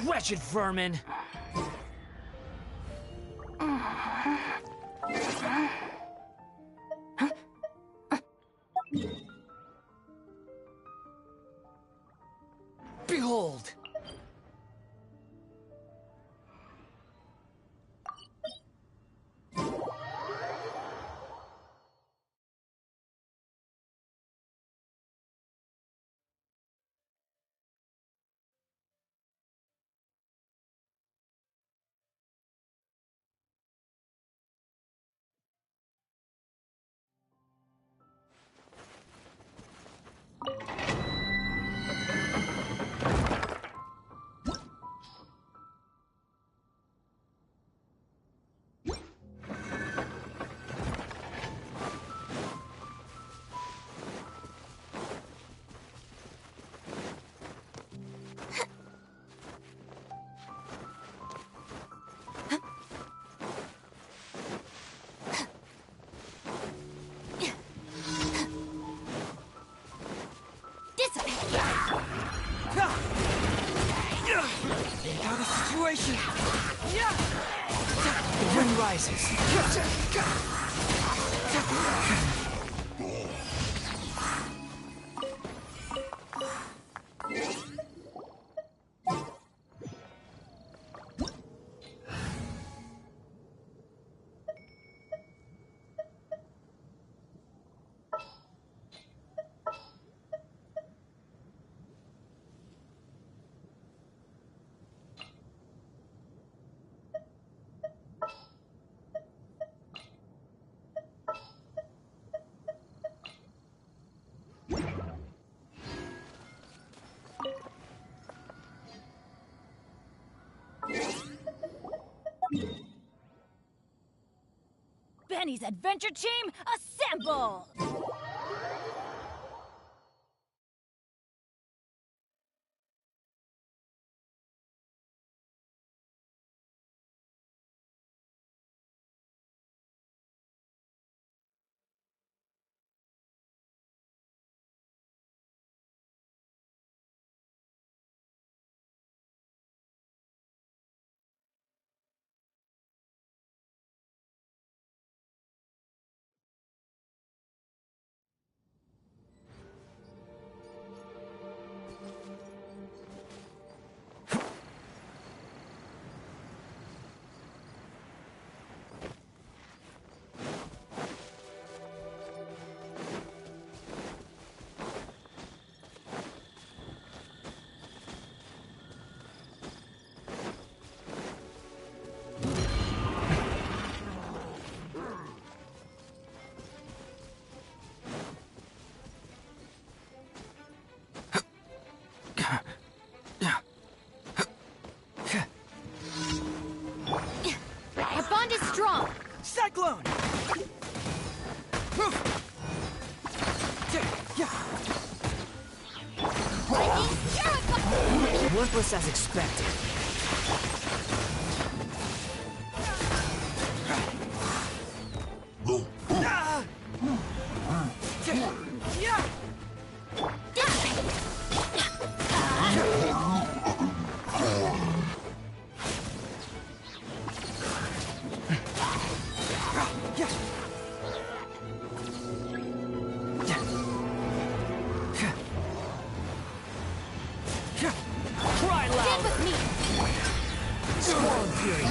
Wretched vermin! Behold! Out of situation. The wind rises. Benny's adventure team, assemble! Our bond is strong! Cyclone! Lightning, here it comes! Worthless as expected. Cry loud! Stand with me! Storm Fury!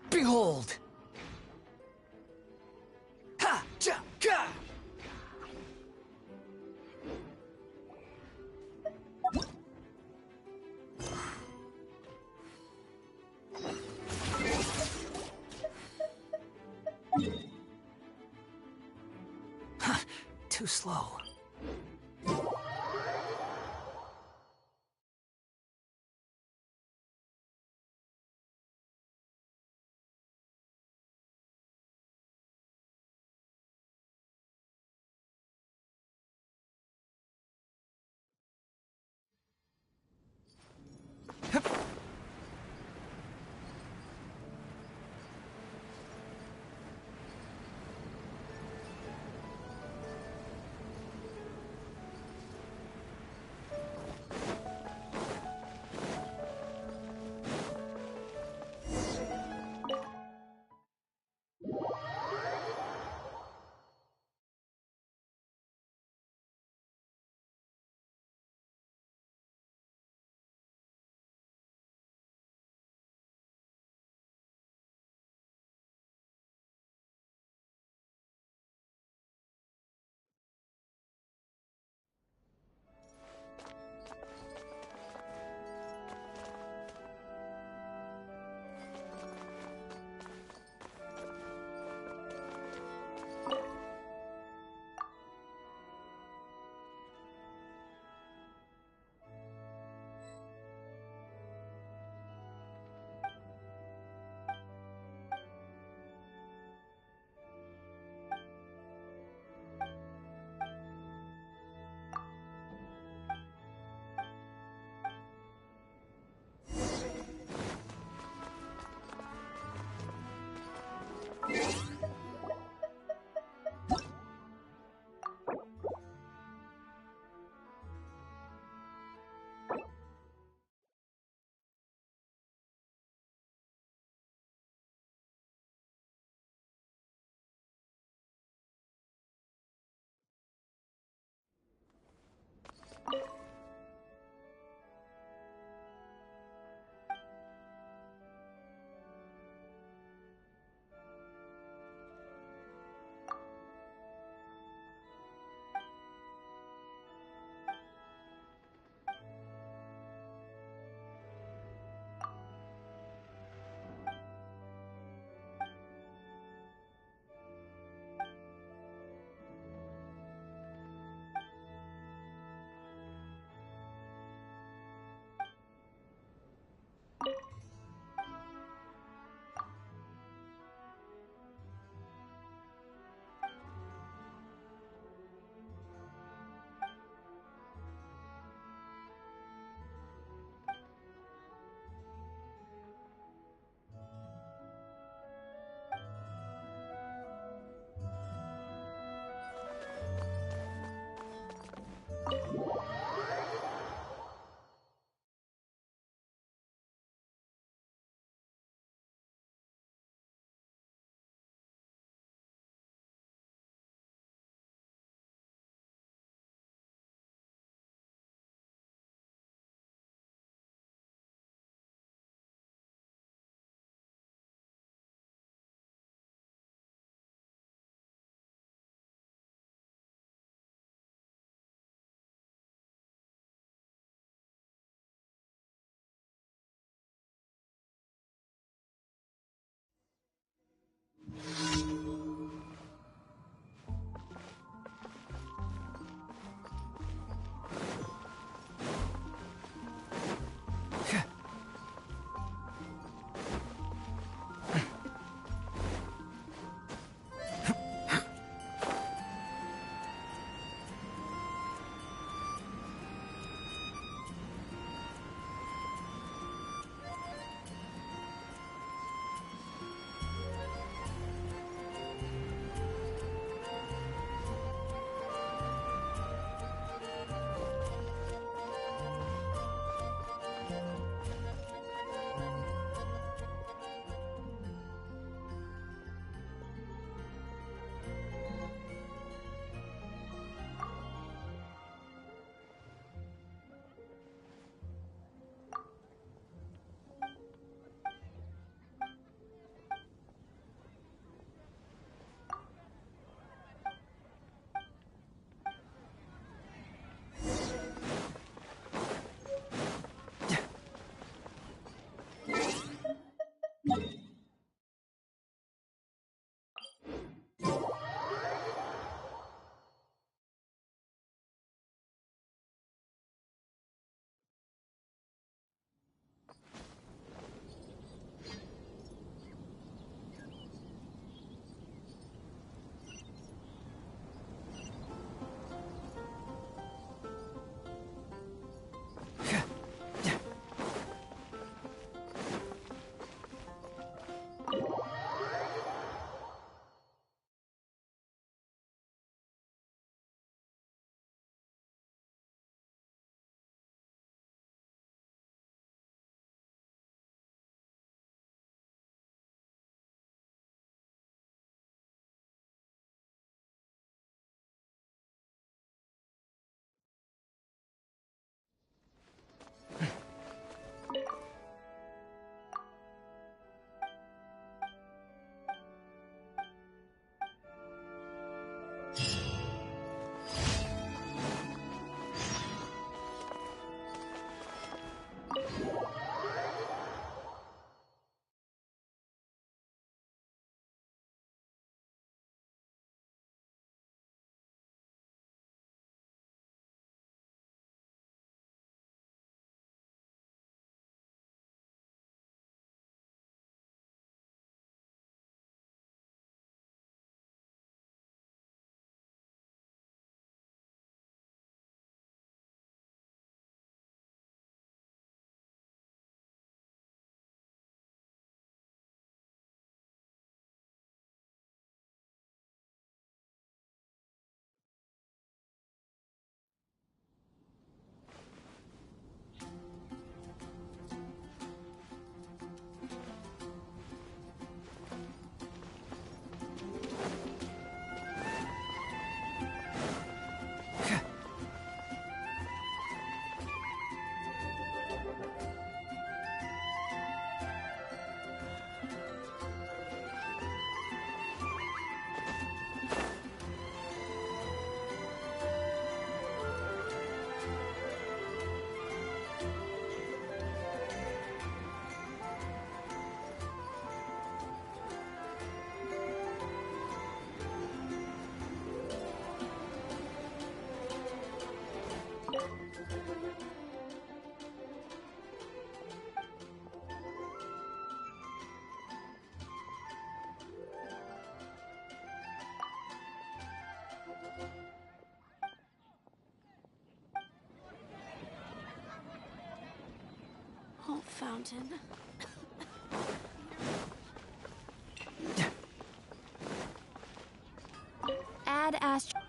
Behold! Ha! Cha! Ka! Too slow. fountain. Ad Astra.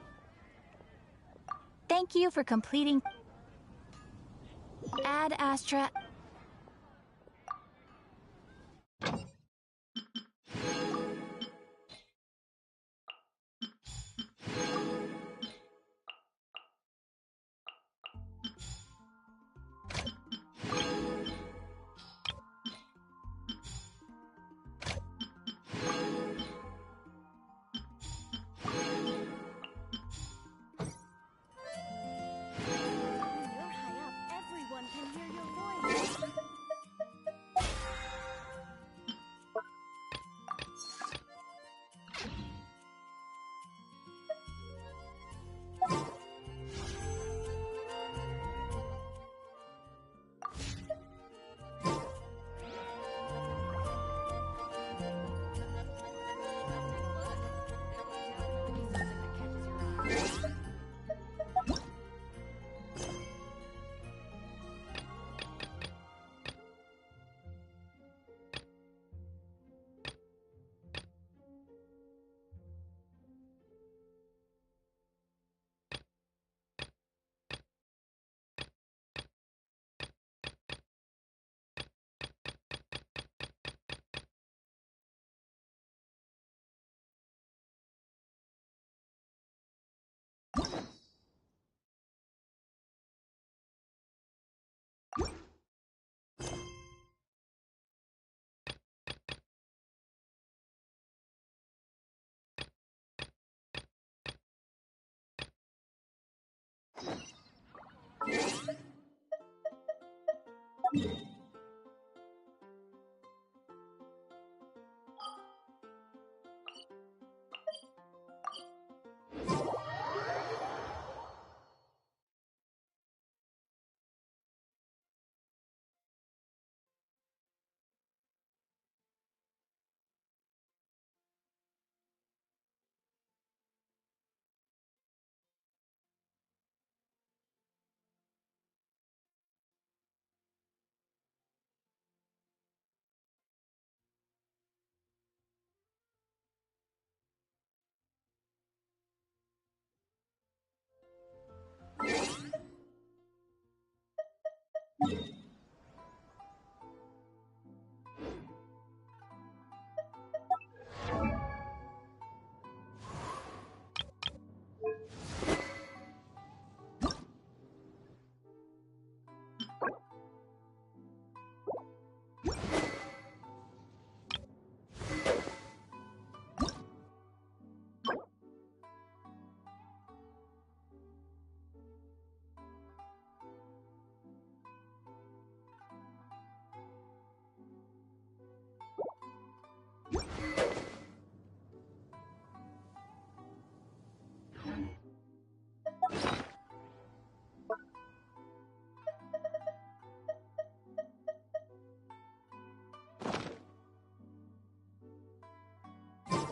Thank you for completing. Ad Astra.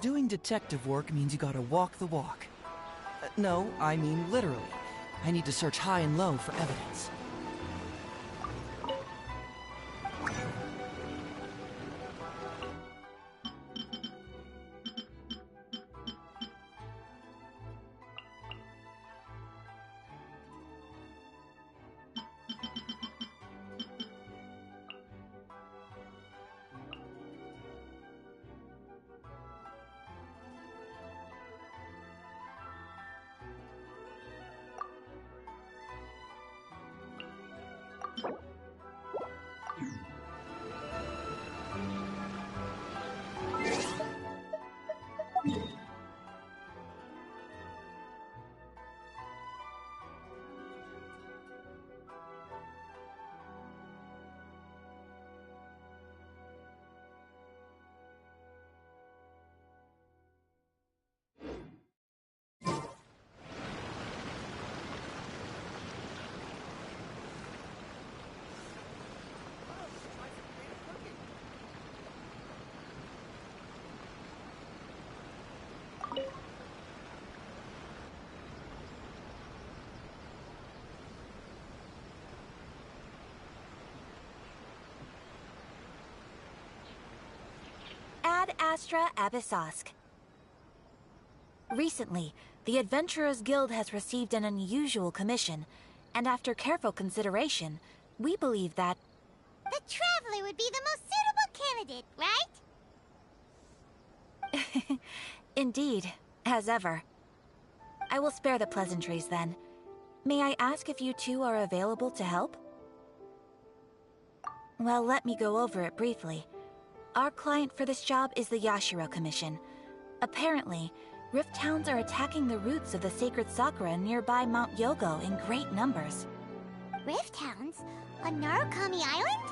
Doing detective work means you gotta walk the walk. No, I mean literally. I need to search high and low for evidence. Astra Abyssosk. Recently, the Adventurers Guild has received an unusual commission, and after careful consideration, we believe that... The Traveler would be the most suitable candidate, right? Indeed, as ever. I will spare the pleasantries then. May I ask if you two are available to help? Well, let me go over it briefly. Our client for this job is the Yashiro Commission. Apparently, Rift Towns are attacking the roots of the sacred Sakura nearby Mount Yogo in great numbers. Rift Hounds? On Narukami Island?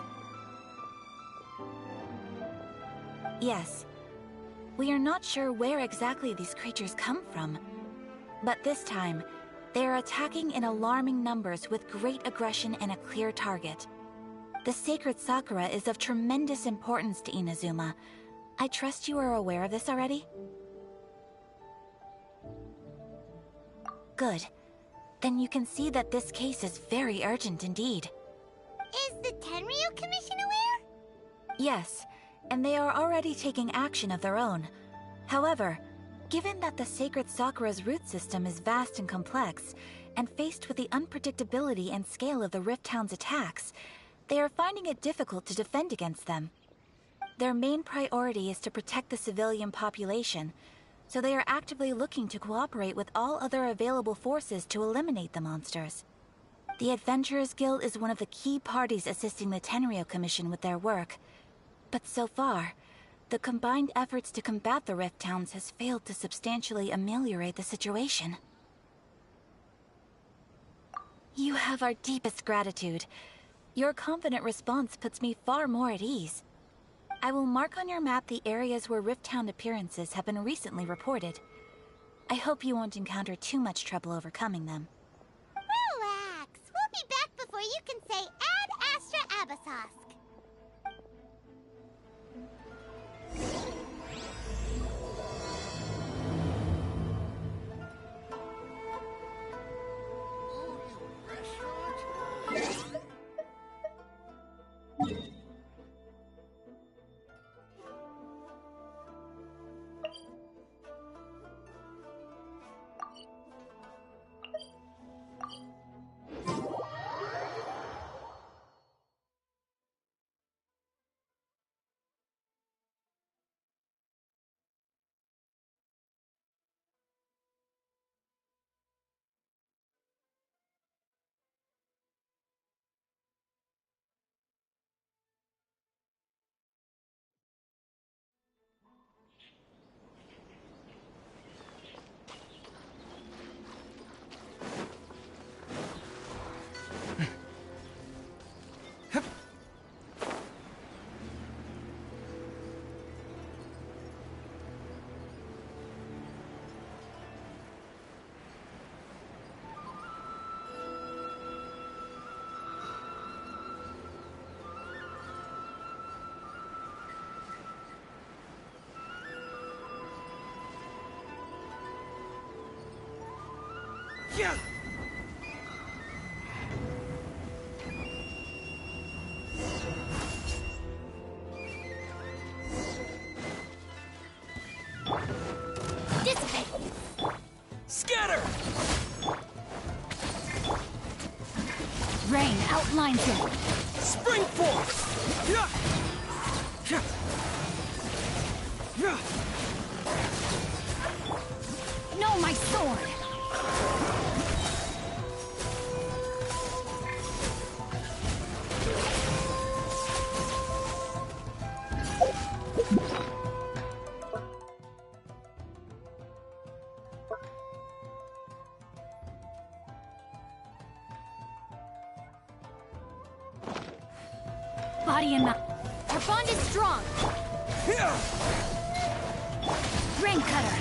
Yes. We are not sure where exactly these creatures come from. But this time, they are attacking in alarming numbers with great aggression and a clear target. The sacred Sakura is of tremendous importance to Inazuma. I trust you are aware of this already? Good. Then you can see that this case is very urgent indeed. Is the Tenryu Commission aware? Yes, and they are already taking action of their own. However, given that the sacred Sakura's root system is vast and complex, and faced with the unpredictability and scale of the Rift Hound's attacks, they are finding it difficult to defend against them. Their main priority is to protect the civilian population, so they are actively looking to cooperate with all other available forces to eliminate the monsters. The Adventurers Guild is one of the key parties assisting the Tenryu Commission with their work, but so far, the combined efforts to combat the Rift Towns has failed to substantially ameliorate the situation. You have our deepest gratitude. Your confident response puts me far more at ease. I will mark on your map the areas where Rift Town appearances have been recently reported. I hope you won't encounter too much trouble overcoming them. Relax. We'll be back before you can say Ad Astra Abyssosk. Yeah! Dissipate! Scatter! Rain outlines it. Spring force! Yeah! Yeah! Yeah! No, my sword! Body and mouth. Our bond is strong. Yeah! Rain cutter.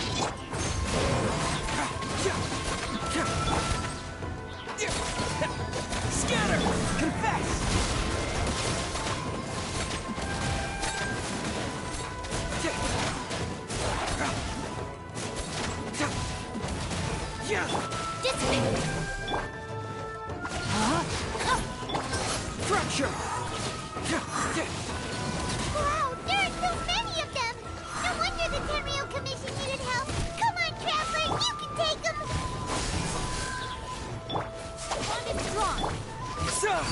Scatter! Confess! Dissipate! Fracture! Wow, there are so many of them! No wonder Time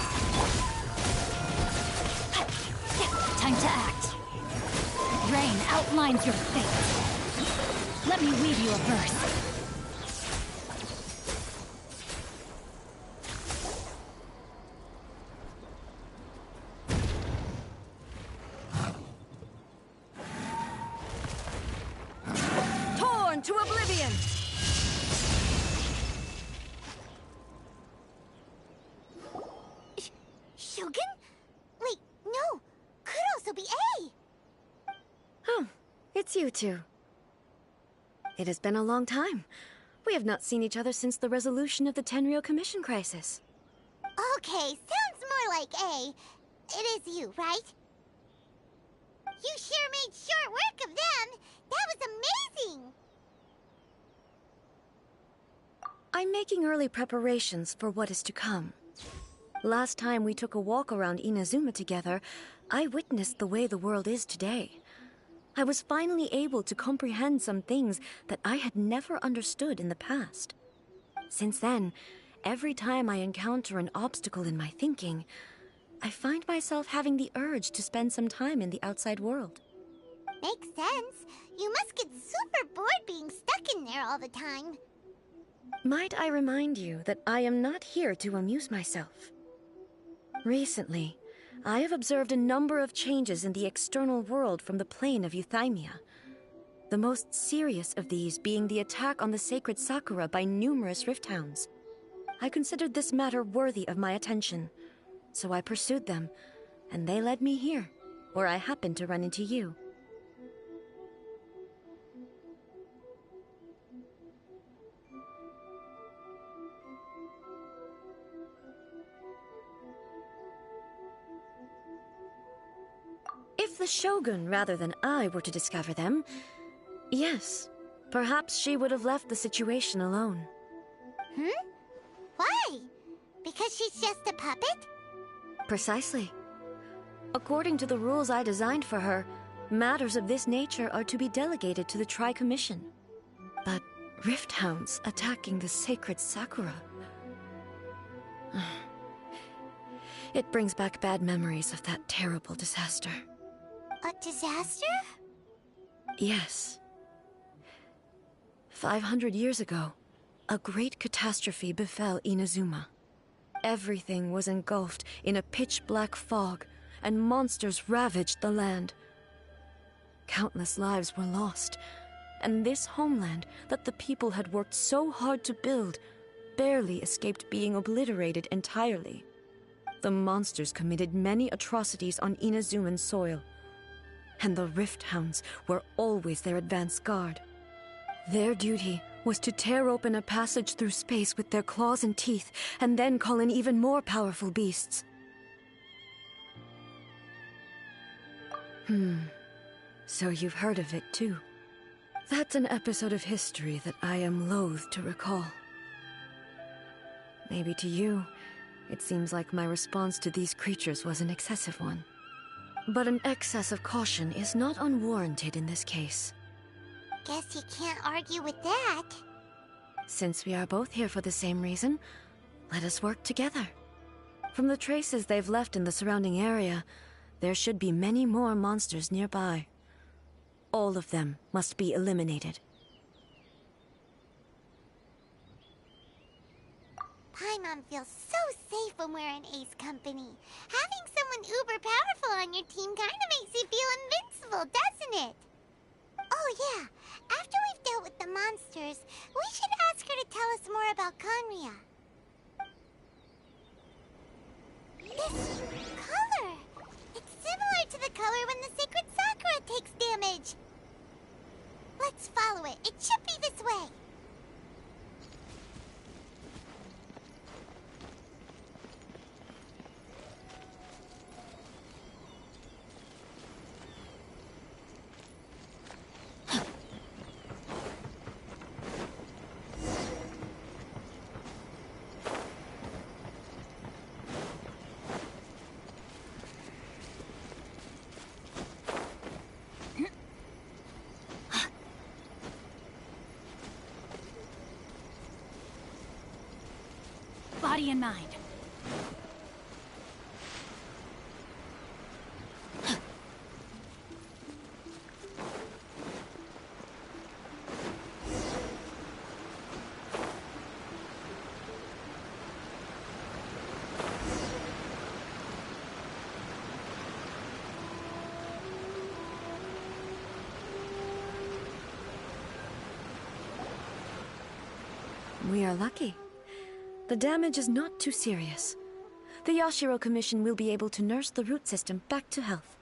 to act. Rain outlines your fate. Let me weave you a verse. Torn to oblivion! Shogun? Wait, no. Could also be A. Oh, it's you two. It has been a long time. We have not seen each other since the resolution of the Tenryou Commission crisis. Okay, sounds more like A. It is you, right? You sure made short work of them. That was amazing. I'm making early preparations for what is to come. Last time we took a walk around Inazuma together, I witnessed the way the world is today. I was finally able to comprehend some things that I had never understood in the past. Since then, every time I encounter an obstacle in my thinking, I find myself having the urge to spend some time in the outside world. Makes sense. You must get super bored being stuck in there all the time. Might I remind you that I am not here to amuse myself? Recently, I have observed a number of changes in the external world from the plane of Euthymia. The most serious of these being the attack on the sacred Sakura by numerous rift hounds. I considered this matter worthy of my attention, so I pursued them, and they led me here, where I happened to run into you. If the Shogun rather than I were to discover them, yes, perhaps she would have left the situation alone. Why? Because she's just a puppet? Precisely. According to the rules I designed for her, matters of this nature are to be delegated to the Tri-Commission. But rift hounds attacking the sacred Sakura... It brings back bad memories of that terrible disaster. A disaster? Yes. 500 years ago, a great catastrophe befell Inazuma. Everything was engulfed in a pitch-black fog, and monsters ravaged the land. Countless lives were lost, and this homeland that the people had worked so hard to build barely escaped being obliterated entirely. The monsters committed many atrocities on Inazuman soil, and the Rift Hounds were always their advance guard. Their duty was to tear open a passage through space with their claws and teeth, and then call in even more powerful beasts. So you've heard of it too. That's an episode of history that I am loath to recall. Maybe to you, it seems like my response to these creatures was an excessive one. But an excess of caution is not unwarranted in this case. Guess you can't argue with that. Since we are both here for the same reason, let us work together. From the traces they've left in the surrounding area, there should be many more monsters nearby. All of them must be eliminated. Paimon feels so safe when we're in Ace Company. Having someone uber powerful on your team kinda makes you feel invincible, doesn't it? Oh yeah, after we've dealt with the monsters, we should ask her to tell us more about Conria. This color! It's similar to the color when the sacred Sakura takes damage. Let's follow it. It should be this way. Body and mind. We are lucky. The damage is not too serious. The Yashiro Commission will be able to nurse the root system back to health.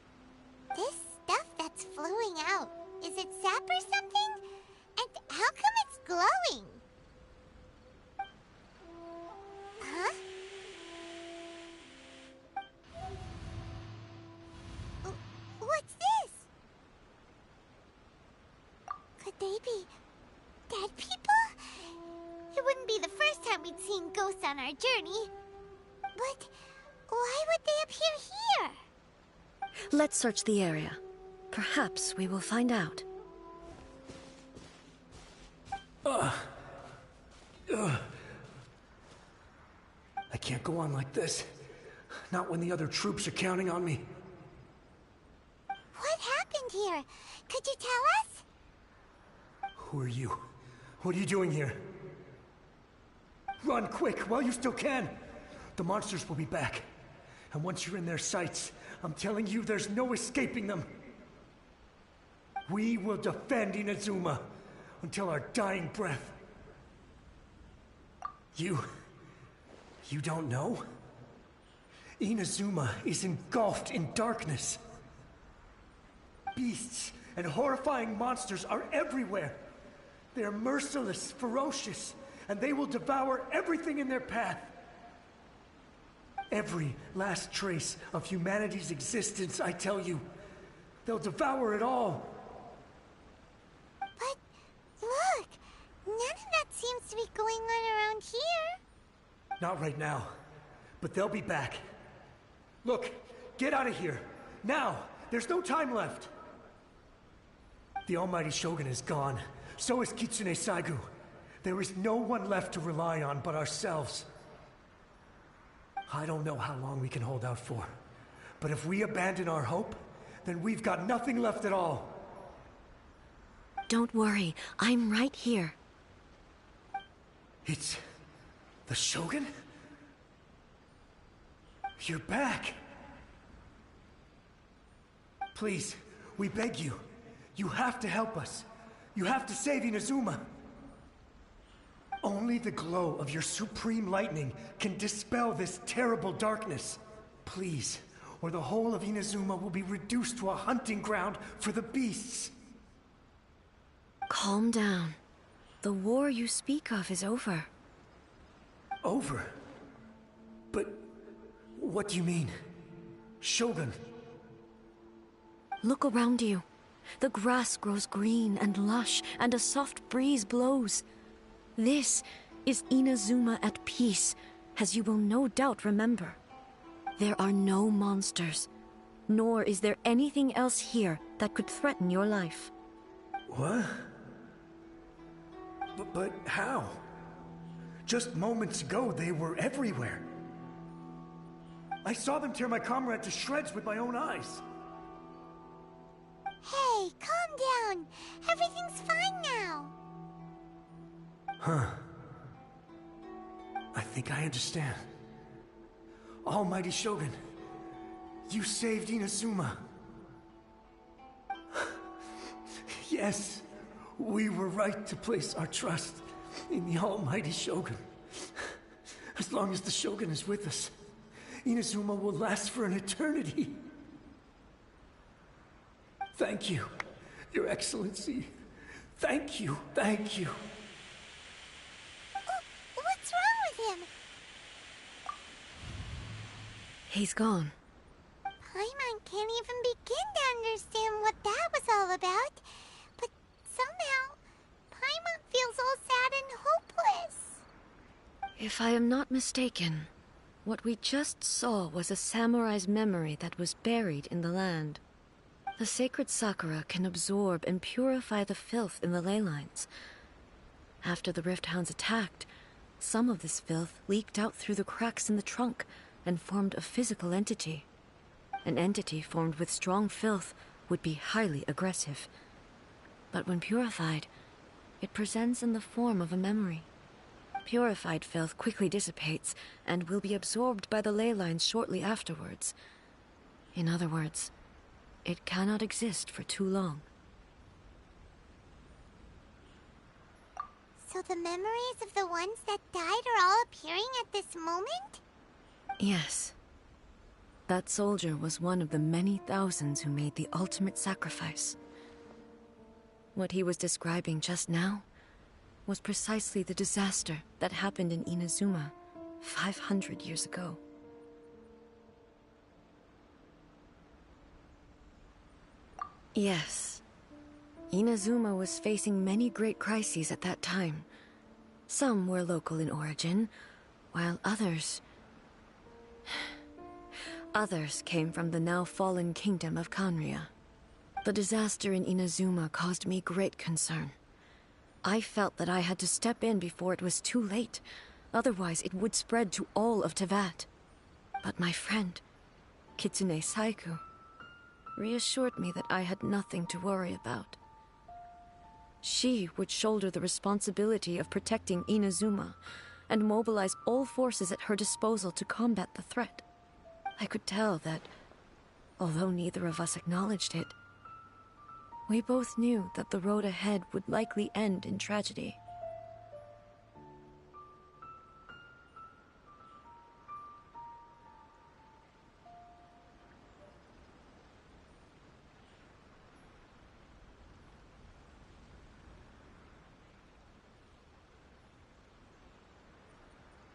This stuff that's flowing out, is it sap or something? And how come it's glowing? Huh? What's this? Could they be dead people? It wouldn't be the first time we'd seen ghosts on our journey. But why would they appear here? Let's search the area. Perhaps we will find out. I can't go on like this. Not when the other troops are counting on me. What happened here? Could you tell us? Who are you? What are you doing here? Run quick while you still can. The monsters will be back. And once you're in their sights, I'm telling you, there's no escaping them. We will defend Inazuma until our dying breath. You don't know? Inazuma is engulfed in darkness. Beasts and horrifying monsters are everywhere. They are merciless, ferocious, and they will devour everything in their path. Every last trace of humanity's existence, I tell you. They'll devour it all. But look, none of that seems to be going on around here. Not right now, but they'll be back. Look, get out of here. Now, there's no time left. The almighty Shogun is gone. So is Kitsune Saigu. There is no one left to rely on but ourselves. I don't know how long we can hold out for. But if we abandon our hope, then we've got nothing left at all. Don't worry, I'm right here. It's the Shogun? You're back. Please, we beg you. You have to help us. You have to save Inazuma. Only the glow of your supreme lightning can dispel this terrible darkness. Please, or the whole of Inazuma will be reduced to a hunting ground for the beasts. Calm down. The war you speak of is over. Over? But what do you mean? Shogun? Look around you. The grass grows green and lush, and a soft breeze blows. This is Inazuma at peace, as you will no doubt remember. There are no monsters, nor is there anything else here that could threaten your life. What? But how? Just moments ago, they were everywhere. I saw them tear my comrade to shreds with my own eyes. Hey, calm down. Everything's fine now. Huh. I think I understand. Almighty Shogun, you saved Inazuma. Yes, we were right to place our trust in the Almighty Shogun. As long as the Shogun is with us, Inazuma will last for an eternity. Thank you, Your Excellency. Thank you, thank you. What's wrong with him? He's gone. Paimon can't even begin to understand what that was all about. But somehow, Paimon feels all sad and hopeless. If I am not mistaken, what we just saw was a samurai's memory that was buried in the land. The sacred sakura can absorb and purify the filth in the ley lines. After the Rift Hounds attacked, some of this filth leaked out through the cracks in the trunk and formed a physical entity. An entity formed with strong filth would be highly aggressive. But when purified, it presents in the form of a memory. Purified filth quickly dissipates and will be absorbed by the ley lines shortly afterwards. In other words, it cannot exist for too long. So the memories of the ones that died are all appearing at this moment? Yes. That soldier was one of the many thousands who made the ultimate sacrifice. What he was describing just now was precisely the disaster that happened in Inazuma 500 years ago. Yes. Inazuma was facing many great crises at that time. Some were local in origin, while others came from the now fallen kingdom of Kanria. The disaster in Inazuma caused me great concern. I felt that I had to step in before it was too late, otherwise it would spread to all of Teyvat. But my friend, Kitsune Saiku, reassured me that I had nothing to worry about. She would shoulder the responsibility of protecting Inazuma and mobilize all forces at her disposal to combat the threat. I could tell that, although neither of us acknowledged it, we both knew that the road ahead would likely end in tragedy.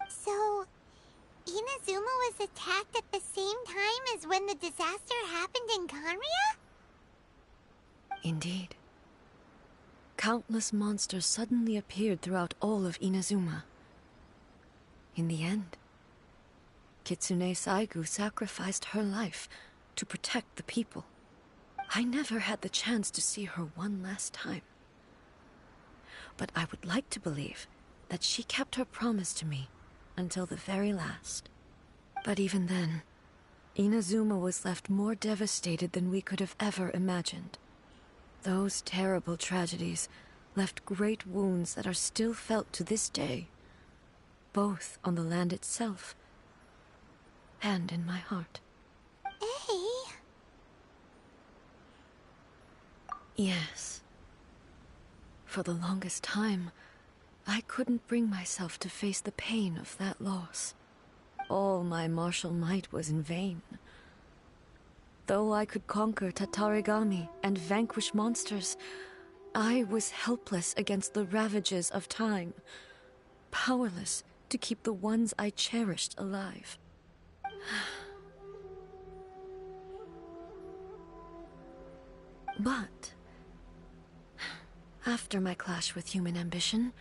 So, Inazuma was attacked at the same time as when the disaster happened in Kanria? Indeed. Countless monsters suddenly appeared throughout all of Inazuma. In the end, Kitsune Saigu sacrificed her life to protect the people. I never had the chance to see her one last time. But I would like to believe that she kept her promise to me until the very last. But even then, Inazuma was left more devastated than we could have ever imagined. Those terrible tragedies left great wounds that are still felt to this day, both on the land itself and in my heart. Hey. Yes. For the longest time, I couldn't bring myself to face the pain of that loss. All my martial might was in vain. Though I could conquer Tatarigami and vanquish monsters, I was helpless against the ravages of time, powerless to keep the ones I cherished alive. But after my clash with human ambition,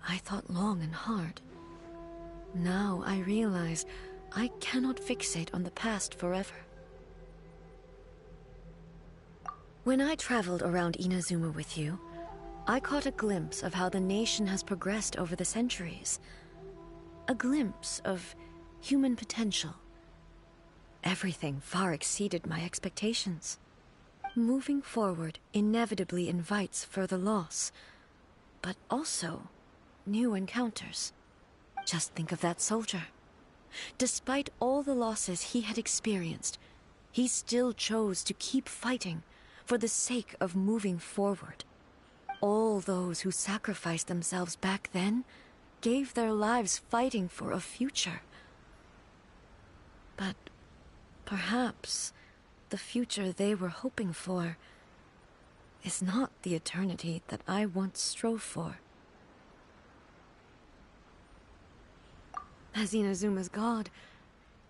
I thought long and hard. Now I realize I cannot fixate on the past forever. When I traveled around Inazuma with you, I caught a glimpse of how the nation has progressed over the centuries. A glimpse of human potential. Everything far exceeded my expectations. Moving forward inevitably invites further loss, but also new encounters. Just think of that soldier. Despite all the losses he had experienced, he still chose to keep fighting for the sake of moving forward. All those who sacrificed themselves back then gave their lives fighting for a future. But perhaps the future they were hoping for is not the eternity that I once strove for. As Inazuma's god,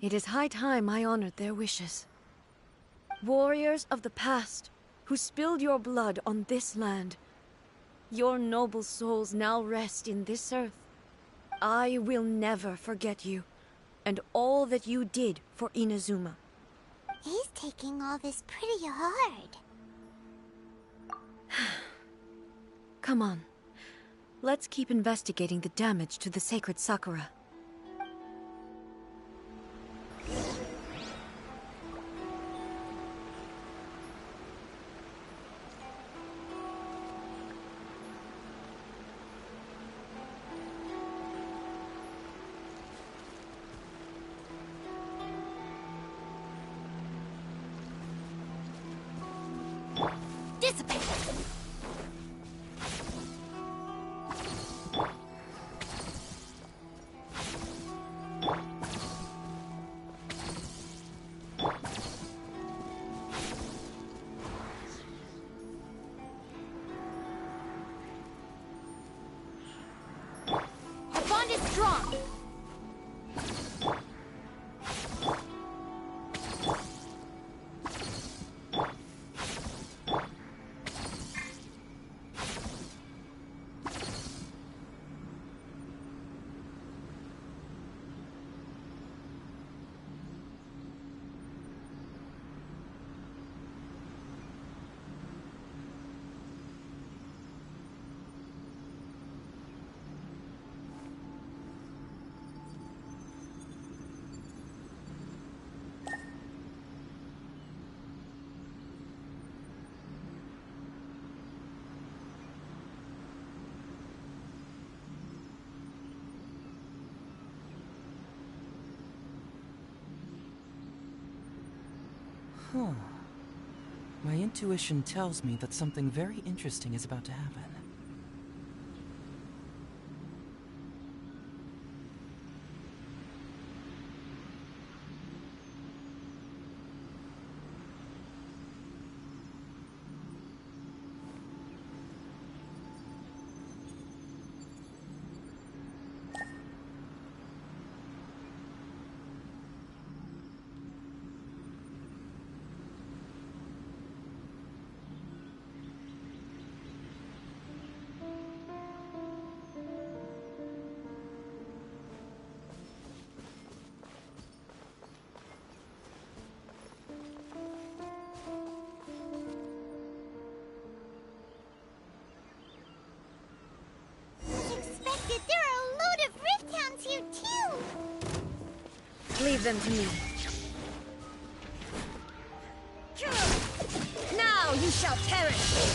it is high time I honored their wishes. Warriors of the past, who spilled your blood on this land, your noble souls now rest in this earth. I will never forget you, and all that you did for Inazuma. He's taking all this pretty hard. Come on. Let's keep investigating the damage to the sacred Sakura. Huh. My intuition tells me that something very interesting is about to happen. Leave them to me. Now you shall perish!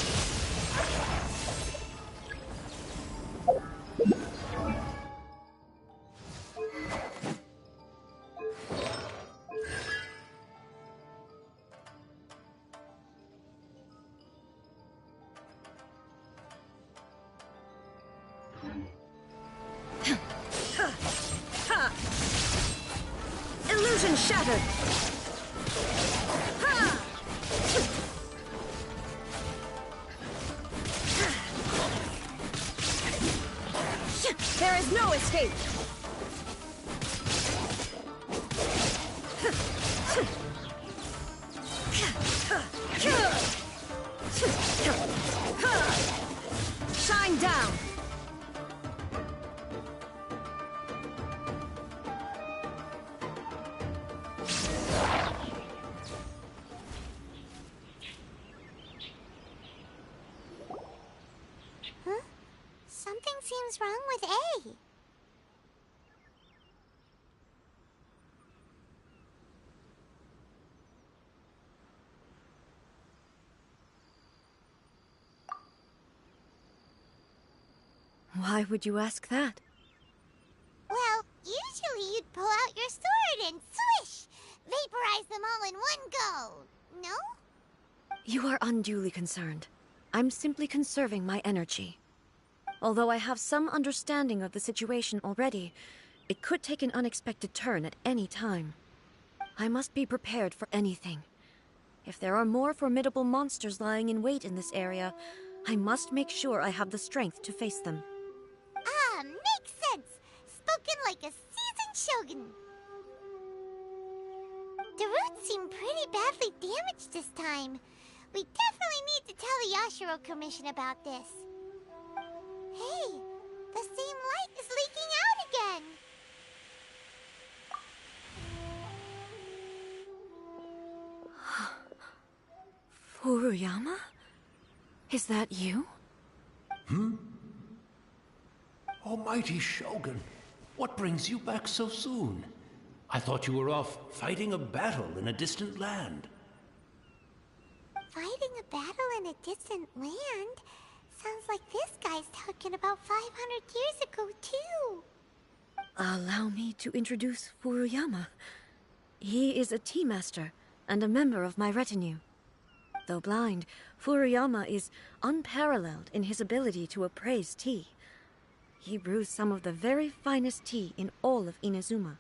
Illusion shattered! There is no escape! Shine down! Something seems wrong with A. Why would you ask that? Well, usually you'd pull out your sword and swish! Vaporize them all in one go, no? You are unduly concerned. I'm simply conserving my energy. Although I have some understanding of the situation already, it could take an unexpected turn at any time. I must be prepared for anything. If there are more formidable monsters lying in wait in this area, I must make sure I have the strength to face them. Ah, makes sense! Spoken like a seasoned shogun. The roots seem pretty badly damaged this time. We definitely need to tell the Yashiro Commission about this. Hey, the same light is leaking out again! Furuyama? Is that you? Almighty Shogun, what brings you back so soon? I thought you were off fighting a battle in a distant land. Fighting a battle in a distant land? Sounds like this guy's talking about 500 years ago, too. Allow me to introduce Furuyama. He is a tea master and a member of my retinue. Though blind, Furuyama is unparalleled in his ability to appraise tea. He brews some of the very finest tea in all of Inazuma.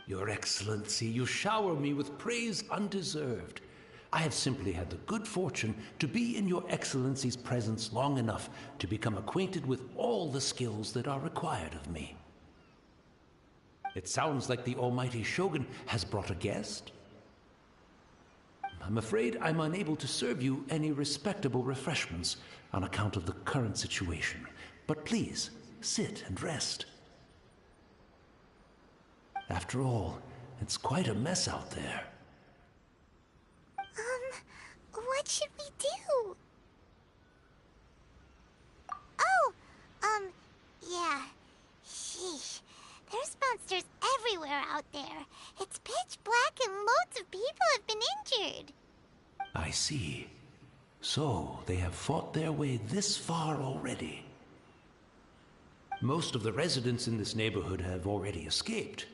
Your Excellency, you shower me with praise undeserved. I have simply had the good fortune to be in your Excellency's presence long enough to become acquainted with all the skills that are required of me. It sounds like the Almighty Shogun has brought a guest. I'm afraid I'm unable to serve you any respectable refreshments on account of the current situation. But please, sit and rest. After all, it's quite a mess out there. What should we do? Oh, yeah. Sheesh. There's monsters everywhere out there. It's pitch black and loads of people have been injured. I see. So, they have fought their way this far already. Most of the residents in this neighborhood have already escaped.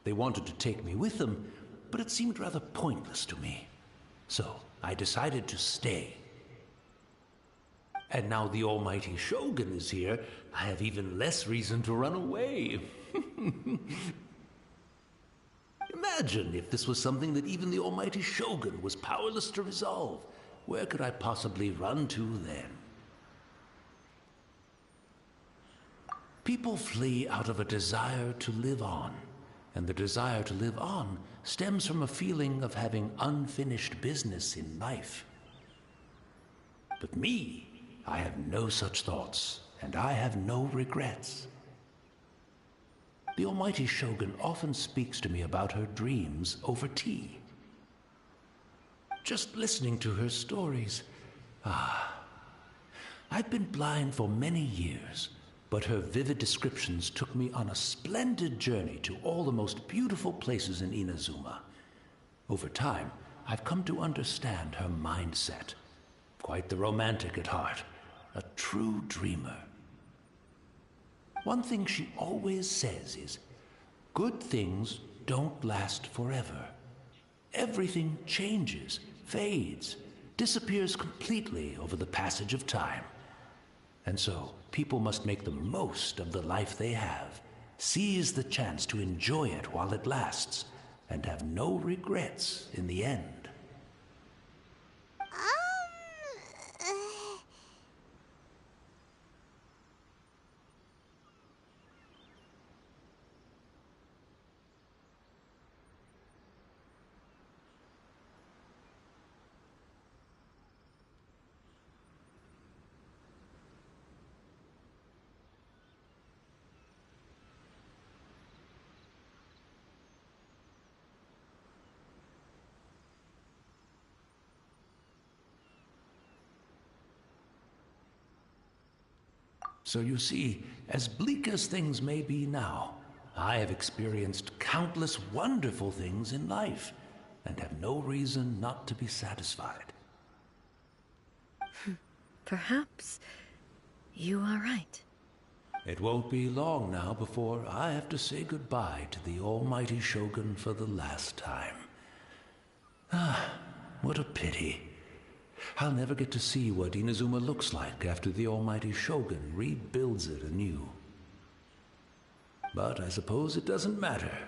They wanted to take me with them, but it seemed rather pointless to me. So I decided to stay. And now the almighty Shogun is here, I have even less reason to run away. Imagine if this was something that even the almighty Shogun was powerless to resolve. Where could I possibly run to then? People flee out of a desire to live on, and the desire to live on stems from a feeling of having unfinished business in life. But me, I have no such thoughts, and I have no regrets. The almighty Shogun often speaks to me about her dreams over tea. Just listening to her stories, I've been blind for many years, but her vivid descriptions took me on a splendid journey to all the most beautiful places in Inazuma. Over time, I've come to understand her mindset. Quite the romantic at heart, a true dreamer. One thing she always says is, good things don't last forever. Everything changes, fades, disappears completely over the passage of time. And so, people must make the most of the life they have, seize the chance to enjoy it while it lasts, and have no regrets in the end. So you see, as bleak as things may be now, I have experienced countless wonderful things in life, and have no reason not to be satisfied. Perhaps you are right. It won't be long now before I have to say goodbye to the almighty Shogun for the last time. What a pity. I'll never get to see what Inazuma looks like after the almighty Shogun rebuilds it anew. But I suppose it doesn't matter.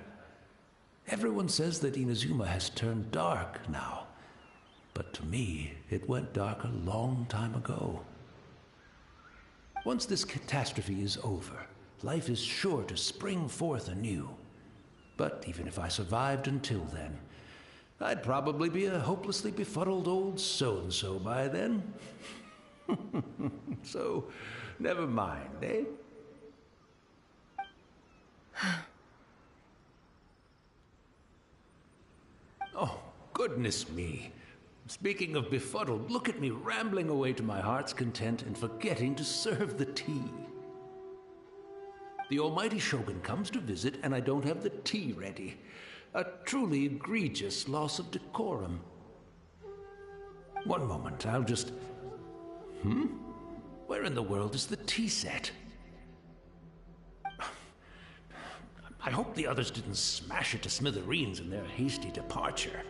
Everyone says that Inazuma has turned dark now, but to me, it went dark a long time ago. Once this catastrophe is over, life is sure to spring forth anew. But even if I survived until then, I'd probably be a hopelessly befuddled old so-and-so by then. So, never mind, eh? Oh, goodness me. Speaking of befuddled, look at me rambling away to my heart's content and forgetting to serve the tea. The almighty Shogun comes to visit and I don't have the tea ready. A truly egregious loss of decorum. One moment, I'll just... Where in the world is the tea set? I hope the others didn't smash it to smithereens in their hasty departure.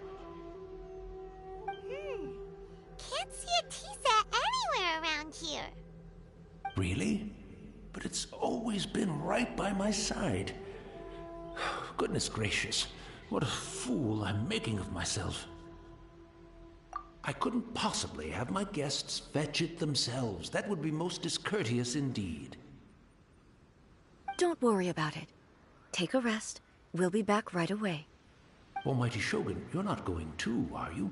Can't see a tea set anywhere around here. Really? But it's always been right by my side. Goodness gracious. What a fool I'm making of myself. I couldn't possibly have my guests fetch it themselves. That would be most discourteous indeed. Don't worry about it. Take a rest. We'll be back right away. Almighty Shogun, you're not going too, are you?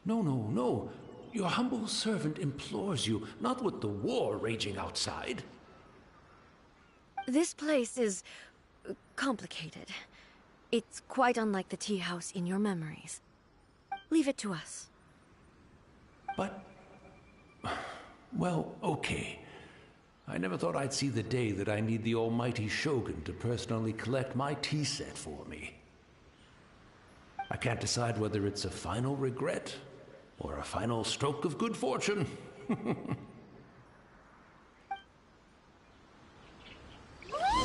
No. Your humble servant implores you, not with the war raging outside. This place is complicated. It's quite unlike the tea house in your memories. Leave it to us. But... well, okay. I never thought I'd see the day that I need the almighty Shogun to personally collect my tea set for me. I can't decide whether it's a final regret or a final stroke of good fortune. Where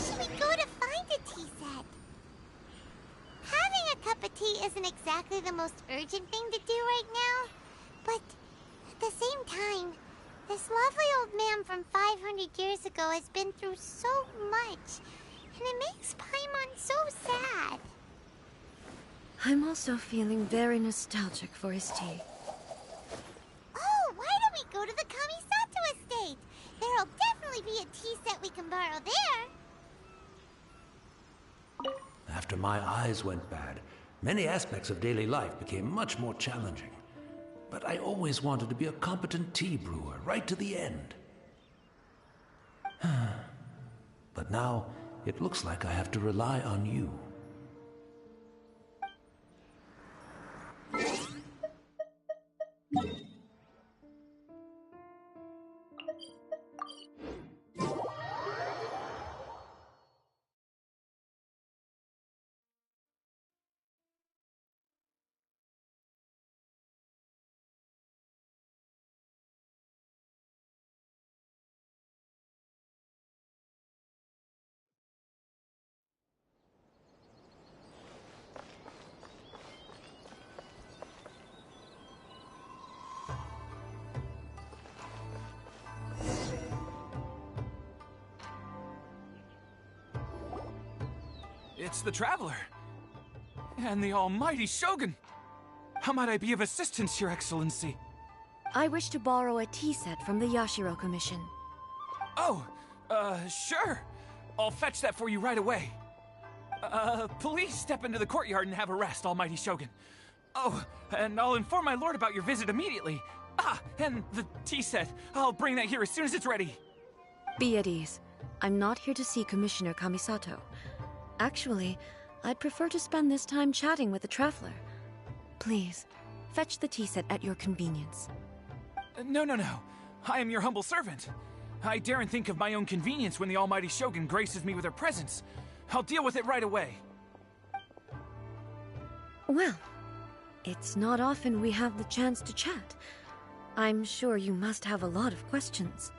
should we go to find a tea set? Having a cup of tea isn't exactly the most urgent thing to do right now, but at the same time, this lovely old man from 500 years ago has been through so much, and it makes Paimon so sad. I'm also feeling very nostalgic for his tea. Oh, why don't we go to the Kamisato estate? There'll definitely be a tea set we can borrow there. After my eyes went bad, many aspects of daily life became much more challenging. But I always wanted to be a competent tea brewer right to the end. But now, it looks like I have to rely on you. It's the Traveler. And the almighty Shogun. How might I be of assistance, Your Excellency? I wish to borrow a tea set from the Yashiro Commission. Oh, sure. I'll fetch that for you right away. Please step into the courtyard and have a rest, almighty Shogun. Oh, and I'll inform my lord about your visit immediately. Ah, and the tea set. I'll bring that here as soon as it's ready. Be at ease. I'm not here to see Commissioner Kamisato. Actually, I'd prefer to spend this time chatting with the Traveler. Please, fetch the tea set at your convenience. No. I am your humble servant. I daren't think of my own convenience when the almighty Shogun graces me with her presence. I'll deal with it right away. Well, it's not often we have the chance to chat. I'm sure you must have a lot of questions.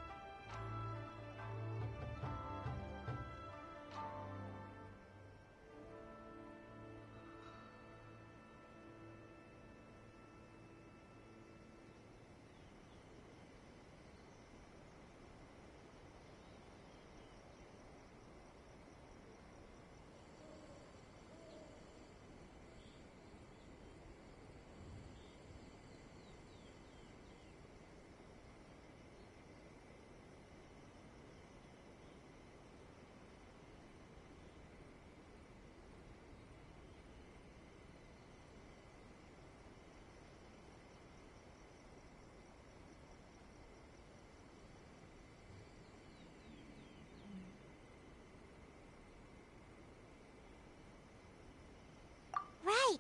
Right.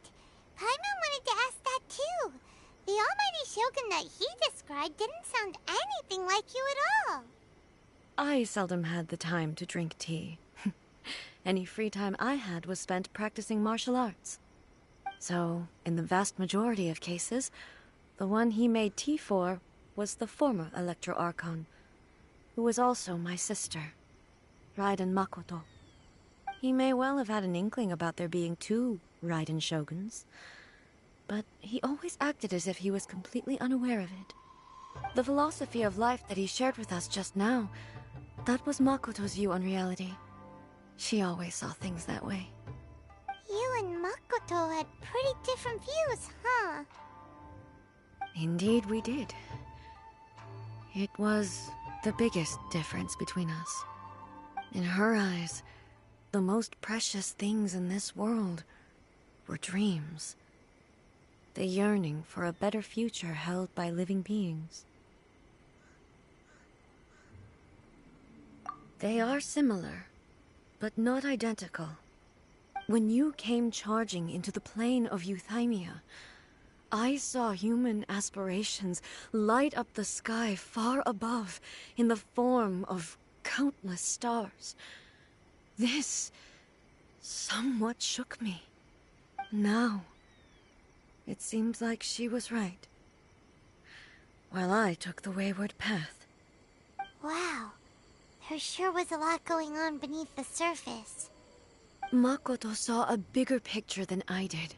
Paimon wanted to ask that too. The almighty Shogun that he described didn't sound anything like you at all. I seldom had the time to drink tea. Any free time I had was spent practicing martial arts. So, in the vast majority of cases, the one he made tea for was the former Electro Archon, who was also my sister, Raiden Makoto. He may well have had an inkling about there being two Raiden Shoguns, but he always acted as if he was completely unaware of it. The philosophy of life that he shared with us just now, that was Makoto's view on reality. She always saw things that way. You and Makoto had pretty different views, huh? Indeed we did. It was the biggest difference between us. In her eyes, the most precious things in this world were dreams. The yearning for a better future held by living beings. They are similar, but not identical. When you came charging into the plane of Euthymia, I saw human aspirations light up the sky far above in the form of countless stars. This somewhat shook me. Now, it seems like she was right, while I took the wayward path. Wow. There sure was a lot going on beneath the surface. Makoto saw a bigger picture than I did.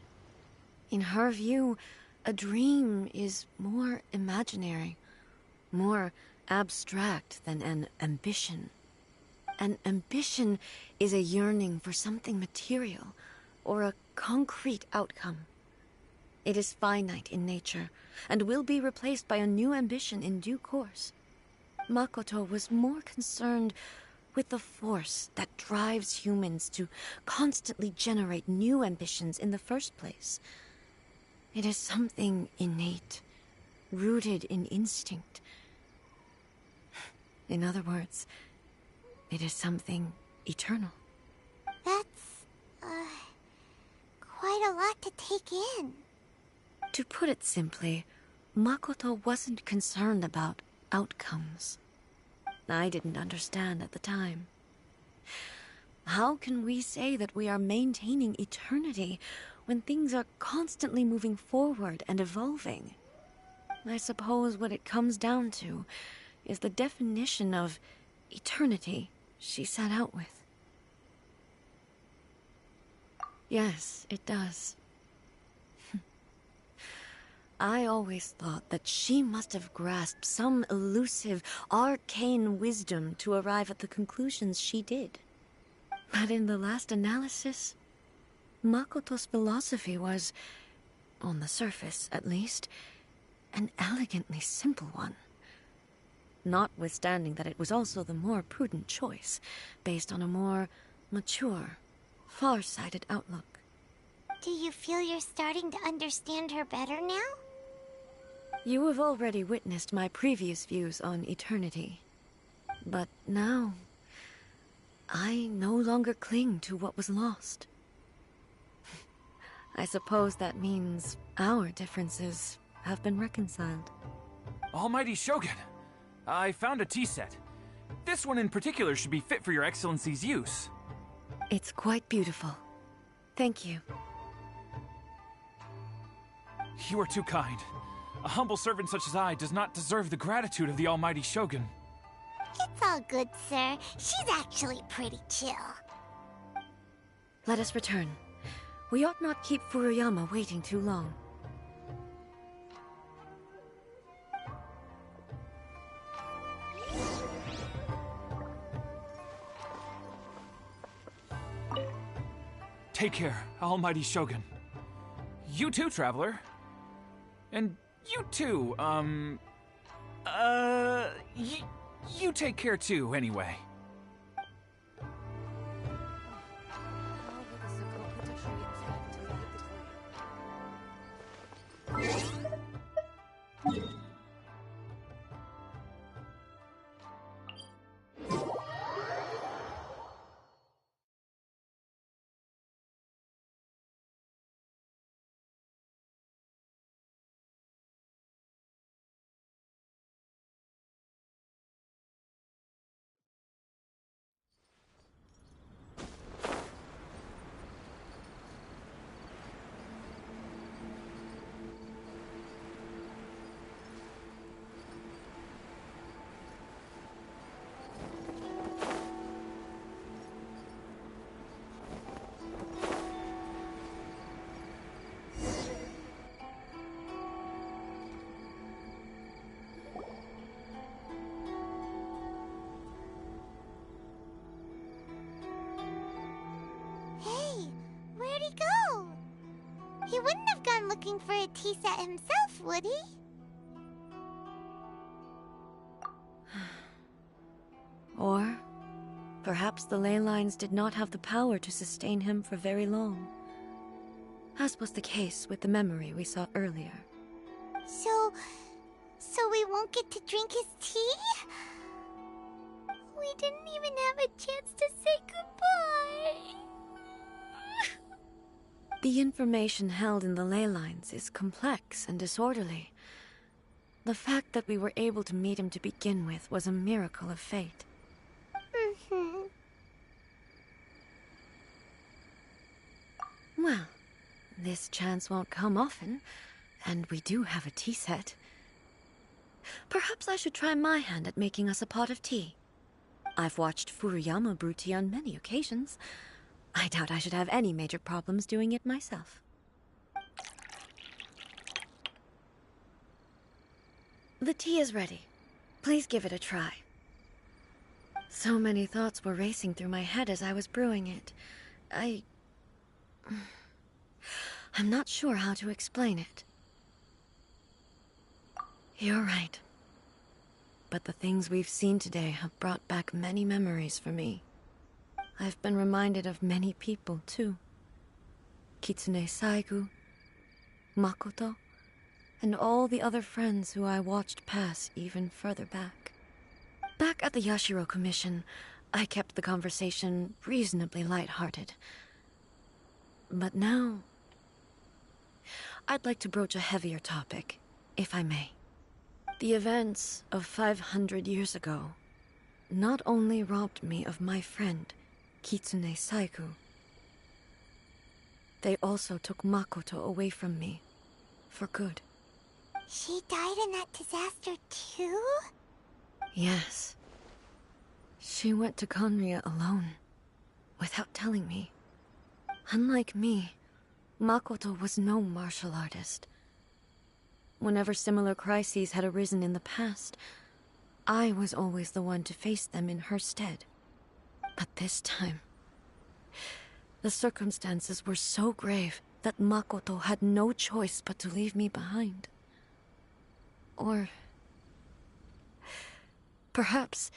In her view, a dream is more imaginary, more abstract than an ambition. An ambition is a yearning for something material, or a concrete outcome. It is finite in nature, and will be replaced by a new ambition in due course. Makoto was more concerned with the force that drives humans to constantly generate new ambitions in the first place. It is something innate, rooted in instinct. In other words, it is something eternal. That's, quite a lot to take in. To put it simply, Makoto wasn't concerned about outcomes. I didn't understand at the time. How can we say that we are maintaining eternity when things are constantly moving forward and evolving? I suppose what it comes down to is the definition of eternity she set out with. Yes, it does. I always thought that she must have grasped some elusive, arcane wisdom to arrive at the conclusions she did. But in the last analysis, Makoto's philosophy was, on the surface at least, an elegantly simple one. Notwithstanding that it was also the more prudent choice, based on a more mature, far-sighted outlook. Do you feel you're starting to understand her better now? You have already witnessed my previous views on eternity. But now, I no longer cling to what was lost. I suppose that means our differences have been reconciled. Almighty Shogun, I found a tea set. This one in particular should be fit for your Excellency's use. It's quite beautiful. Thank you. You are too kind. A humble servant such as I does not deserve the gratitude of the Almighty Shogun. It's all good, sir. She's actually pretty chill. Let us return. We ought not keep Furuyama waiting too long. Take care, Almighty Shogun. You too, traveler. And you too, you take care too, anyway. He wouldn't have gone looking for a tea set himself, would he? Or perhaps the ley lines did not have the power to sustain him for very long, as was the case with the memory we saw earlier. So we won't get to drink his tea? We didn't even have a chance to say goodbye. The information held in the ley lines is complex and disorderly. The fact that we were able to meet him to begin with was a miracle of fate. Well, this chance won't come often, and we do have a tea set. Perhaps I should try my hand at making us a pot of tea. I've watched Furuyama brew tea on many occasions. I doubt I should have any major problems doing it myself. The tea is ready. Please give it a try. So many thoughts were racing through my head as I was brewing it. I'm not sure how to explain it. You're right. But the things we've seen today have brought back many memories for me. I've been reminded of many people, too. Kitsune Saigu, Makoto, and all the other friends who I watched pass even further back. Back at the Yashiro Commission, I kept the conversation reasonably lighthearted. But now, I'd like to broach a heavier topic, if I may. The events of 500 years ago not only robbed me of my friend, Kitsune Saigu, they also took Makoto away from me, for good. She died in that disaster too? Yes. She went to Conria alone, without telling me. Unlike me, Makoto was no martial artist. Whenever similar crises had arisen in the past, I was always the one to face them in her stead. But this time, the circumstances were so grave that Makoto had no choice but to leave me behind. Or perhaps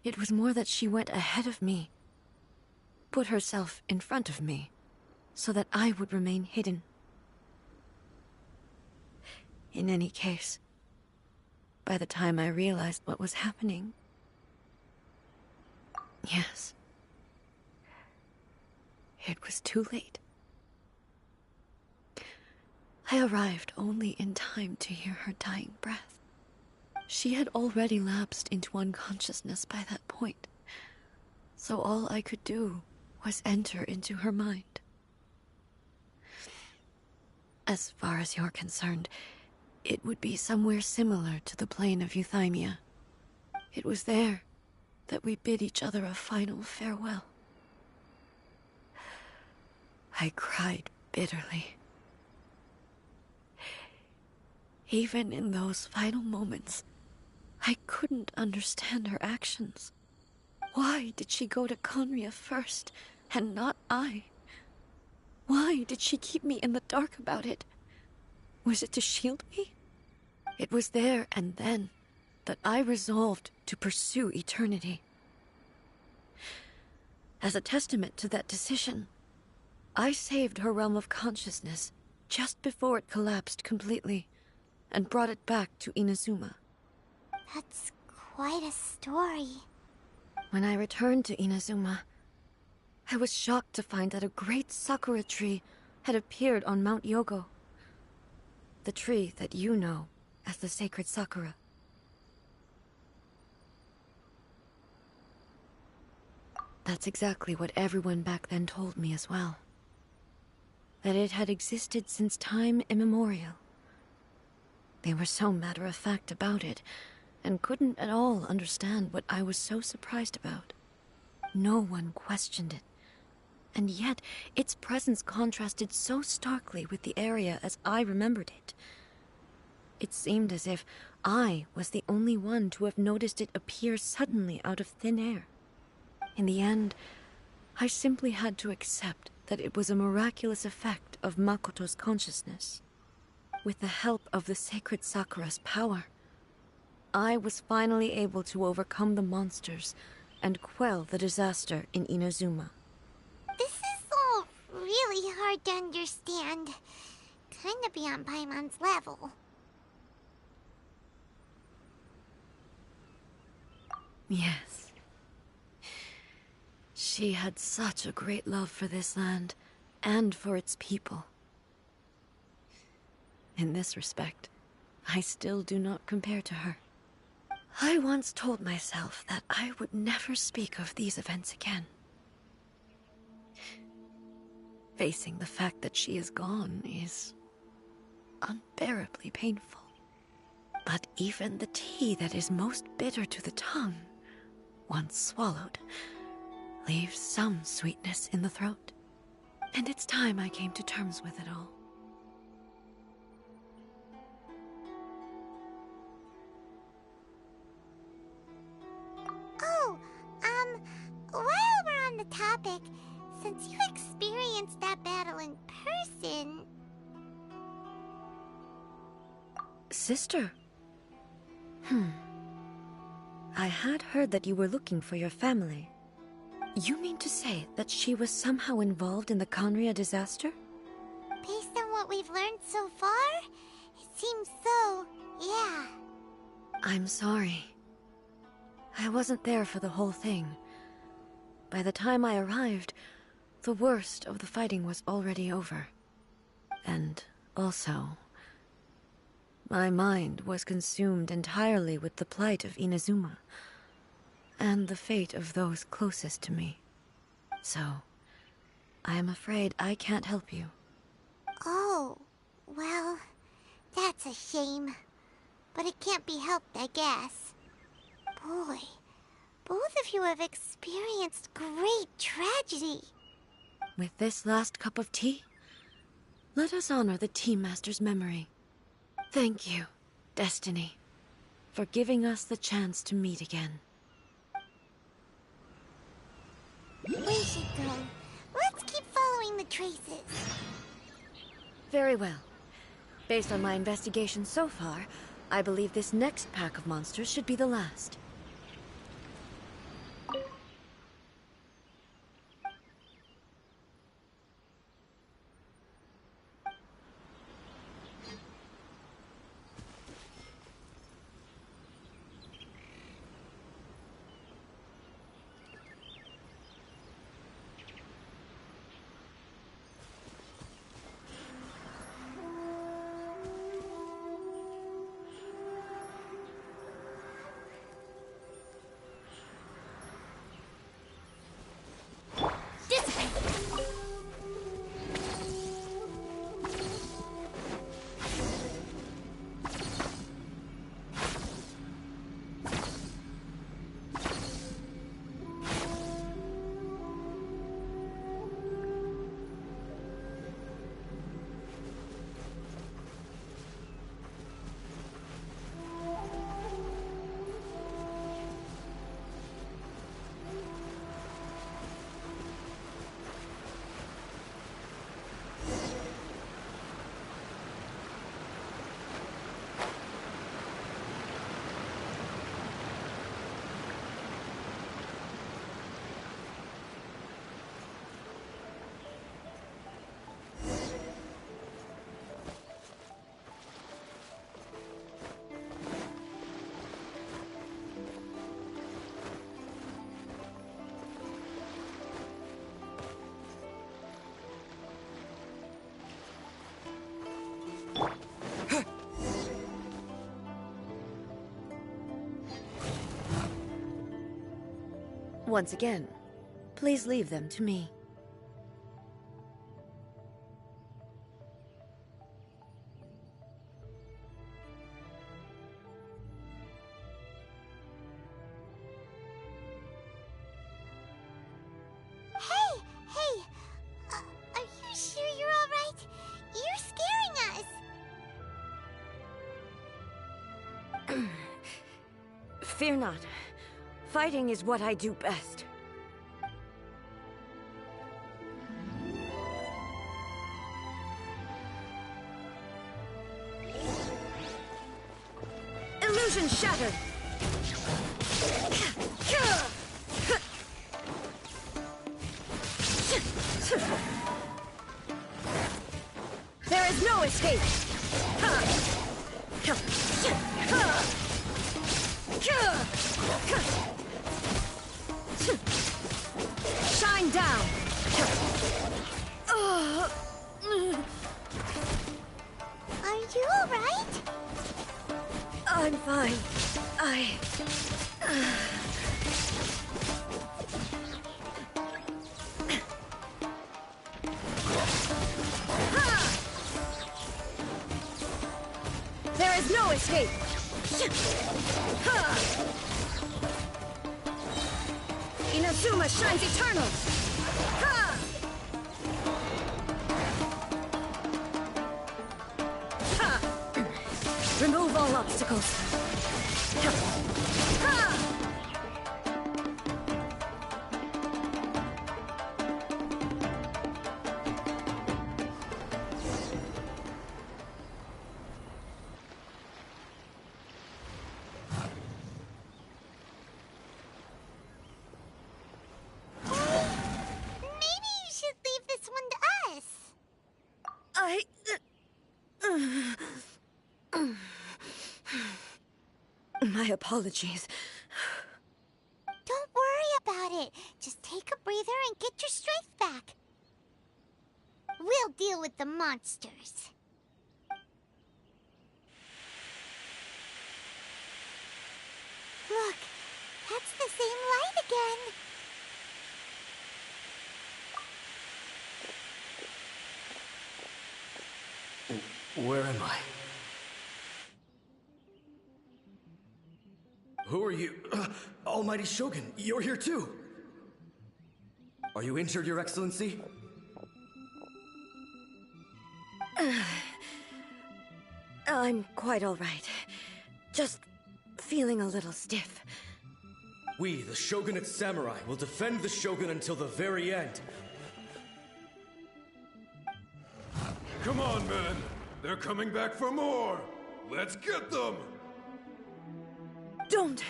it was more that she went ahead of me, put herself in front of me, so that I would remain hidden. In any case, by the time I realized what was happening, yes, it was too late. I arrived only in time to hear her dying breath. She had already lapsed into unconsciousness by that point, so all I could do was enter into her mind. As far as you're concerned, it would be somewhere similar to the plane of Euthymia. It was there that we bid each other a final farewell. I cried bitterly. Even in those final moments, I couldn't understand her actions. Why did she go to Conria first, and not I? Why did she keep me in the dark about it? Was it to shield me? It was there and then that I resolved to pursue eternity. As a testament to that decision, I saved her realm of consciousness just before it collapsed completely, and brought it back to Inazuma. That's quite a story. When I returned to Inazuma, I was shocked to find that a great sakura tree had appeared on Mount Yogo. The tree that you know as the sacred sakura. That's exactly what everyone back then told me as well. That it had existed since time immemorial. They were so matter-of-fact about it, and couldn't at all understand what I was so surprised about. No one questioned it, and yet its presence contrasted so starkly with the area as I remembered it. It seemed as if I was the only one to have noticed it appear suddenly out of thin air. In the end, I simply had to accept that it was a miraculous effect of Makoto's consciousness. With the help of the sacred Sakura's power, I was finally able to overcome the monsters and quell the disaster in Inazuma. This is all really hard to understand. Kinda beyond Paimon's level. Yes. She had such a great love for this land, and for its people. In this respect, I still do not compare to her. I once told myself that I would never speak of these events again. Facing the fact that she is gone is unbearably painful. But even the tea that is most bitter to the tongue, once swallowed, leaves some sweetness in the throat. And it's time I came to terms with it all. topic, since you experienced that battle in person... Sister? I had heard that you were looking for your family. You mean to say that she was somehow involved in the Conria disaster? Based on what we've learned so far, it seems so, yeah. I'm sorry. I wasn't there for the whole thing. By the time I arrived, the worst of the fighting was already over. And also, my mind was consumed entirely with the plight of Inazuma, and the fate of those closest to me. So, I am afraid I can't help you. Oh, well, that's a shame. But it can't be helped, I guess. Boy, both of you have experienced great tragedy. With this last cup of tea, let us honor the Tea Master's memory. Thank you, Destiny, for giving us the chance to meet again. We should go. Let's keep following the traces. Very well. Based on my investigation so far, I believe this next pack of monsters should be the last. Once again, please leave them to me. Hey! Are you sure you're all right? You're scaring us! Fear not. Fighting is what I do best. Illusion shattered! There is no escape! Shine down! Are you all right? I'm fine. There is no escape! Inazuma shines eternal! Ha! Ha! Remove all obstacles. Ha! My apologies. Don't worry about it. Just take a breather and get your strength back. We'll deal with the monsters. Look, that's the same light again. Where am I? Who are you? Almighty Shogun, you're here too! Are you injured, Your Excellency? I'm quite all right. Just feeling a little stiff. We, the Shogunate Samurai, will defend the Shogun until the very end. Come on, men! They're coming back for more! Let's get them! Don't!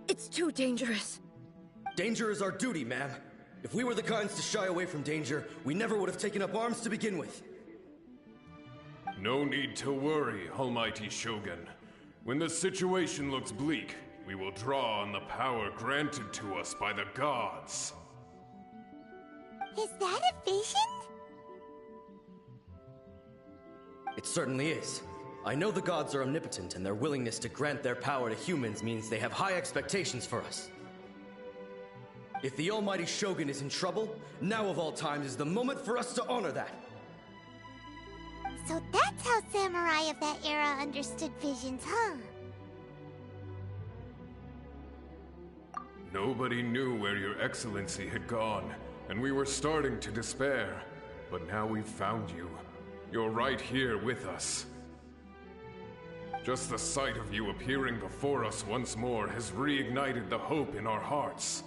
It's too dangerous. Danger is our duty, ma'am. If we were the kinds to shy away from danger, we never would have taken up arms to begin with. No need to worry, Almighty Shogun. When the situation looks bleak, we will draw on the power granted to us by the gods. Is that a vision? It certainly is. I know the gods are omnipotent, and their willingness to grant their power to humans means they have high expectations for us. If the Almighty Shogun is in trouble, now of all times is the moment for us to honor that. So that's how samurai of that era understood visions, huh? Nobody knew where Your Excellency had gone, and we were starting to despair. But now we've found you. You're right here with us. Just the sight of you appearing before us once more has reignited the hope in our hearts.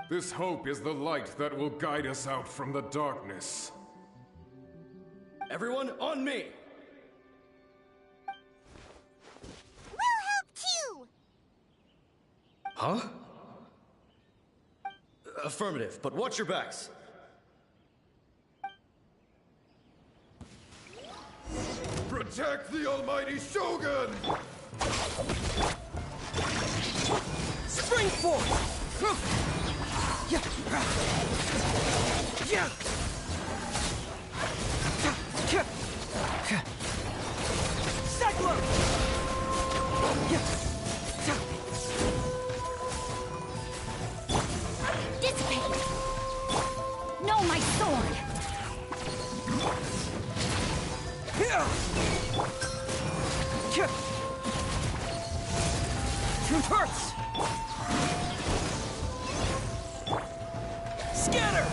This hope is the light that will guide us out from the darkness. Everyone, on me! We'll help too! Huh? Affirmative, but watch your backs. Protect the Almighty Shogun! Spring forth! Yeah. Cyclone! Dissipate! No, my sword! Truth hurts! Scatter!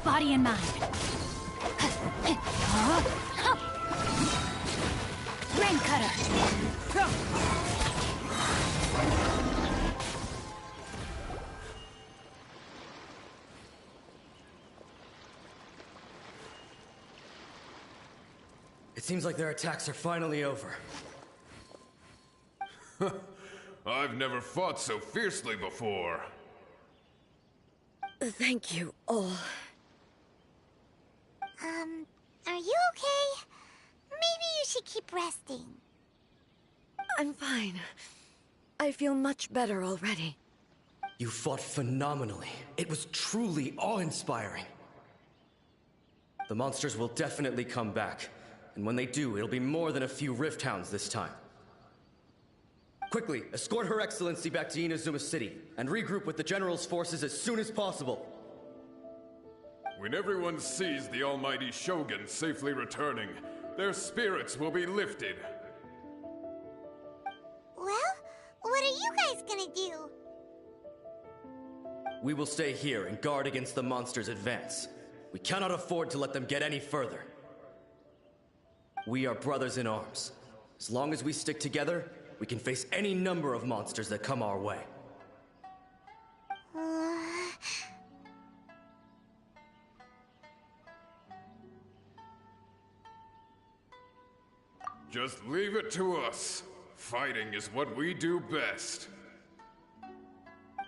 Body and mind. Rain cutter! It seems like their attacks are finally over. I've never fought so fiercely before. Thank you all. Are you okay? Maybe you should keep resting. I'm fine. I feel much better already. You fought phenomenally. It was truly awe-inspiring. The monsters will definitely come back. And when they do, it'll be more than a few Rift Hounds this time. Quickly, escort Her Excellency back to Inazuma City, and regroup with the General's forces as soon as possible. When everyone sees the Almighty Shogun safely returning, their spirits will be lifted. Well, what are you guys gonna do? We will stay here and guard against the monsters' advance. We cannot afford to let them get any further. We are brothers in arms. As long as we stick together, we can face any number of monsters that come our way. Just leave it to us. Fighting is what we do best.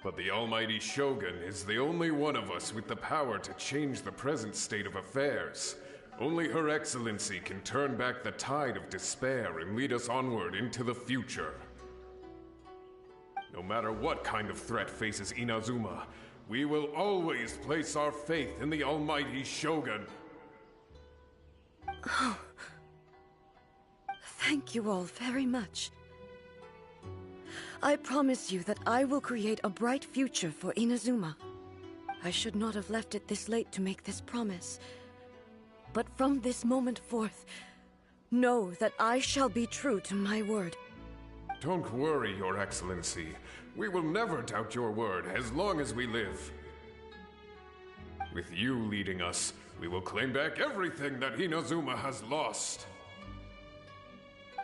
But the Almighty Shogun is the only one of us with the power to change the present state of affairs. Only Her Excellency can turn back the tide of despair and lead us onward into the future. No matter what kind of threat faces Inazuma, we will always place our faith in the Almighty Shogun. Oh. Thank you all very much. I promise you that I will create a bright future for Inazuma. I should not have left it this late to make this promise. But from this moment forth, know that I shall be true to my word. Don't worry, Your Excellency. We will never doubt your word as long as we live. With you leading us, we will claim back everything that Inazuma has lost.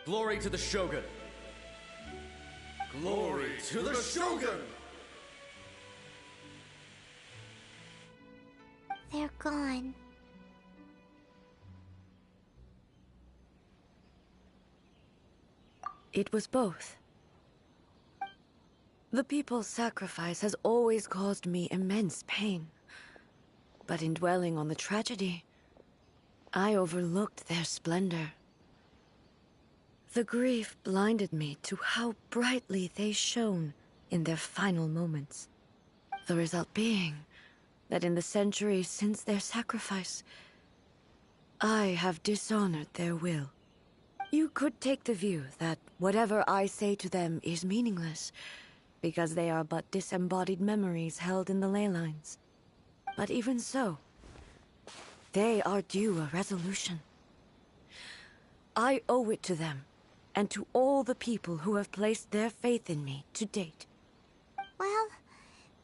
Glory to the Shogun! Glory to the Shogun! They're gone. It was both. The people's sacrifice has always caused me immense pain. But in dwelling on the tragedy, I overlooked their splendor. The grief blinded me to how brightly they shone in their final moments. The result being that in the centuries since their sacrifice, I have dishonored their will. You could take the view that whatever I say to them is meaningless, because they are but disembodied memories held in the ley lines. But even so, they are due a resolution. I owe it to them, and to all the people who have placed their faith in me to date. Well,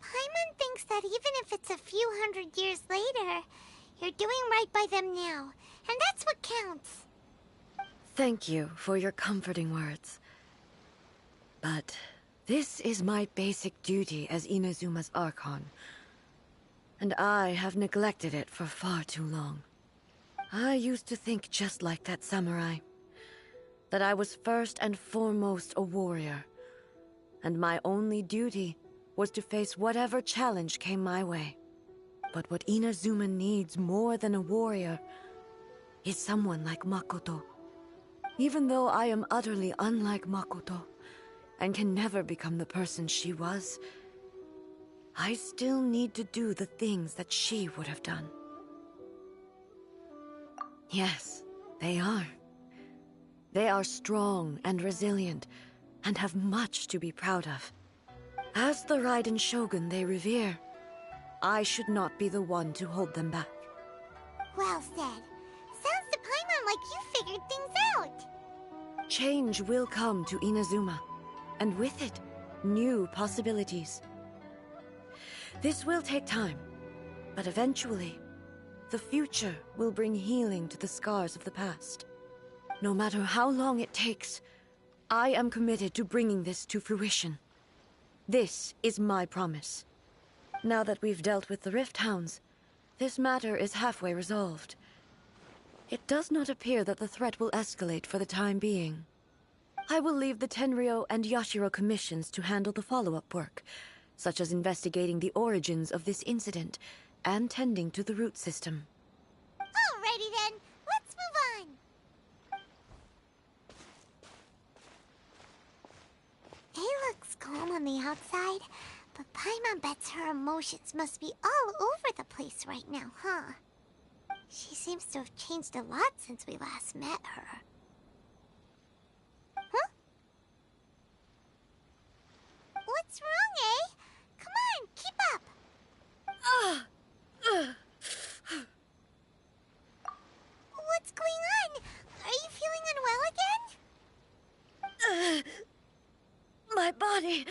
Paimon thinks that even if it's a few hundred years later, you're doing right by them now, and that's what counts. Thank you for your comforting words. But this is my basic duty as Inazuma's Archon, and I have neglected it for far too long. I used to think just like that samurai, that I was first and foremost a warrior, and my only duty was to face whatever challenge came my way. But what Inazuma needs more than a warrior is someone like Makoto. Even though I am utterly unlike Makoto, and can never become the person she was, I still need to do the things that she would have done. Yes, they are. They are strong and resilient, and have much to be proud of. As the Raiden Shogun they revere, I should not be the one to hold them back. Well said. Sounds to Paimon like you figured things out. Change will come to Inazuma, and with it, new possibilities. This will take time, but eventually, the future will bring healing to the scars of the past. No matter how long it takes, I am committed to bringing this to fruition. This is my promise. Now that we've dealt with the Rift Hounds, this matter is halfway resolved. It does not appear that the threat will escalate for the time being. I will leave the Tenryo and Yashiro commissions to handle the follow-up work, such as investigating the origins of this incident and tending to the root system. Alrighty then, let's move on. It looks calm on the outside, but Paimon bets her emotions must be all over the place right now, huh? She seems to have changed a lot since we last met her. Huh? What's wrong, eh? Come on, keep up! What's going on? Are you feeling unwell again? My body...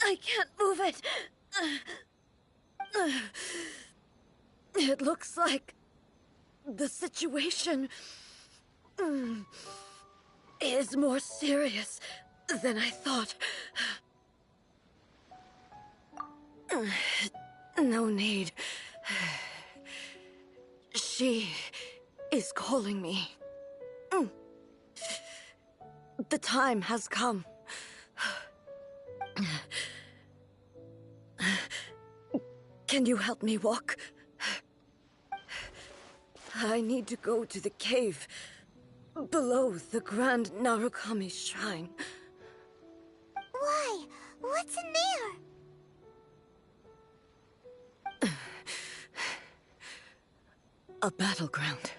I can't move it. It looks like the situation is more serious than I thought. No need. She is calling me. The time has come. Can you help me walk? I need to go to the cave below the Grand Narukami Shrine. Why? What's in there? A battleground.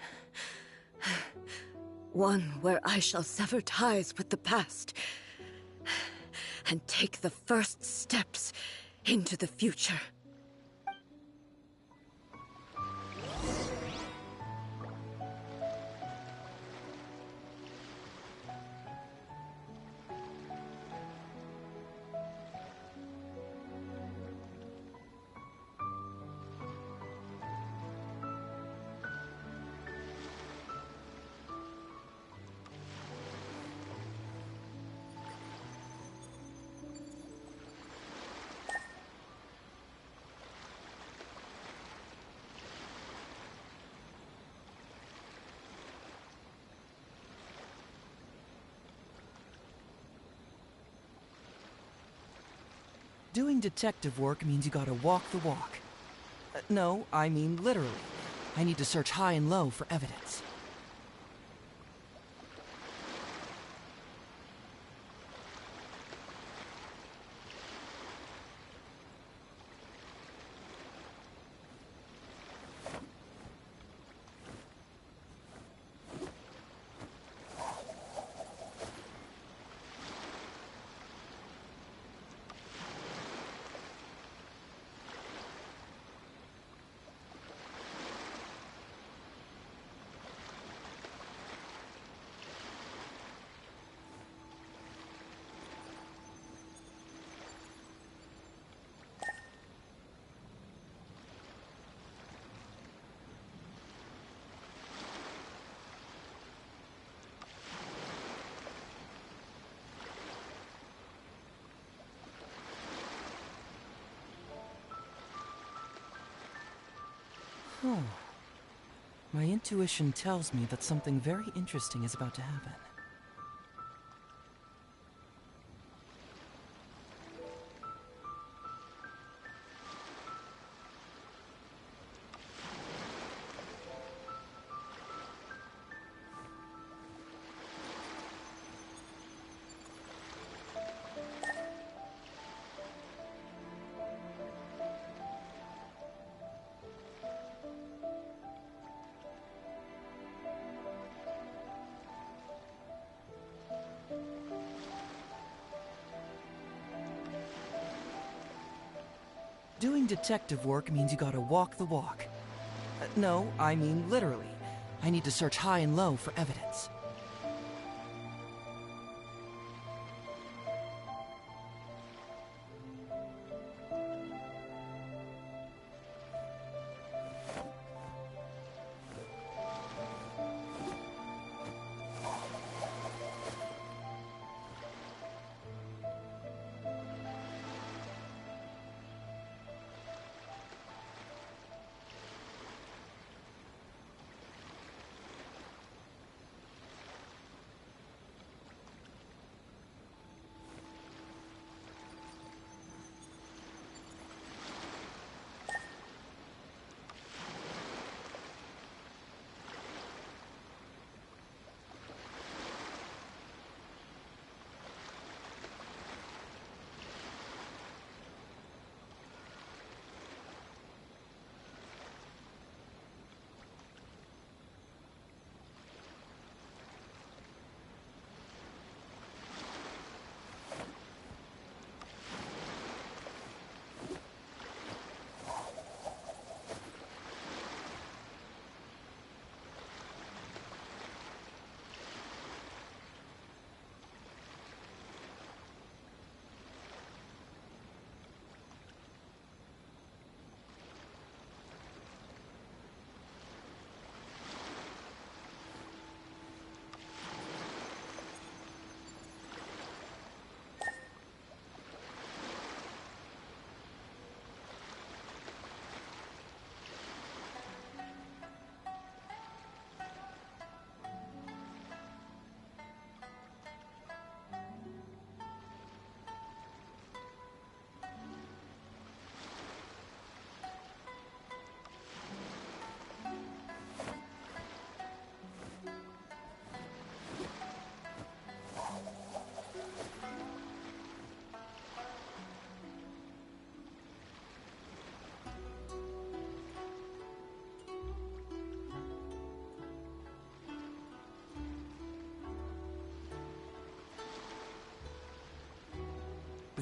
One where I shall sever ties with the past and take the first steps into the future. Doing detective work means you gotta walk the walk. No, I mean literally. I need to search high and low for evidence. Oh. My intuition tells me that something very interesting is about to happen. Doing detective work means you gotta walk the walk. No, I mean literally. I need to search high and low for evidence.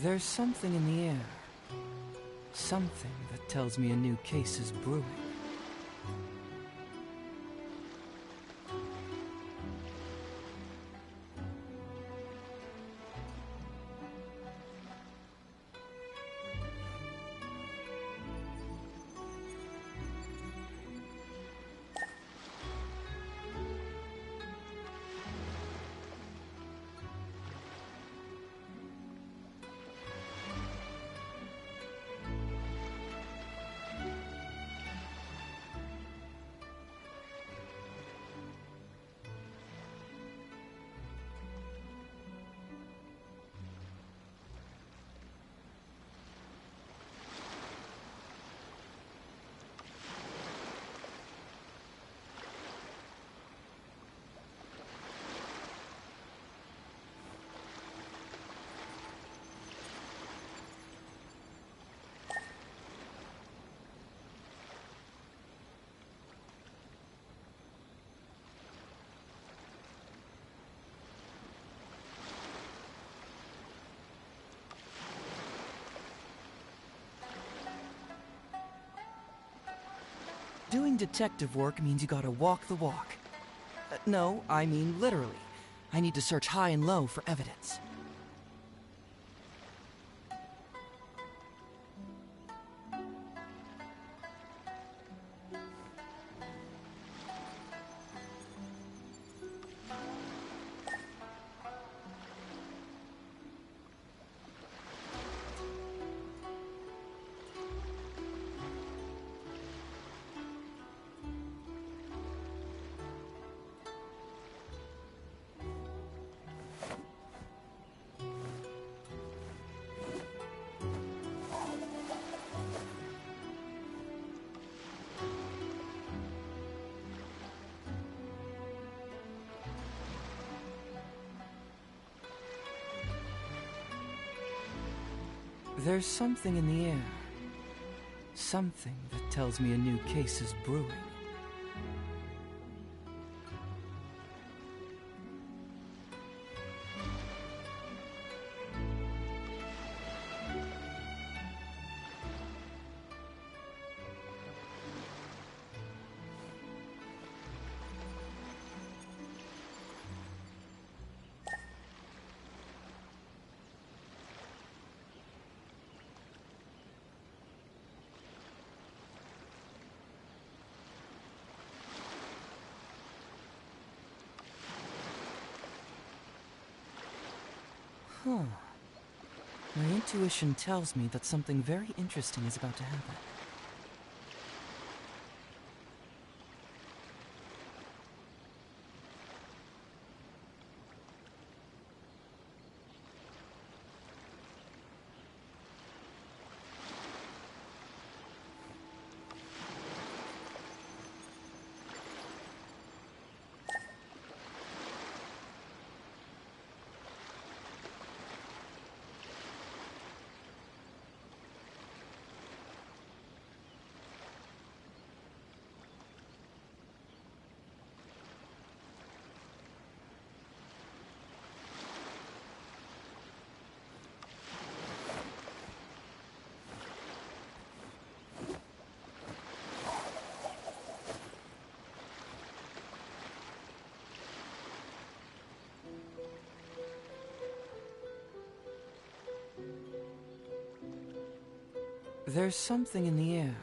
There's something in the air. Something that tells me a new case is brewing. Doing detective work means you gotta walk the walk. No, I mean literally. I need to search high and low for evidence. There's something in the air. Something that tells me a new case is brewing. Huh. My intuition tells me that something very interesting is about to happen. There's something in the air.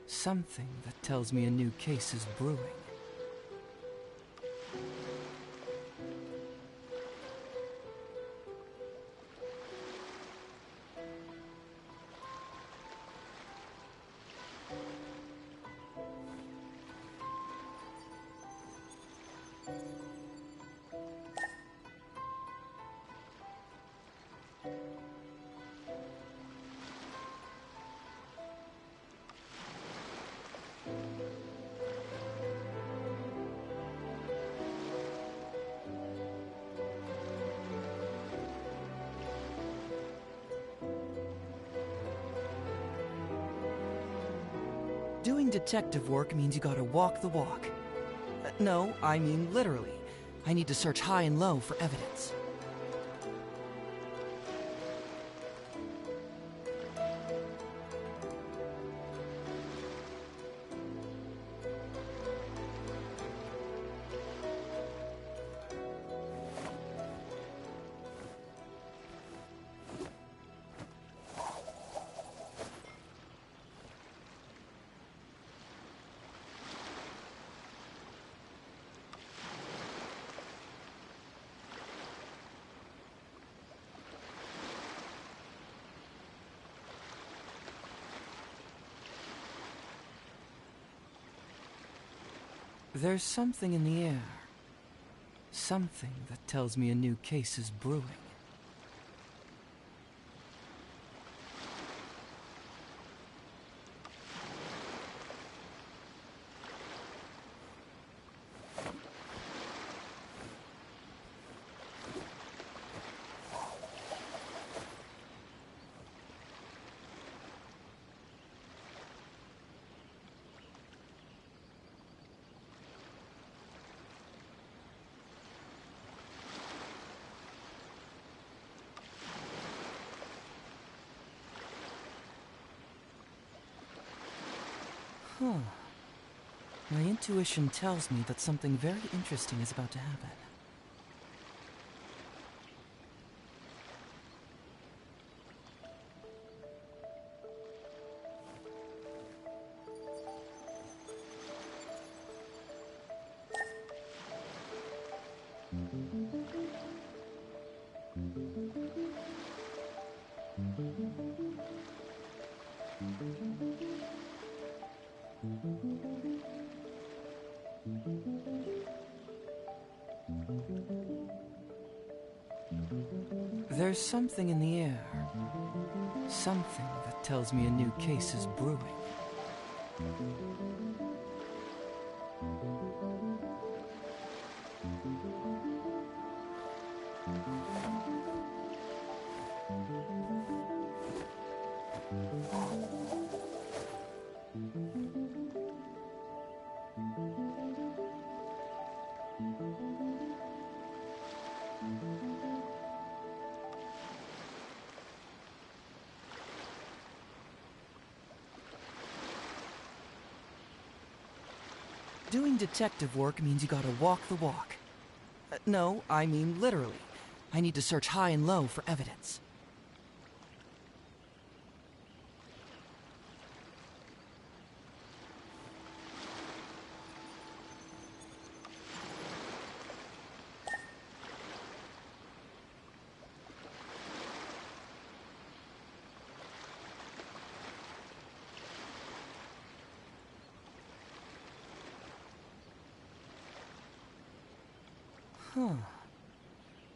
Something that tells me a new case is brewing. Doing detective work means you gotta walk the walk. No, I mean literally. I need to search high and low for evidence. There's something in the air. Something that tells me a new case is brewing. Huh. My intuition tells me that something very interesting is about to happen. There's something in the air. Something that tells me a new case is brewing. Doing detective work means you gotta walk the walk. No, I mean literally. I need to search high and low for evidence. Huh.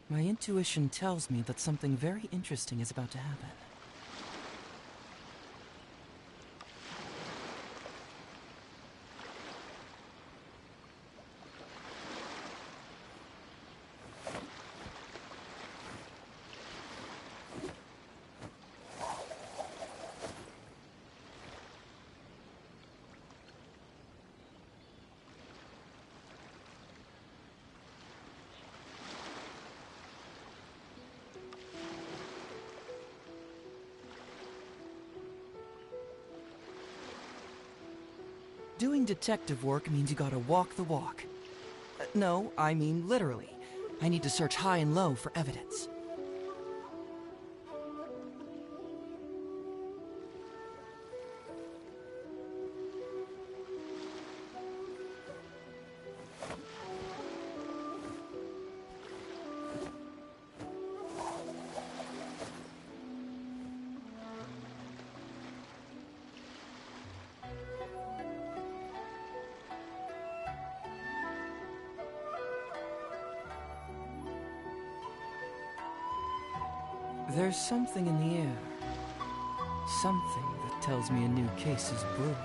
My intuition tells me that something very interesting is about to happen. Doing detective work means you gotta walk the walk. No, I mean literally. I need to search high and low for evidence. There's something in the air. Something that tells me a new case is brewing.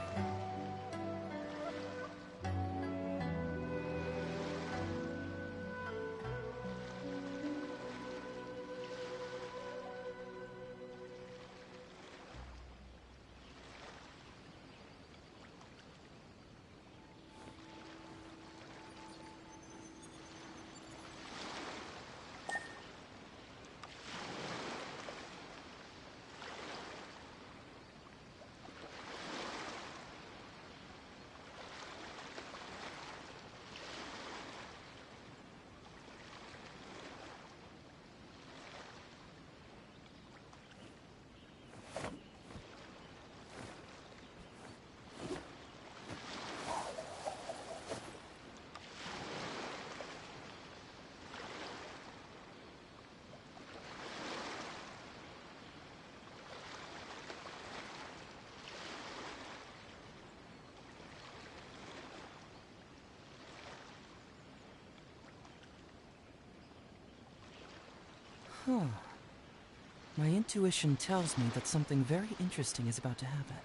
My intuition tells me that something very interesting is about to happen.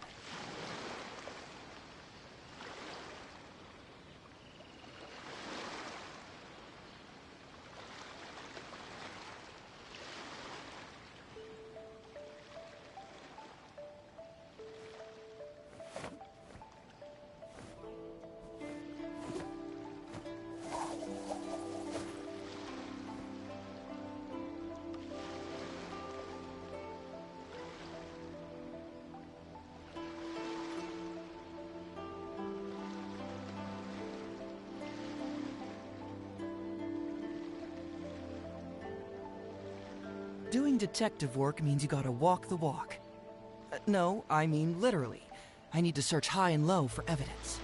Doing detective work means you gotta walk the walk. No, I mean literally. I need to search high and low for evidence.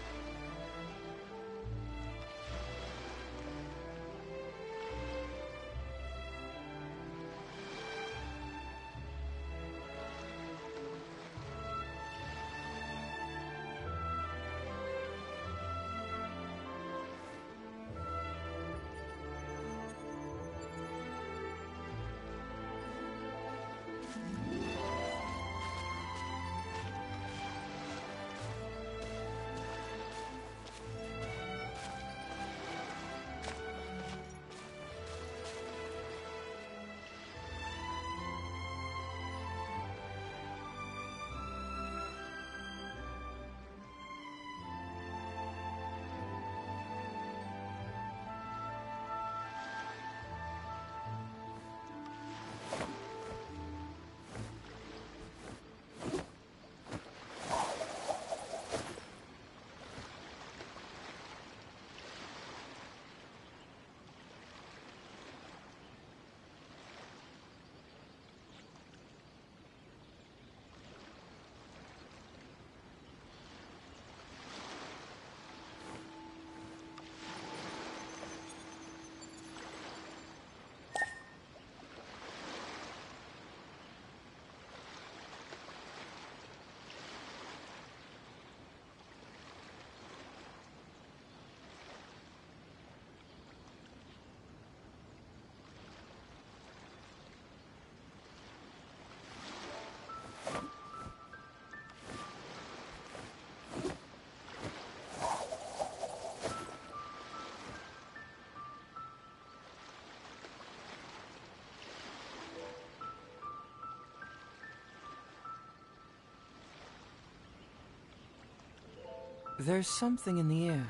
There's something in the air.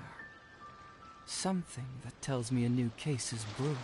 Something that tells me a new case is brewing.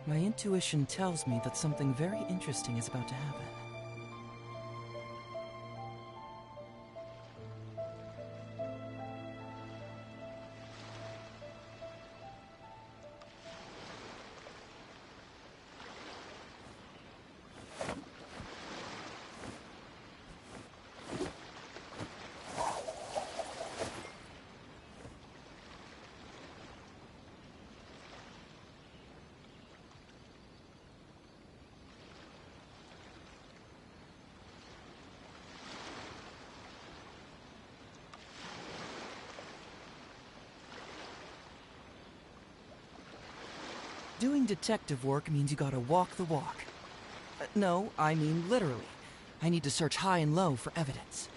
My intuition tells me that something very interesting is about to happen. Doing detective work means you gotta walk the walk. No, I mean literally. I need to search high and low for evidence.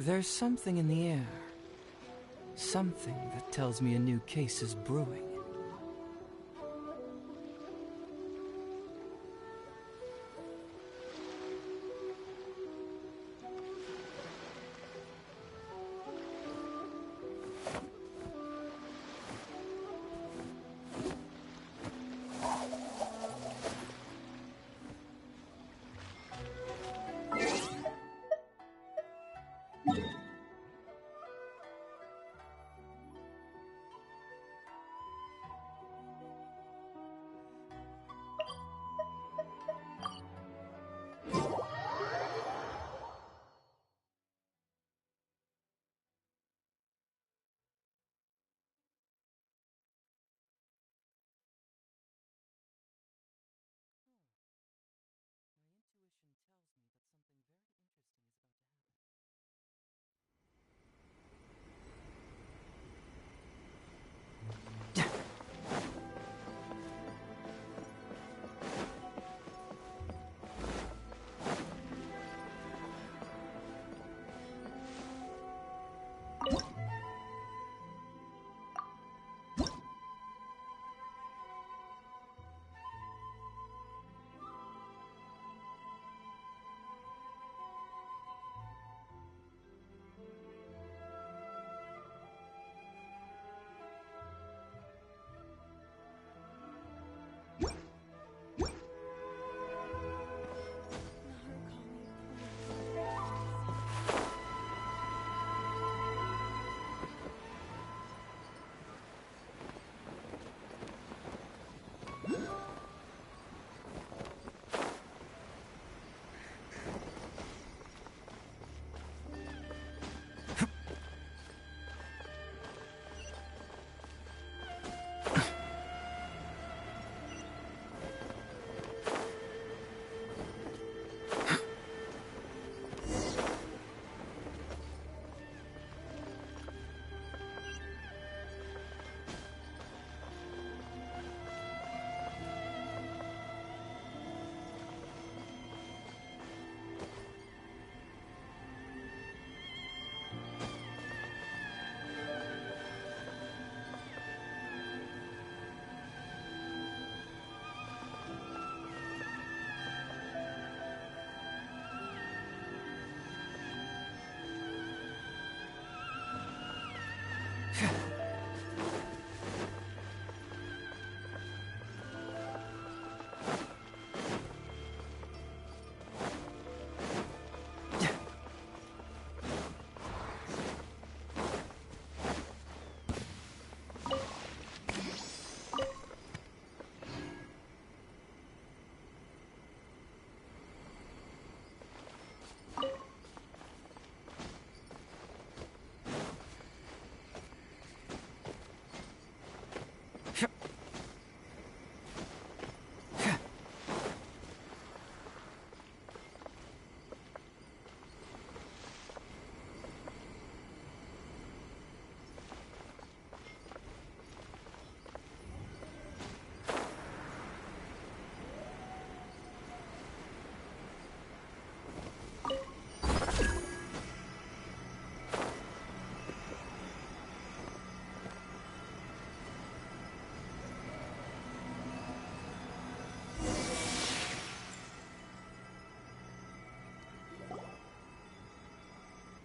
There's something in the air. Something that tells me a new case is brewing.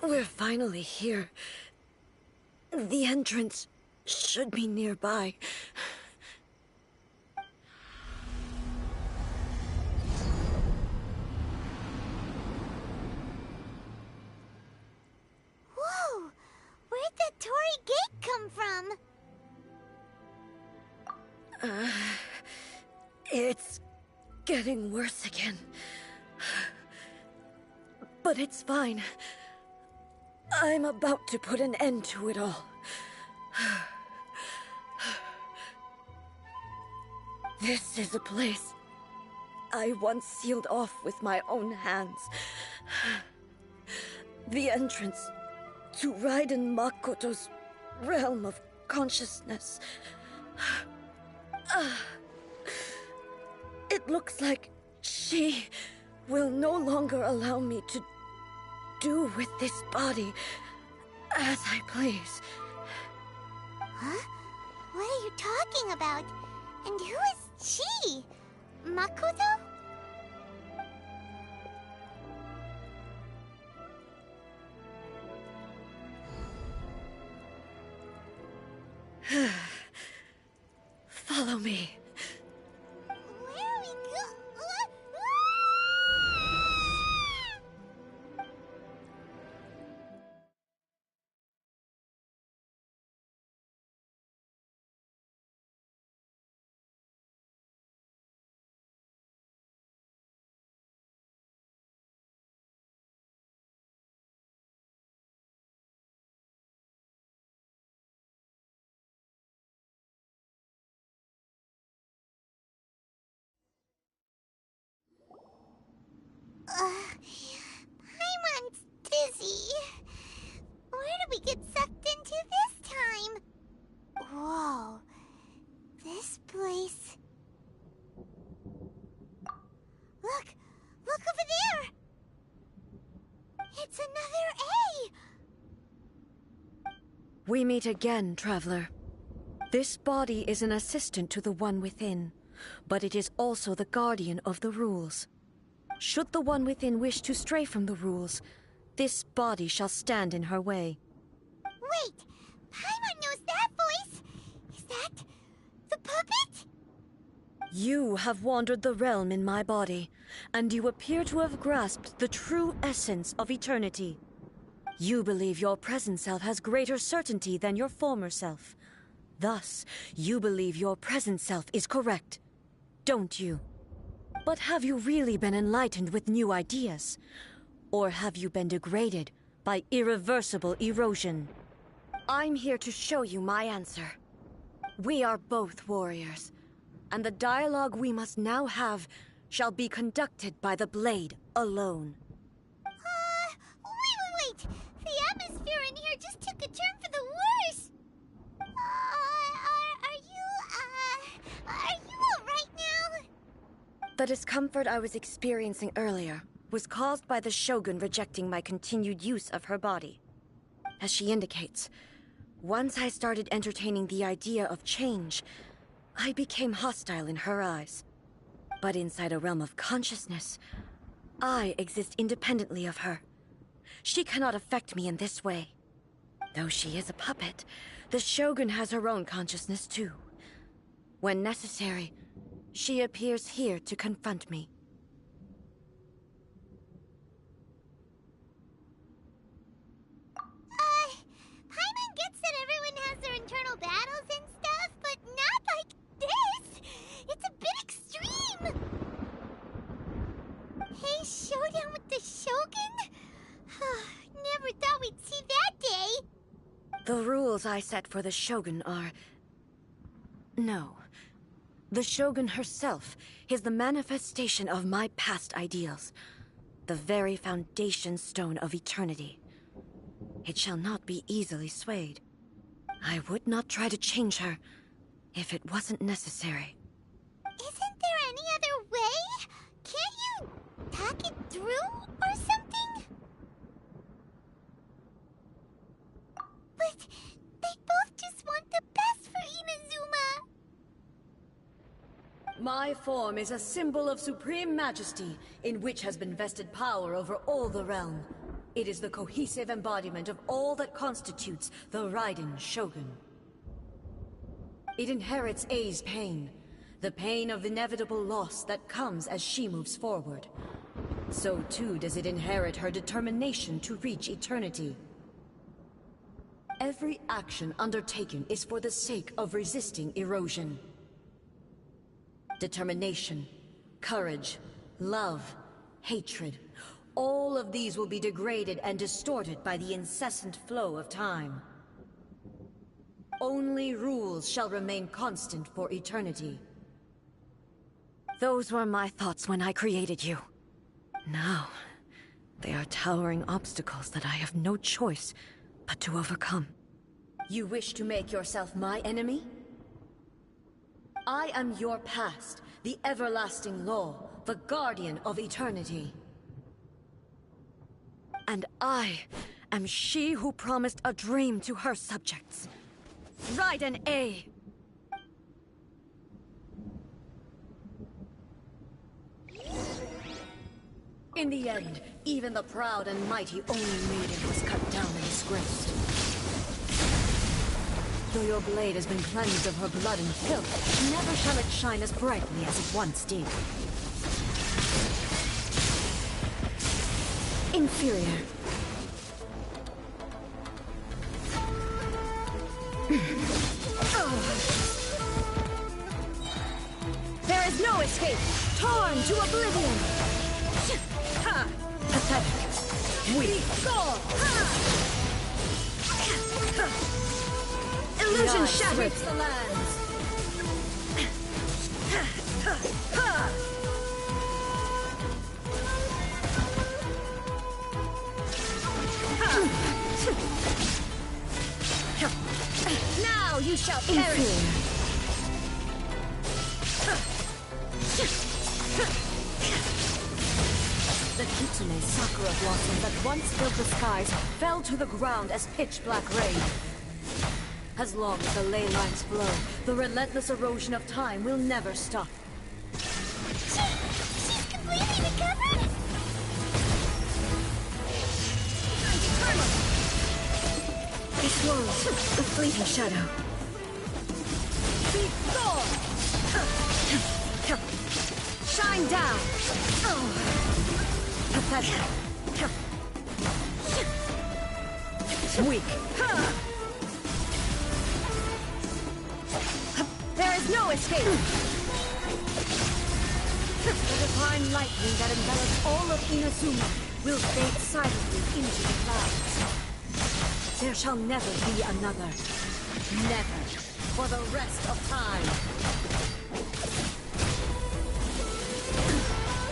We're finally here. The entrance should be nearby. Whoa! Where'd the Torii Gate come from? It's getting worse again. But it's fine. I'm about to put an end to it all. This is a place I once sealed off with my own hands. The entrance to Raiden Makoto's realm of consciousness. It looks like she will no longer allow me to do with this body as I please. Huh? What are you talking about? And who is she? Makoto? Follow me. Where are we go? Paimon's dizzy. Where did we get sucked into this time? Whoa. This place... Look! Look over there! It's another A! We meet again, traveler. This body is an assistant to the one within, but it is also the guardian of the rules. Should the one within wish to stray from the rules, this body shall stand in her way. Wait! Paimon knows that voice! Is that... the puppet? You have wandered the realm in my body, and you appear to have grasped the true essence of eternity. You believe your present self has greater certainty than your former self. Thus, you believe your present self is correct, don't you? But have you really been enlightened with new ideas? Or have you been degraded by irreversible erosion? I'm here to show you my answer. We are both warriors, and the dialogue we must now have shall be conducted by the blade alone. Wait! The atmosphere in here just took a turn for the worse! Are you alright now? The discomfort I was experiencing earlier was caused by the Shogun rejecting my continued use of her body. As she indicates, once I started entertaining the idea of change, I became hostile in her eyes. But inside a realm of consciousness, I exist independently of her. She cannot affect me in this way. Though she is a puppet, the Shogun has her own consciousness too. When necessary, she appears here to confront me. Paimon gets that everyone has their internal battles and stuff, but not like this! It's a bit extreme! Hey, showdown with the Shogun? Never thought we'd see that day! The rules I set for the Shogun are... No. The Shogun herself is the manifestation of my past ideals. The very foundation stone of eternity. It shall not be easily swayed. I would not try to change her if it wasn't necessary. Isn't there any other way? Can't you talk it through or something? But they both just want the best for Inazuma. My form is a symbol of supreme majesty, in which has been vested power over all the realm. It is the cohesive embodiment of all that constitutes the Raiden Shogun. It inherits Ei's pain, the pain of inevitable loss that comes as she moves forward. So too does it inherit her determination to reach eternity. Every action undertaken is for the sake of resisting erosion. Determination, courage, love, hatred, all of these will be degraded and distorted by the incessant flow of time. Only rules shall remain constant for eternity. Those were my thoughts when I created you. Now, they are towering obstacles that I have no choice but to overcome. You wish to make yourself my enemy? I am your past, the everlasting law, the guardian of eternity. And I am she who promised a dream to her subjects. Raiden A. In the end, even the proud and mighty Oni maiden was cut down and disgraced. Though your blade has been cleansed of her blood and filth, never shall it shine as brightly as it once did. Inferior. There is no escape! Torn to oblivion! Ha! Pathetic! Weak! Gone! Illusion shattered! The lands! Now you shall perish! The Kitsune sakura blossoms that once filled the skies fell to the ground as pitch-black rain. As long as the ley lines flow, the relentless erosion of time will never stop. She's completely recovered? It swirls, a fleeting shadow. Be gone! Shine down! Pathetic. Weak. There is no escape! The divine lightning that envelops all of Inazuma will fade silently into the clouds. There shall never be another. Never. For the rest of time.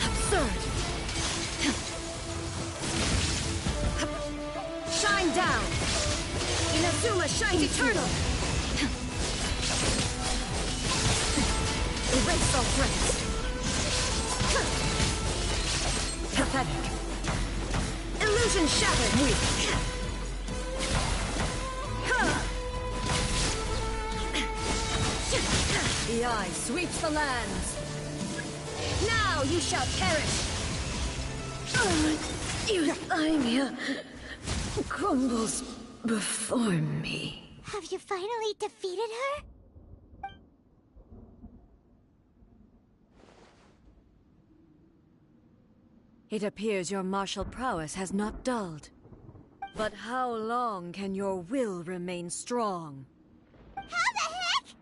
Absurd. Shine down. Inazuma shines eternal. Erase all threats. Pathetic. Illusion shattered. Weak. The eye sweeps the lands. Now you shall perish. Euthymia crumbles before me. Have you finally defeated her? It appears your martial prowess has not dulled. But how long can your will remain strong? How the heck?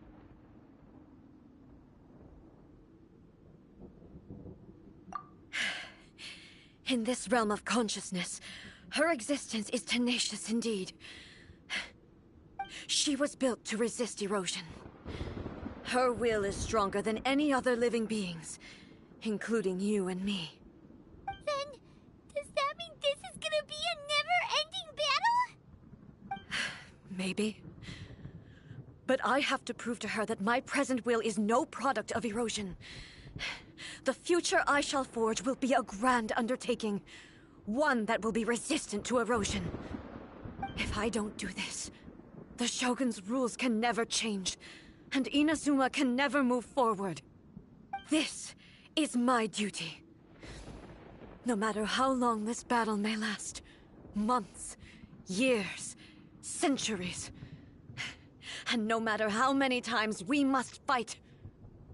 In this realm of consciousness, her existence is tenacious indeed. She was built to resist erosion. Her will is stronger than any other living beings, including you and me. Then, does that mean this is gonna be a never-ending battle? Maybe. But I have to prove to her that my present will is no product of erosion. The future I shall forge will be a grand undertaking. One that will be resistant to erosion. If I don't do this, the Shogun's rules can never change, and Inazuma can never move forward. This is my duty. No matter how long this battle may last, months, years, centuries, and no matter how many times we must fight,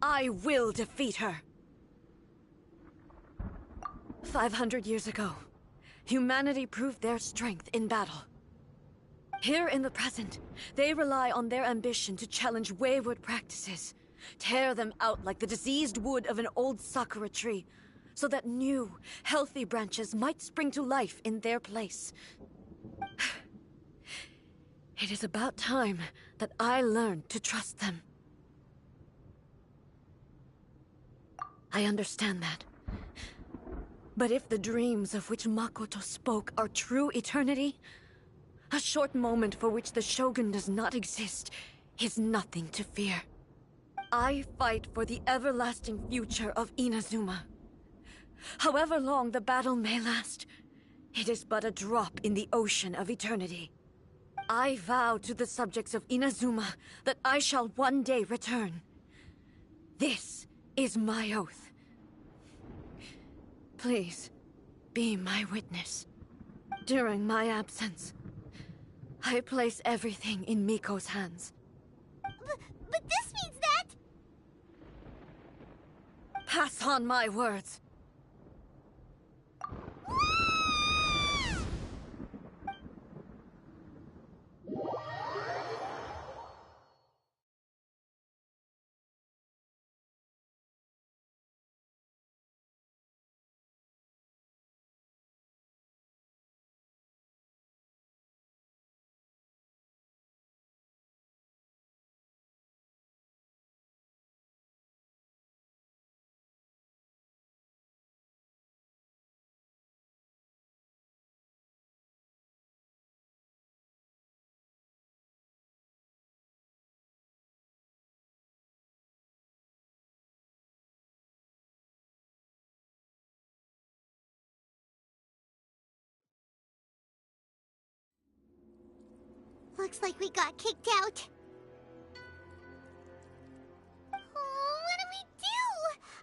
I will defeat her. 500 years ago, humanity proved their strength in battle. Here in the present, they rely on their ambition to challenge wayward practices, tear them out like the diseased wood of an old sakura tree, so that new, healthy branches might spring to life in their place. It is about time that I learned to trust them. I understand that. But if the dreams of which Makoto spoke are true eternity, a short moment for which the Shogun does not exist is nothing to fear. I fight for the everlasting future of Inazuma. However long the battle may last, It is but a drop in the ocean of eternity. I vow to the subjects of Inazuma that I shall one day return. This is my oath. Please, be my witness. During my absence, I place everything in Miko's hands. But this means that... Pass on my words. Looks like we got kicked out. Oh, what do we do?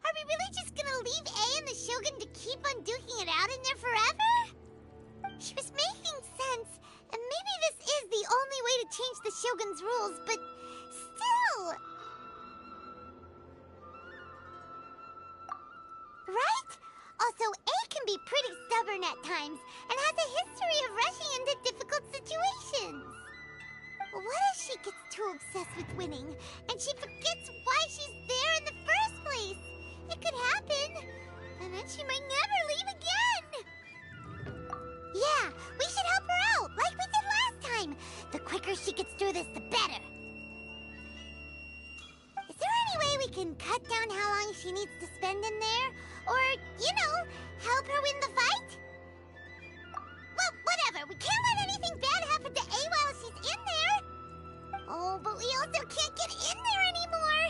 Are we really just gonna leave A and the Shogun to keep on duking it out in there forever? She was making sense, and maybe this is the only way to change the Shogun's rules, but still... Right? Also, A can be pretty stubborn at times, and has a history of rushing into difficult situations. What if she gets too obsessed with winning, and she forgets why she's there in the first place? It could happen, and then she might never leave again. Yeah, we should help her out, like we did last time. The quicker she gets through this, the better. Is there any way we can cut down how long she needs to spend in there? Or, you know, help her win the fight? Well, whatever. We can't let anything bad happen to A while she's in there. Oh, but we also can't get in there anymore.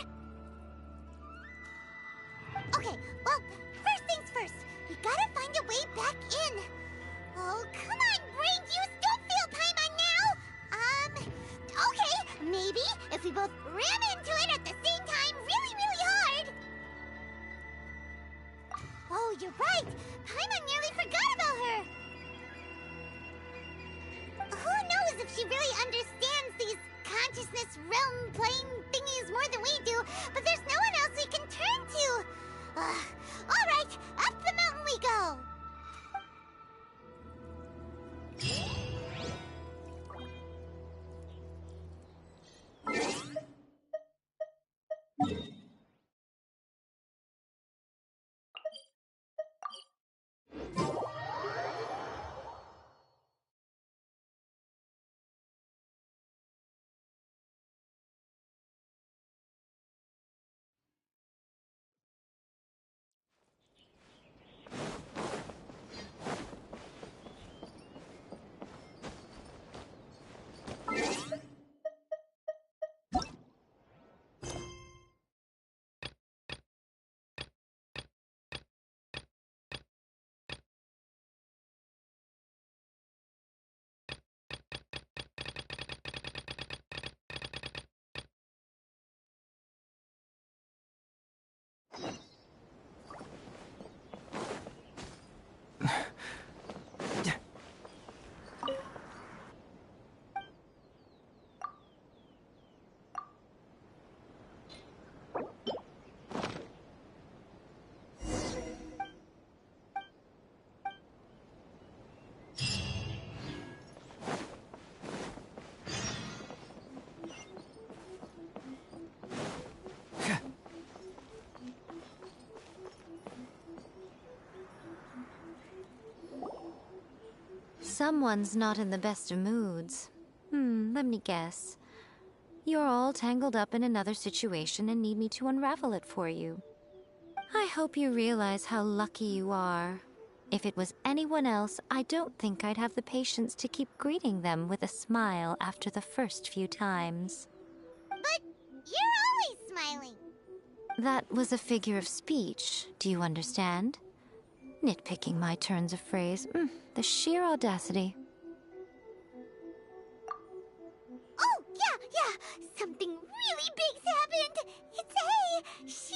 Okay, well, first things first. We gotta find a way back in. Oh, come on, brain juice. Don't feel Paimon now. Okay, maybe if we both ram into it at the same time really, really hard. Oh, you're right. Paimon nearly forgot about her. Who knows if she really understands these consciousness realm plane thingies more than we do, but there's no one else we can turn to. All right, up the mountain we go. Someone's not in the best of moods. Let me guess. You're all tangled up in another situation and need me to unravel it for you. I hope you realize how lucky you are. If it was anyone else, I don't think I'd have the patience to keep greeting them with a smile after the first few times. But you're always smiling. That was a figure of speech, do you understand? Nitpicking my turns of phrase. The sheer audacity. Oh, yeah. Something really big's happened. It's A. She...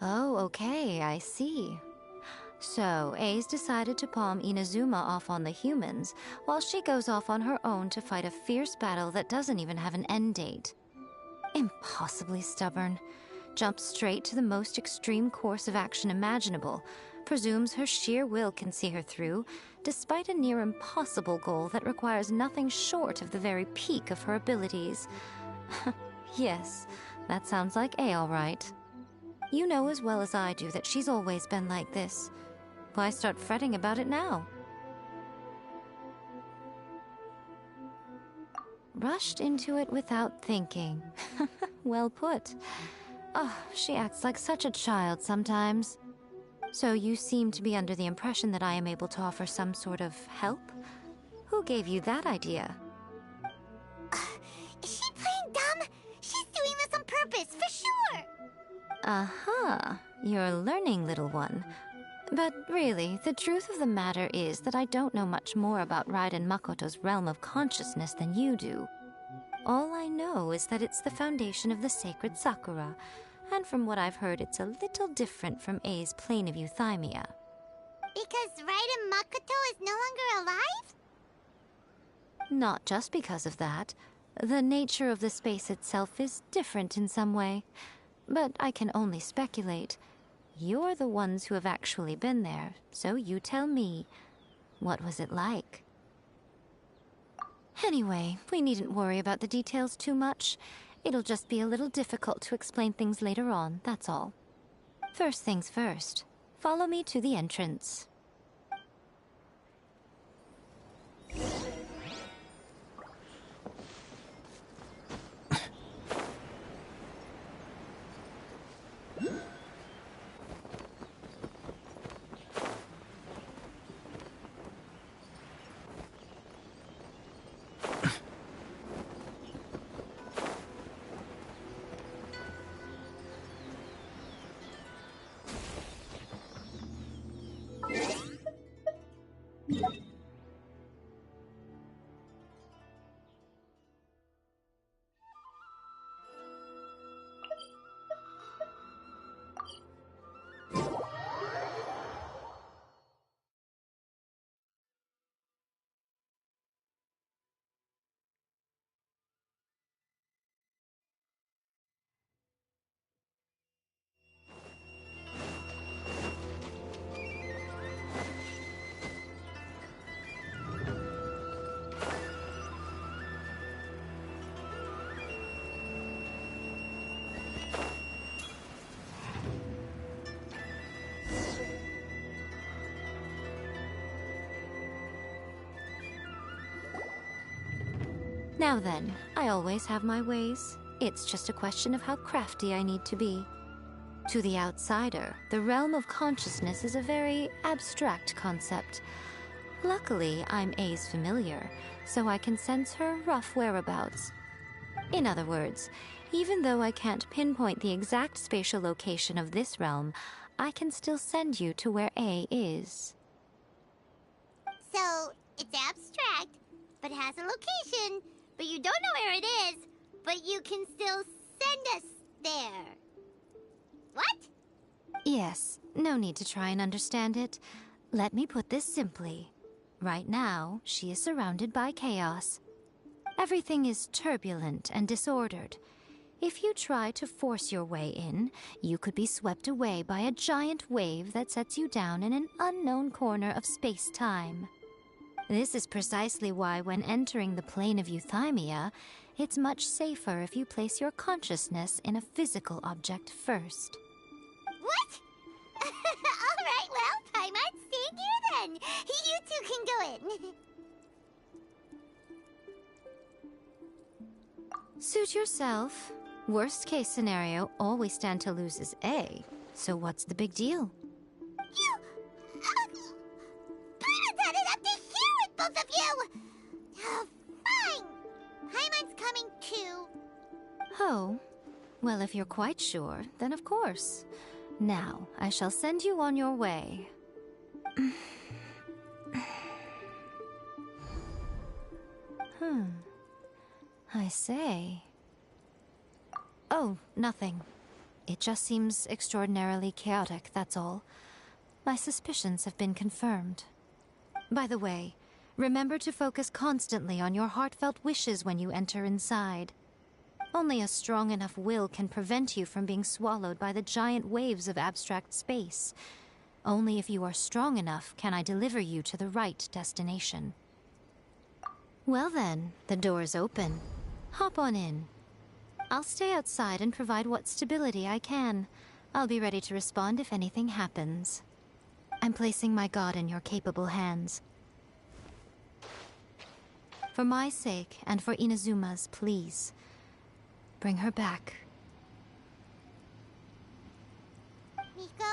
Oh, okay, I see. So, A's decided to palm Inazuma off on the humans, while she goes off on her own to fight a fierce battle that doesn't even have an end date. Impossibly stubborn. Jumps straight to the most extreme course of action imaginable, presumes her sheer will can see her through, despite a near impossible goal that requires nothing short of the very peak of her abilities. Yes, that sounds like A all right. You know as well as I do that she's always been like this. Why start fretting about it now? Rushed into it without thinking. Well put. Oh, she acts like such a child sometimes. So you seem to be under the impression that I am able to offer some sort of help? Who gave you that idea? Is she playing dumb? She's doing this on purpose, for sure! Aha, you're learning, little one. But really, the truth of the matter is that I don't know much more about Raiden Makoto's realm of consciousness than you do. All I know is that it's the foundation of the sacred Sakura, and from what I've heard, it's a little different from A's plane of euthymia. Because Raiden Makoto is no longer alive? Not just because of that. The nature of the space itself is different in some way. But I can only speculate. You're the ones who have actually been there, so you tell me. What was it like? Anyway, we needn't worry about the details too much. It'll just be a little difficult to explain things later on, that's all. First things first. Follow me to the entrance. Now then, I always have my ways. It's just a question of how crafty I need to be. To the outsider, the realm of consciousness is a very abstract concept. Luckily, I'm A's familiar, so I can sense her rough whereabouts. In other words, even though I can't pinpoint the exact spatial location of this realm, I can still send you to where A is. So, it's abstract, but has a location, but you don't know where it is, but you can still send us there. What? Yes, no need to try and understand it. Let me put this simply. Right now, she is surrounded by chaos. Everything is turbulent and disordered. If you try to force your way in, you could be swept away by a giant wave that sets you down in an unknown corner of space-time. This is precisely why when entering the plane of euthymia, it's much safer if you place your consciousness in a physical object first. What? Alright, well, Paimon, stay here then. You two can go in. Suit yourself. Worst case scenario, all we stand to lose is A. So what's the big deal? You... Paimon's had it up to here with both of you! Fine! Paimon's coming too. Oh, Well, if you're quite sure, then of course. Now, I shall send you on your way. I say... Oh, nothing. It just seems extraordinarily chaotic, that's all. My suspicions have been confirmed. By the way, remember to focus constantly on your heartfelt wishes when you enter inside. Only a strong enough will can prevent you from being swallowed by the giant waves of abstract space. Only if you are strong enough can I deliver you to the right destination. Well then, the door's open. Hop on in. I'll stay outside and provide what stability I can. I'll be ready to respond if anything happens. I'm placing my god in your capable hands. For my sake, and for Inazuma's, please. Bring her back. Miko,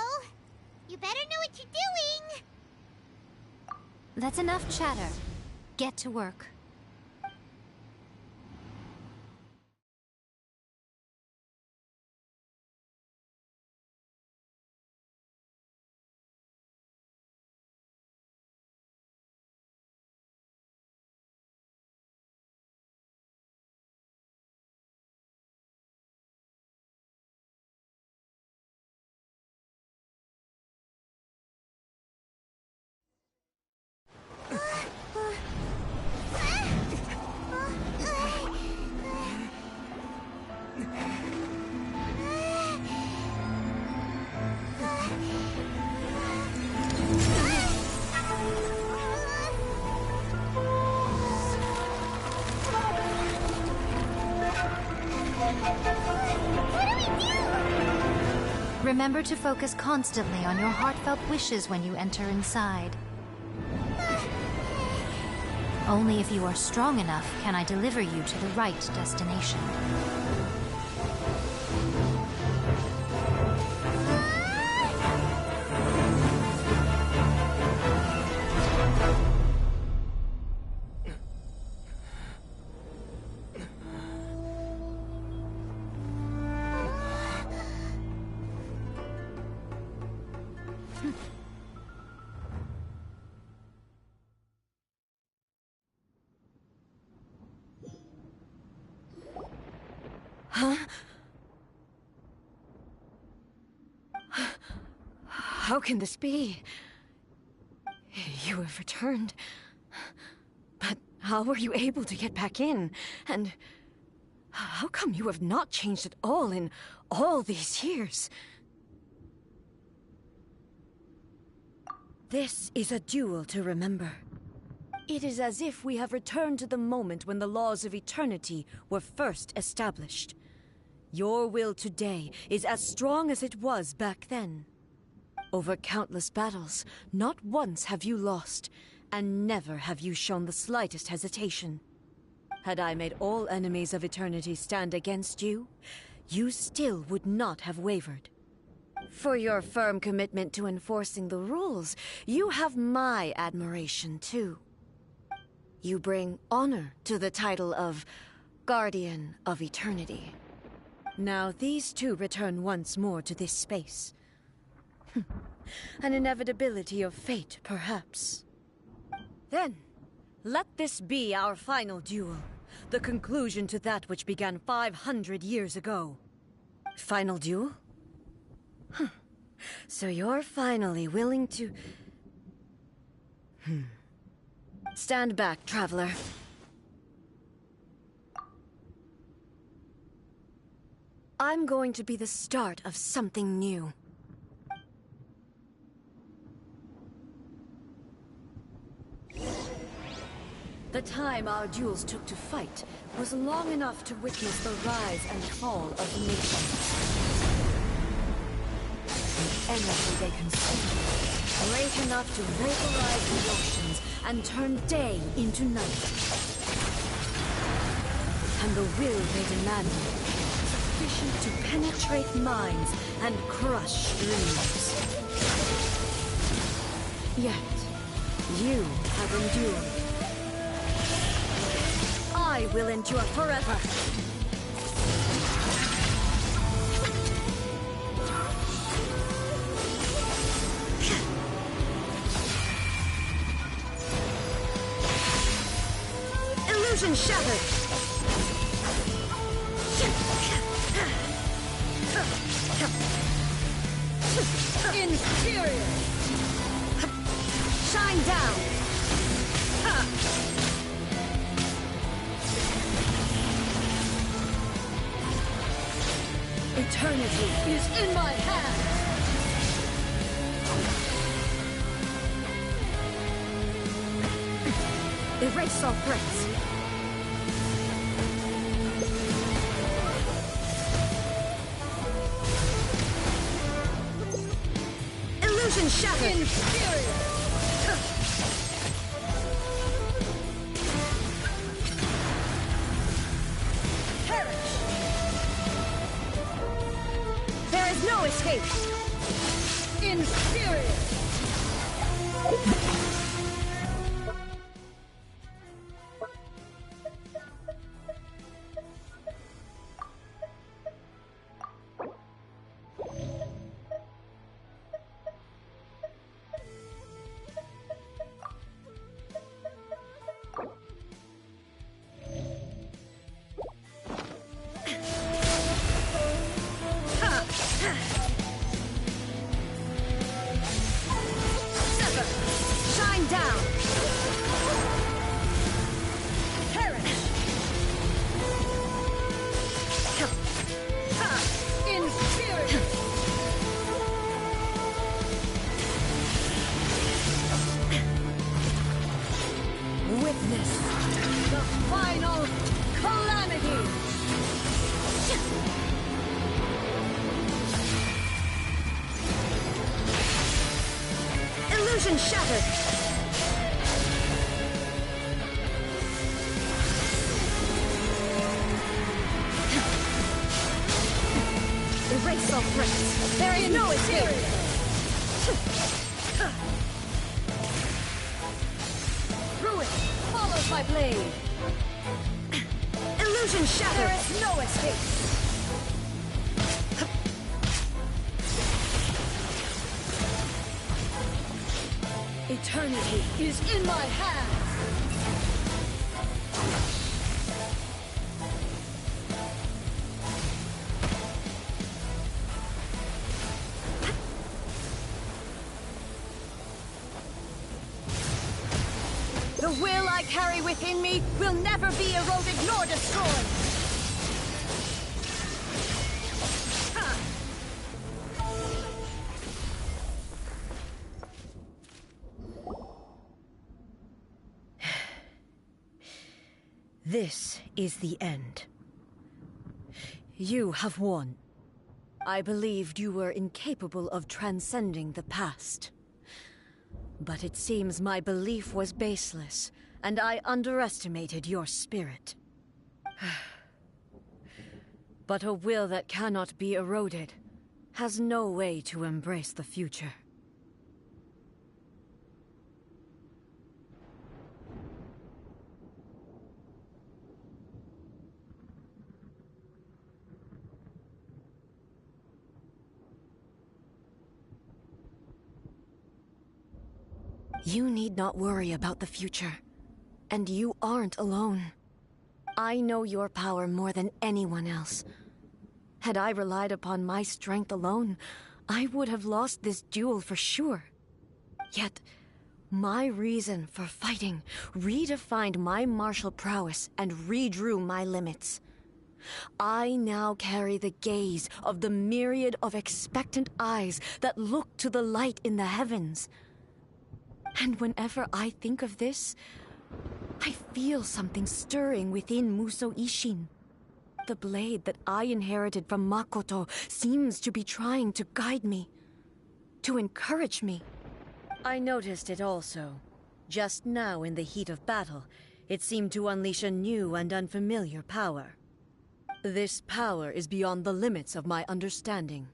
you better know what you're doing! That's enough chatter. Get to work. Remember to focus constantly on your heartfelt wishes when you enter inside. Only if you are strong enough can I deliver you to the right destination. Huh? How can this be? You have returned. But how were you able to get back in? And how come you have not changed at all in all these years? This is a duel to remember. It is as if we have returned to the moment when the laws of eternity were first established. Your will today is as strong as it was back then. Over countless battles, not once have you lost, and never have you shown the slightest hesitation. Had I made all enemies of eternity stand against you, you still would not have wavered. For your firm commitment to enforcing the rules, you have my admiration too. You bring honor to the title of Guardian of Eternity. Now these two return once more to this space. An inevitability of fate, perhaps. Then, let this be our final duel. The conclusion to that which began 500 years ago. Final duel? So you're finally willing to... Stand back, traveler. I'm going to be the start of something new. The time our duels took to fight was long enough to witness the rise and fall of nations. The energy they consumed, great enough to vaporize the oceans and turn day into night. And the will they demanded, sufficient to penetrate minds and crush dreams. Yet, you have endured. I will endure forever. Illusion shattered! Inferior! Shine down! Eternity is in my hands! Erase all threats! Illusion shattered! Inferior! Perish! There is no escape! Inferior! Witness the final calamity! Illusion shattered! Erase all threats! There is no escape! Follows my blade. Illusion shattered. There is no escape. Eternity is in my hands. The will I carry within me will never be eroded nor destroyed! This is the end. You have won. I believed you were incapable of transcending the past. But it seems my belief was baseless, and I underestimated your spirit. But a will that cannot be eroded has no way to embrace the future. You need not worry about the future. And you aren't alone. I know your power more than anyone else. Had I relied upon my strength alone, I would have lost this duel for sure. Yet, my reason for fighting redefined my martial prowess and redrew my limits. I now carry the gaze of the myriad of expectant eyes that look to the light in the heavens. And whenever I think of this, I feel something stirring within Muso Ishin. The blade that I inherited from Makoto seems to be trying to guide me, to encourage me. I noticed it also. Just now in the heat of battle, it seemed to unleash a new and unfamiliar power. This power is beyond the limits of my understanding.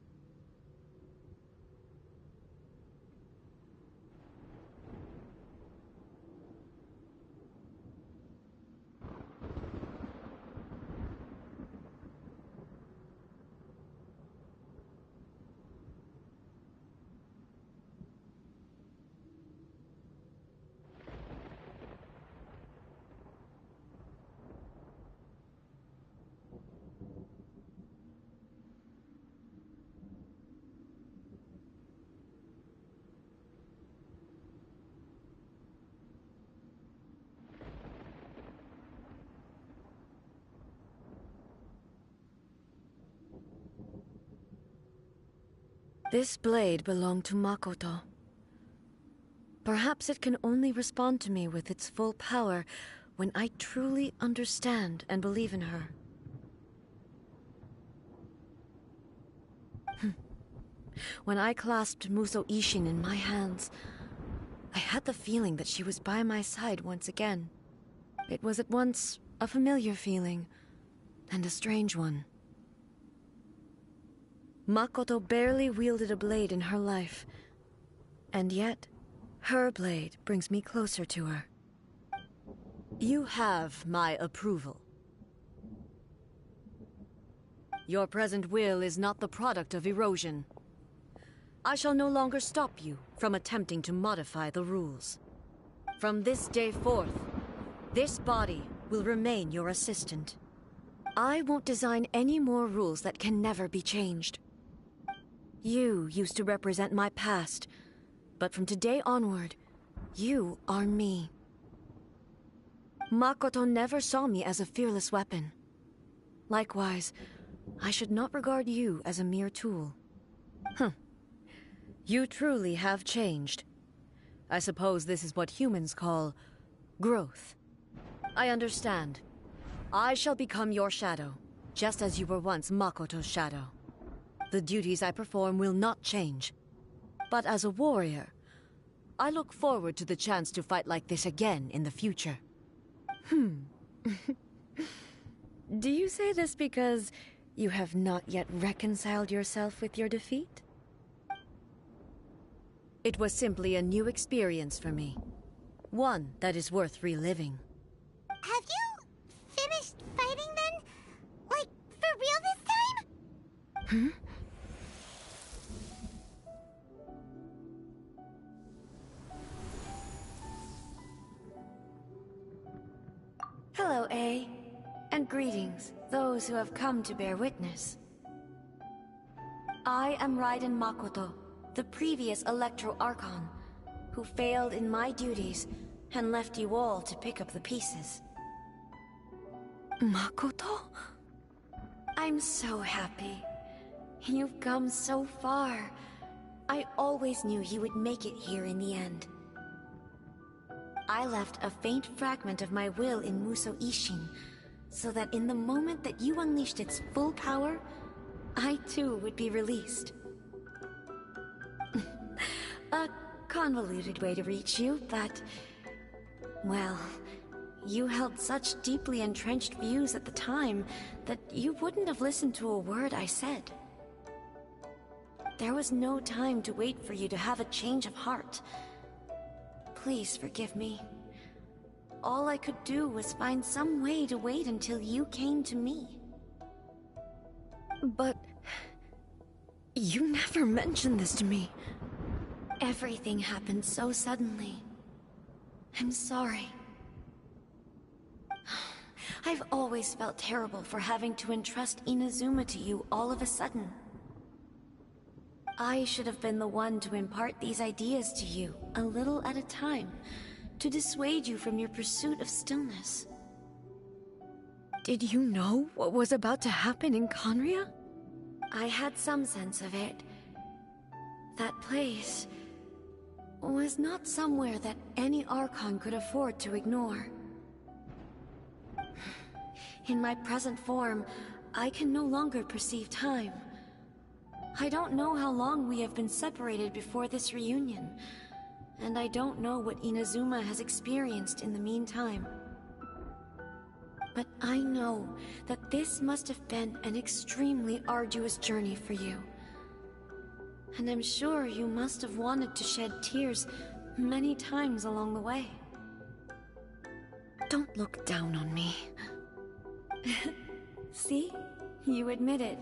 This blade belonged to Makoto. Perhaps it can only respond to me with its full power when I truly understand and believe in her. When I clasped Muso Ishin in my hands, I had the feeling that she was by my side once again. It was at once a familiar feeling and a strange one. Makoto barely wielded a blade in her life, and yet her blade brings me closer to her. You have my approval. Your present will is not the product of erosion. I shall no longer stop you from attempting to modify the rules. From this day forth, this body will remain your assistant. I won't design any more rules that can never be changed. You used to represent my past, but from today onward, you are me. Makoto never saw me as a fearless weapon. Likewise, I should not regard you as a mere tool. You truly have changed. I suppose this is what humans call growth. I understand. I shall become your shadow, just as you were once Makoto's shadow. The duties I perform will not change. But as a warrior, I look forward to the chance to fight like this again in the future. Do you say this because you have not yet reconciled yourself with your defeat? It was simply a new experience for me. One that is worth reliving. Have you finished fighting then? Like, for real this time? Hello, A. And greetings, those who have come to bear witness. I am Raiden Makoto, the previous Electro Archon, who failed in my duties and left you all to pick up the pieces. Makoto? I'm so happy. You've come so far. I always knew you would make it here in the end. I left a faint fragment of my will in Muso Ishin, so that in the moment that you unleashed its full power, I too would be released. A convoluted way to reach you, but... well, you held such deeply entrenched views at the time that you wouldn't have listened to a word I said. There was no time to wait for you to have a change of heart. Please forgive me. All I could do was find some way to wait until you came to me. But... you never mentioned this to me. Everything happened so suddenly. I'm sorry. I've always felt terrible for having to entrust Inazuma to you all of a sudden. I should have been the one to impart these ideas to you, a little at a time, to dissuade you from your pursuit of stillness. Did you know what was about to happen in Conria? I had some sense of it. That place was not somewhere that any Archon could afford to ignore. In my present form, I can no longer perceive time. I don't know how long we have been separated before this reunion, and I don't know what Inazuma has experienced in the meantime. But I know that this must have been an extremely arduous journey for you. And I'm sure you must have wanted to shed tears many times along the way. Don't look down on me. See? You admit it.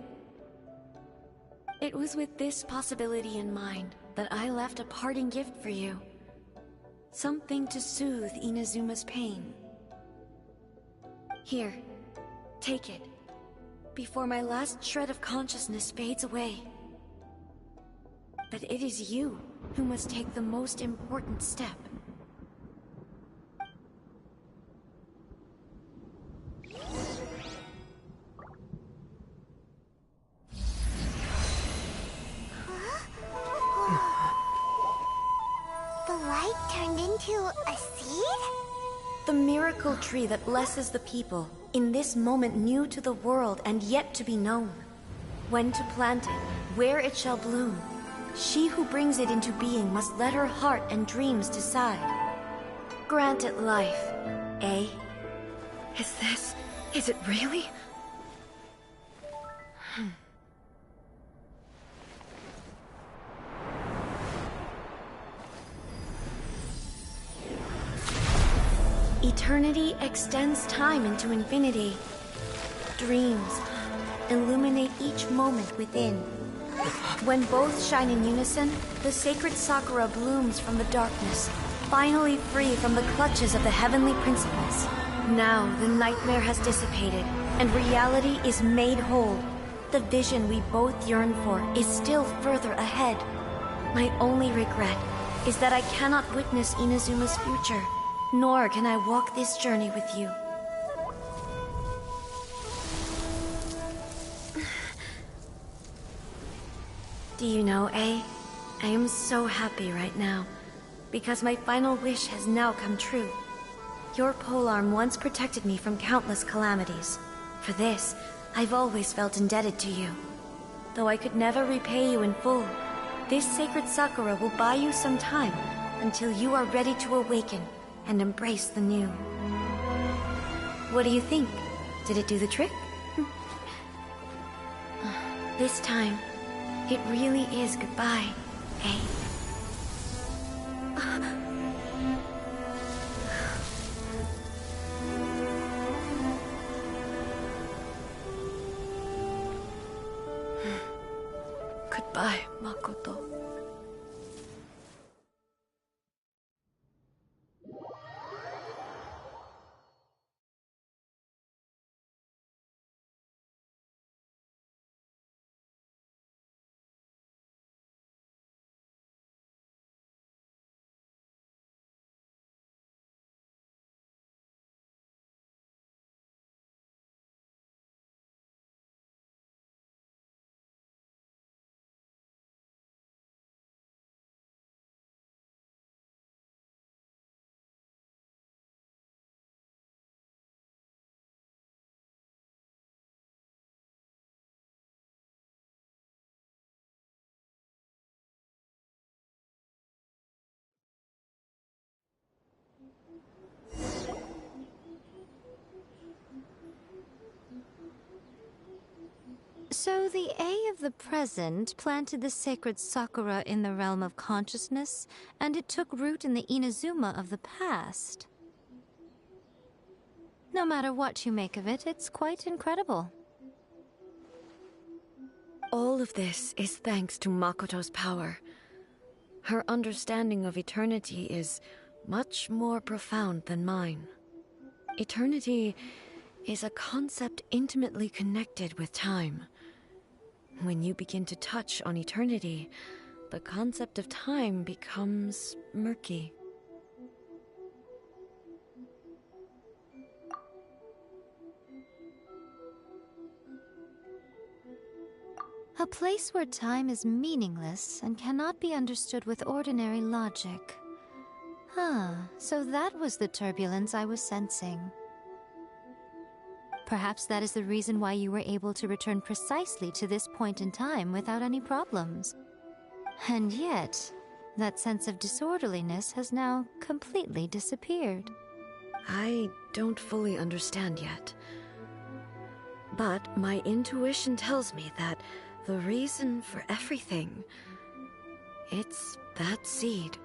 It was with this possibility in mind that I left a parting gift for you. Something to soothe Inazuma's pain. Here, take it, before my last shred of consciousness fades away. But it is you who must take the most important step. Huh? miracle tree that blesses the people, in this moment new to the world and yet to be known. When to plant it, where it shall bloom. She who brings it into being must let her heart and dreams decide. Grant it life, eh? Is it really? Eternity extends time into infinity. Dreams illuminate each moment within. When both shine in unison, the sacred Sakura blooms from the darkness, finally free from the clutches of the heavenly principles. Now the nightmare has dissipated, and reality is made whole. The vision we both yearn for is still further ahead. My only regret is that I cannot witness Inazuma's future, nor can I walk this journey with you. Do you know, I am so happy right now, because my final wish has now come true. Your polearm once protected me from countless calamities. For this, I've always felt indebted to you. Though I could never repay you in full, this sacred Sakura will buy you some time until you are ready to awaken and embrace the new. What do you think? Did it do the trick? This time, it really is goodbye, eh? Goodbye, Makoto. So the A of the present planted the sacred Sakura in the realm of consciousness, and it took root in the Inazuma of the past. No matter what you make of it, it's quite incredible. All of this is thanks to Makoto's power. Her understanding of eternity is much more profound than mine. Eternity is a concept intimately connected with time. When you begin to touch on eternity, the concept of time becomes murky. A place where time is meaningless and cannot be understood with ordinary logic. So that was the turbulence I was sensing. Perhaps that is the reason why you were able to return precisely to this point in time without any problems. And yet, that sense of disorderliness has now completely disappeared. I don't fully understand yet. But my intuition tells me that the reason for everything, it's that seed.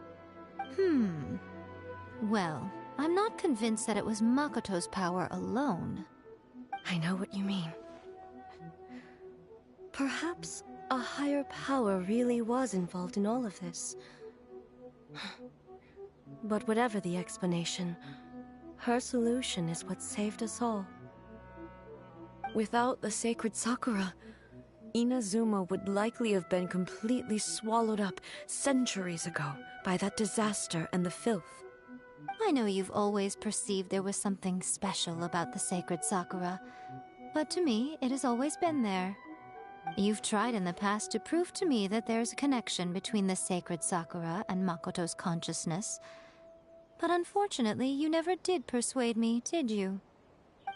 Well, I'm not convinced that it was Makoto's power alone. I know what you mean. Perhaps a higher power really was involved in all of this. But whatever the explanation, her solution is what saved us all. Without the sacred Sakura, Inazuma would likely have been completely swallowed up centuries ago by that disaster and the filth. I know you've always perceived there was something special about the sacred Sakura, but to me, it has always been there. You've tried in the past to prove to me that there's a connection between the sacred Sakura and Makoto's consciousness. But unfortunately, you never did persuade me, did you?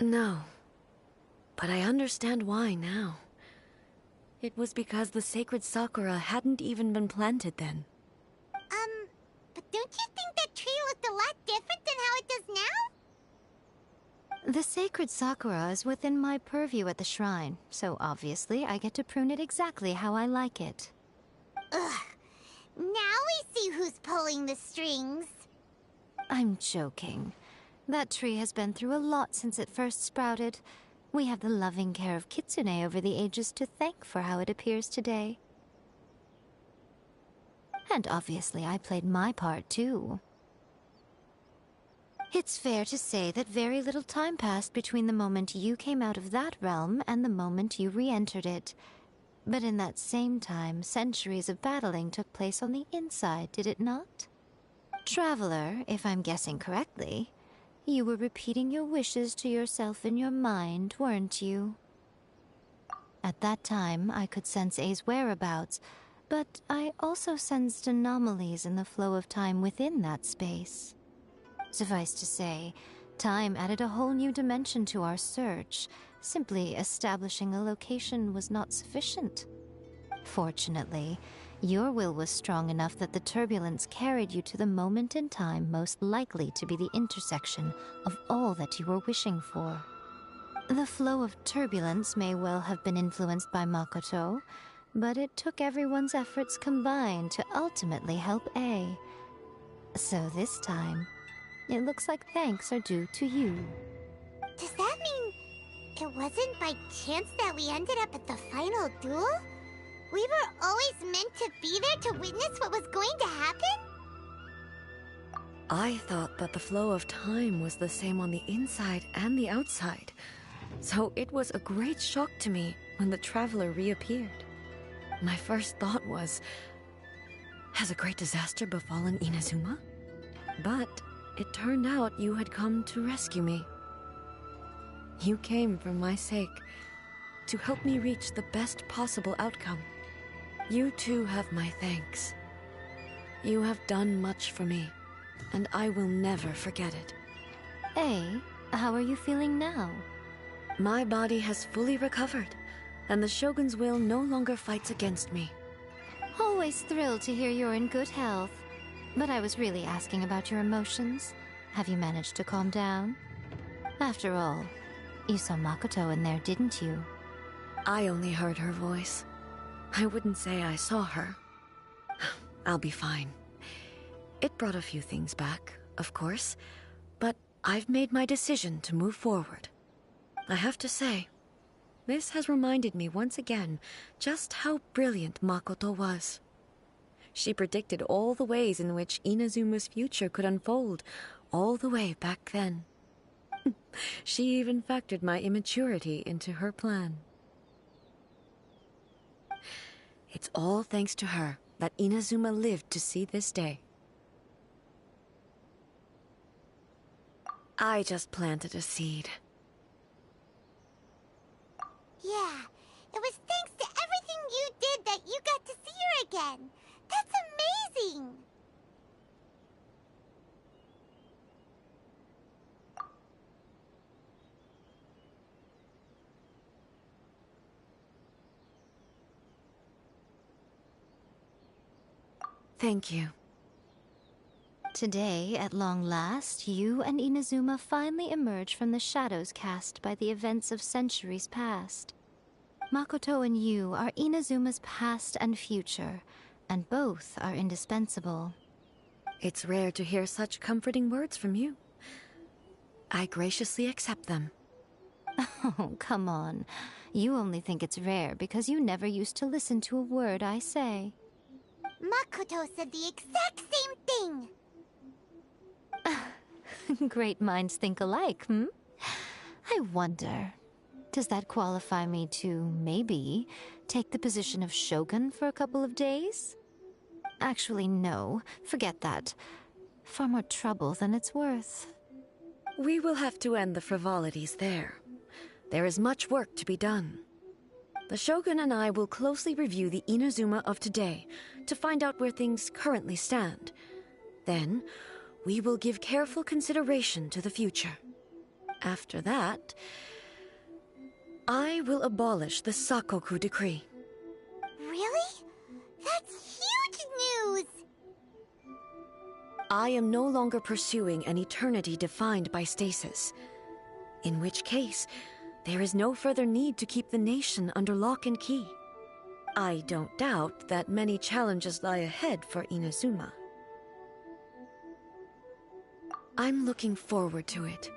No. But I understand why now. It was because the sacred sakura hadn't even been planted then. But don't you think that tree looked a lot different than how it does now? The sacred sakura is within my purview at the shrine, so obviously I get to prune it exactly how I like it. Ugh. Now we see who's pulling the strings. I'm joking. That tree has been through a lot since it first sprouted. We have the loving care of Kitsune over the ages to thank for how it appears today. And obviously I played my part too. It's fair to say that very little time passed between the moment you came out of that realm and the moment you re-entered it. But in that same time, centuries of battling took place on the inside, did it not? Traveler, if I'm guessing correctly, you were repeating your wishes to yourself in your mind, weren't you? At that time, I could sense A's whereabouts, but I also sensed anomalies in the flow of time within that space. Suffice to say, time added a whole new dimension to our search. Simply establishing a location was not sufficient. Fortunately, your will was strong enough that the turbulence carried you to the moment in time most likely to be the intersection of all that you were wishing for. The flow of turbulence may well have been influenced by Makoto, but it took everyone's efforts combined to ultimately help A. So this time, it looks like thanks are due to you. Does that mean it wasn't by chance that we ended up at the final duel? We were always meant to be there to witness what was going to happen? I thought that the flow of time was the same on the inside and the outside, so it was a great shock to me when the traveler reappeared. My first thought was, has a great disaster befallen Inazuma? But it turned out you had come to rescue me. You came for my sake, to help me reach the best possible outcome. You too have my thanks. You have done much for me, and I will never forget it. A, how are you feeling now? My body has fully recovered, and the Shogun's will no longer fights against me. Always thrilled to hear you're in good health. But I was really asking about your emotions. Have you managed to calm down? After all, you saw Makoto in there, didn't you? I only heard her voice. I wouldn't say I saw her. I'll be fine. It brought a few things back, of course, but I've made my decision to move forward. I have to say, this has reminded me once again just how brilliant Makoto was. She predicted all the ways in which Inazuma's future could unfold, all the way back then. She even factored my immaturity into her plan. It's all thanks to her that Inazuma lived to see this day. I just planted a seed. Yeah, it was thanks to everything you did that you got to see her again. That's amazing! Thank you. Today, at long last, you and Inazuma finally emerge from the shadows cast by the events of centuries past. Makoto and you are Inazuma's past and future, and both are indispensable. It's rare to hear such comforting words from you. I graciously accept them. Oh, come on. You only think it's rare because you never used to listen to a word I say. Makoto said the exact same thing! Great minds think alike, hmm? I wonder, does that qualify me to, maybe, take the position of Shogun for a couple of days? Actually, no. Forget that. Far more trouble than it's worth. We will have to end the frivolities there. There is much work to be done. The Shogun and I will closely review the Inazuma of today to find out where things currently stand. Then, we will give careful consideration to the future. After that, I will abolish the Sakoku Decree. Really? That's huge news! I am no longer pursuing an eternity defined by stasis. In which case, there is no further need to keep the nation under lock and key. I don't doubt that many challenges lie ahead for Inazuma. I'm looking forward to it.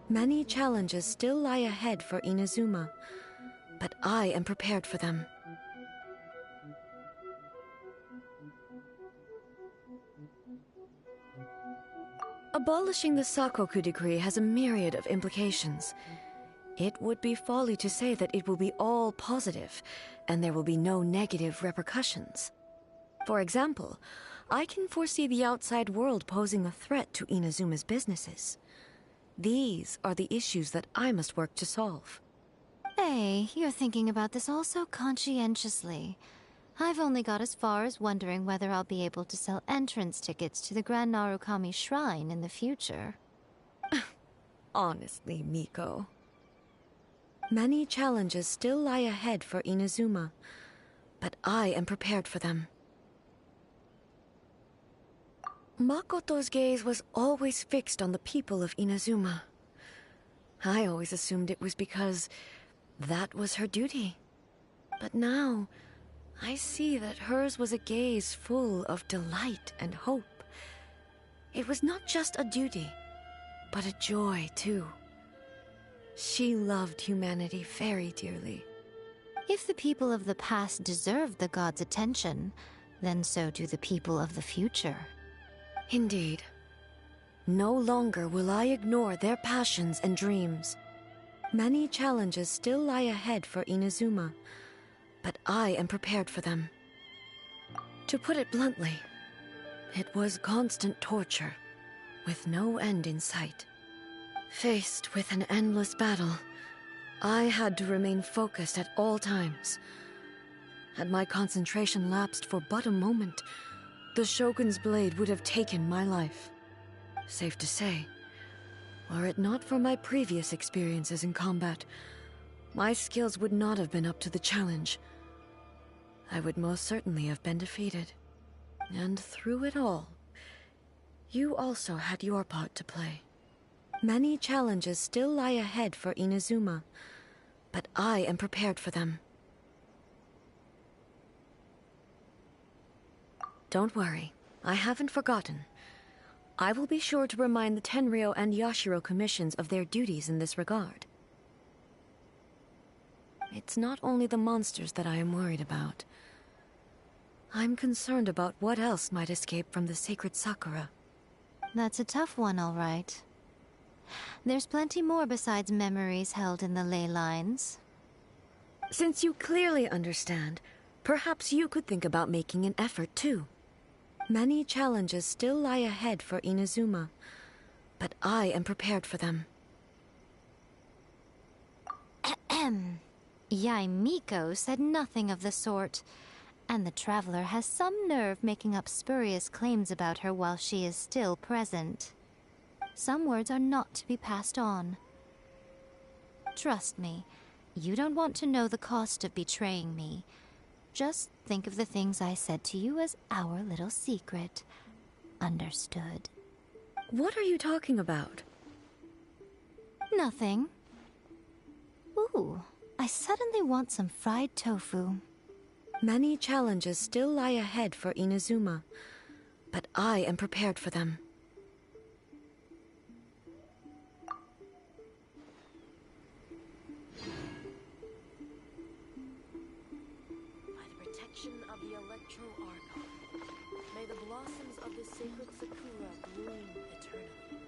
Many challenges still lie ahead for Inazuma, but I am prepared for them. Abolishing the Sakoku Decree has a myriad of implications. It would be folly to say that it will be all positive, and there will be no negative repercussions. For example, I can foresee the outside world posing a threat to Inazuma's businesses. These are the issues that I must work to solve. Hey, you're thinking about this all so conscientiously. I've only got as far as wondering whether I'll be able to sell entrance tickets to the Grand Narukami Shrine in the future. Honestly, Miko. Many challenges still lie ahead for Inazuma, but I am prepared for them. Makoto's gaze was always fixed on the people of Inazuma. I always assumed it was because that was her duty. But now, I see that hers was a gaze full of delight and hope. It was not just a duty, but a joy, too. She loved humanity very dearly. If the people of the past deserve the god's attention, then so do the people of the future. Indeed. No longer will I ignore their passions and dreams. Many challenges still lie ahead for Inazuma, but I am prepared for them. To put it bluntly, it was constant torture, with no end in sight. Faced with an endless battle, I had to remain focused at all times. Had my concentration lapsed for but a moment, the Shogun's blade would have taken my life. Safe to say, were it not for my previous experiences in combat, my skills would not have been up to the challenge. I would most certainly have been defeated. And through it all, you also had your part to play. Many challenges still lie ahead for Inazuma, but I am prepared for them. Don't worry, I haven't forgotten. I will be sure to remind the Tenryo and Yashiro commissions of their duties in this regard. It's not only the monsters that I am worried about. I'm concerned about what else might escape from the sacred Sakura. That's a tough one, all right. There's plenty more besides memories held in the ley lines. Since you clearly understand, perhaps you could think about making an effort too. Many challenges still lie ahead for Inazuma, but I am prepared for them. Yae Miko said nothing of the sort, and the traveler has some nerve making up spurious claims about her while she is still present. Some words are not to be passed on. Trust me, you don't want to know the cost of betraying me. Just think of the things I said to you as our little secret. Understood? What are you talking about? Nothing. Ooh, I suddenly want some fried tofu. Many challenges still lie ahead for Inazuma, but I am prepared for them. By the protection of the sacred sakura bloom eternally.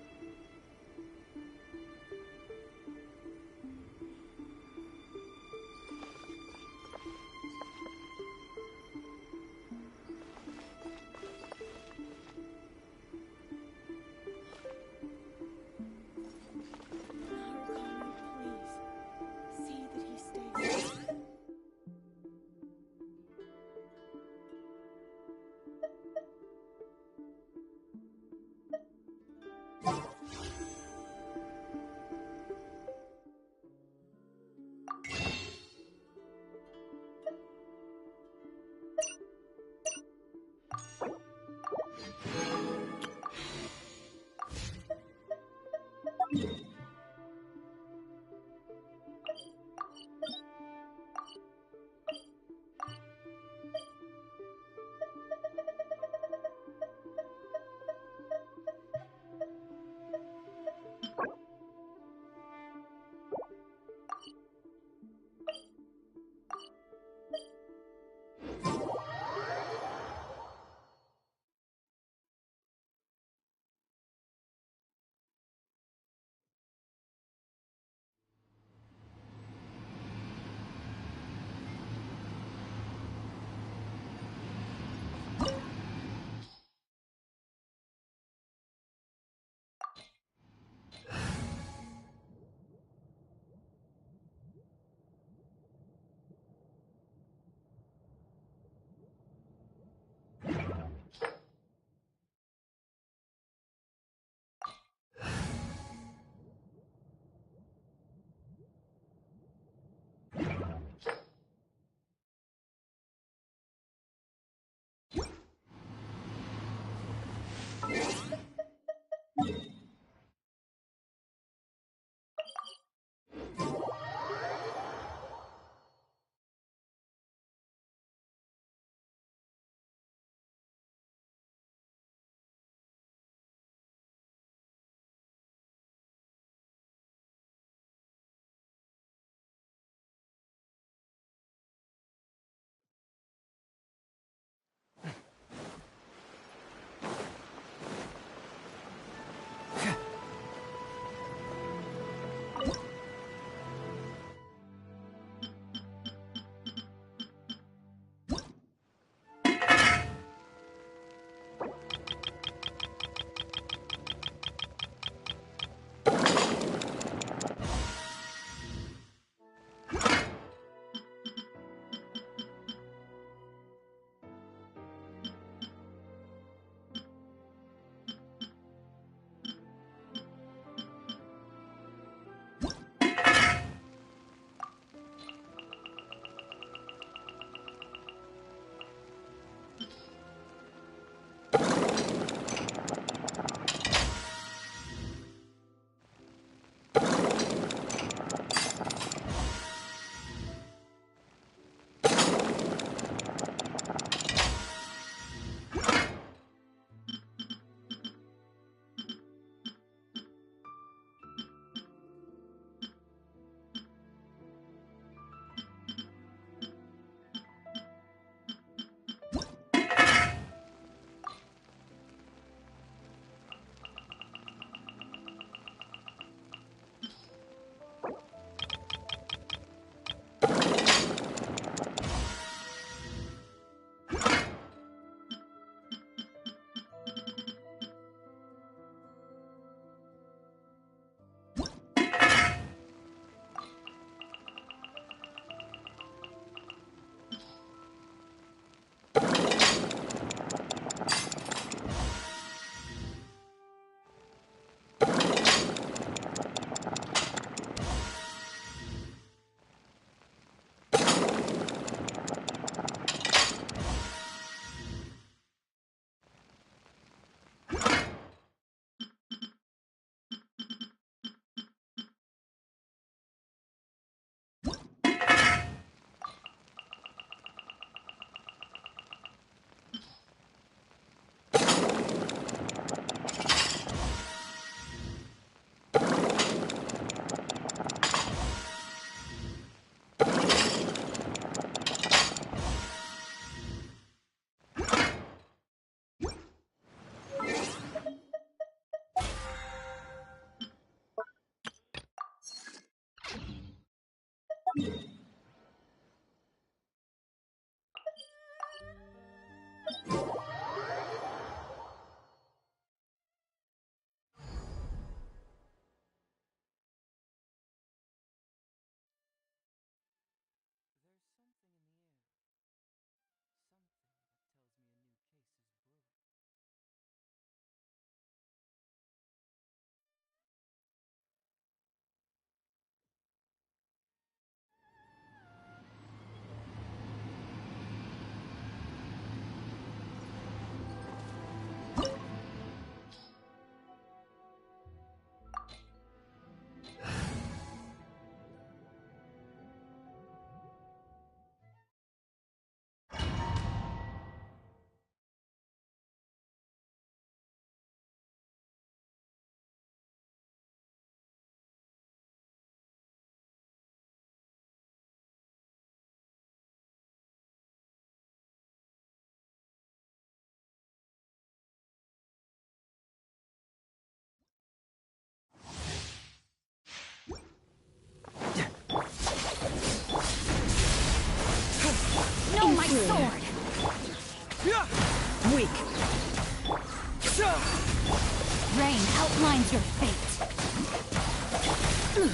Let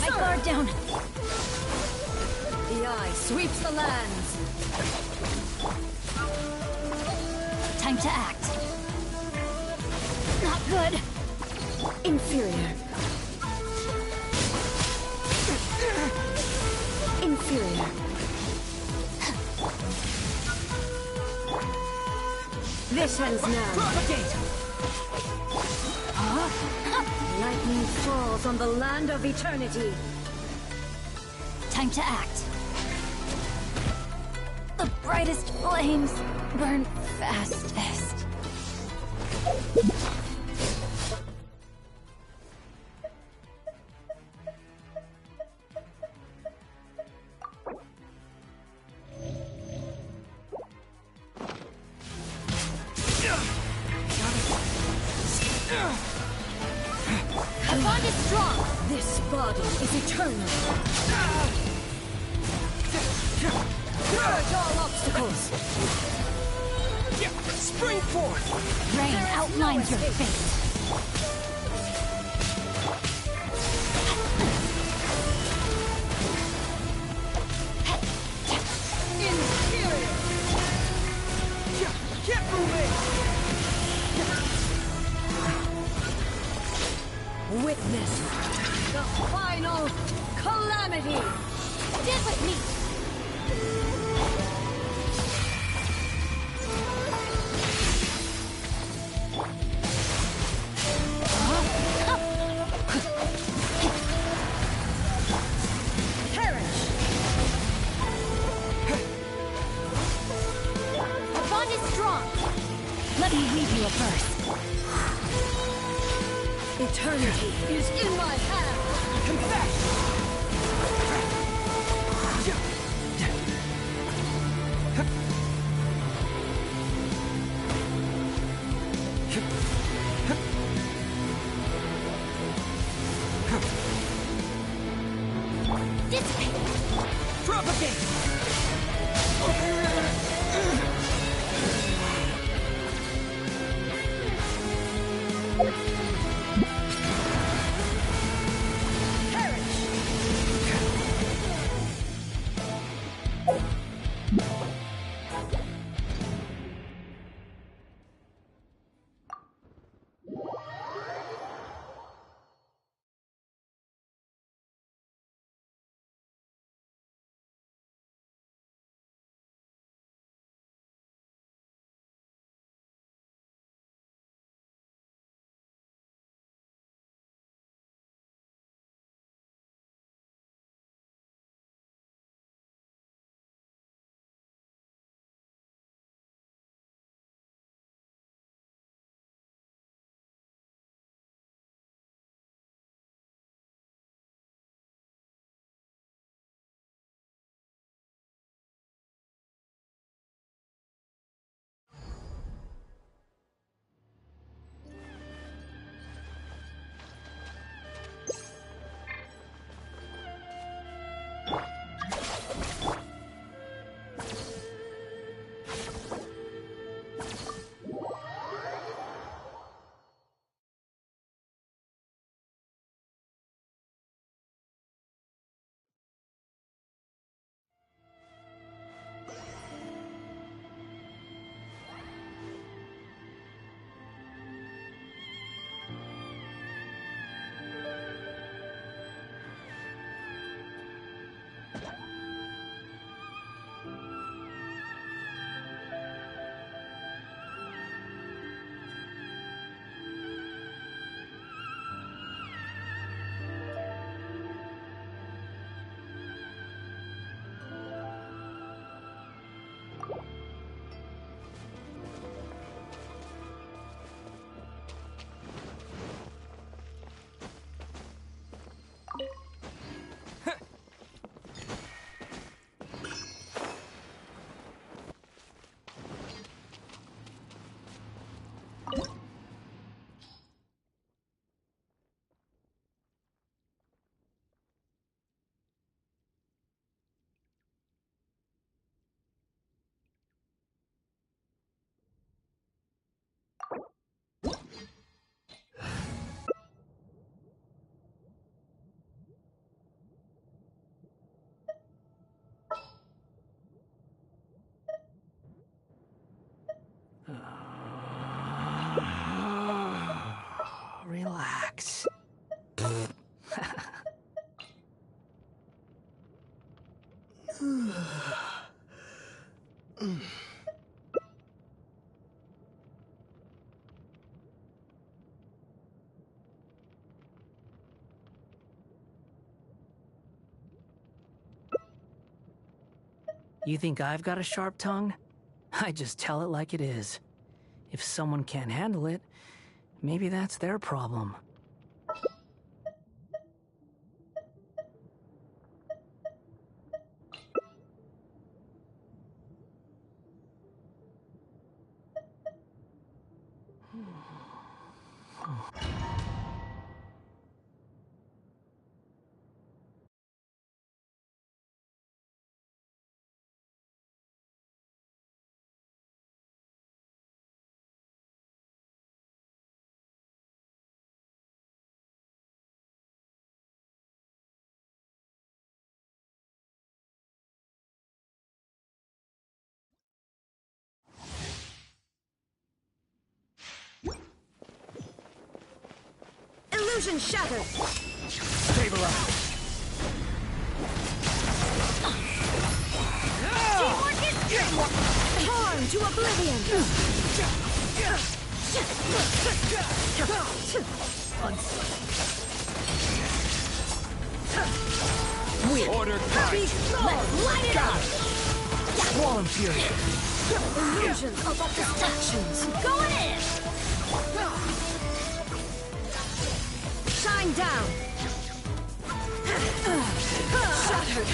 my guard down. The eye sweeps the lands. Time to act. Not good. Inferior. Inferior. This ends now. Propagate! Lightning falls on the land of eternity. Time to act. The brightest flames burn fastest. The bond is strong. This body is eternal. Purge all obstacles. Spring forth! Rain outlines your fate. Inferior. Keep moving! Witness the final calamity. Stand with me. Perish. The bond is strong. Let me lead you a verse. Eternity is in my hand. Confess! Dissipate. Propagate! Relax. You think I've got a sharp tongue? I just tell it like it is. If someone can't handle it, maybe that's their problem. Illusion shattered! Stabilize! Teamwork is strength! Torn to oblivion! Order guard! Let's light it up! Squall Fury! Illusions of distractions! Going in! Shine down! Shattered!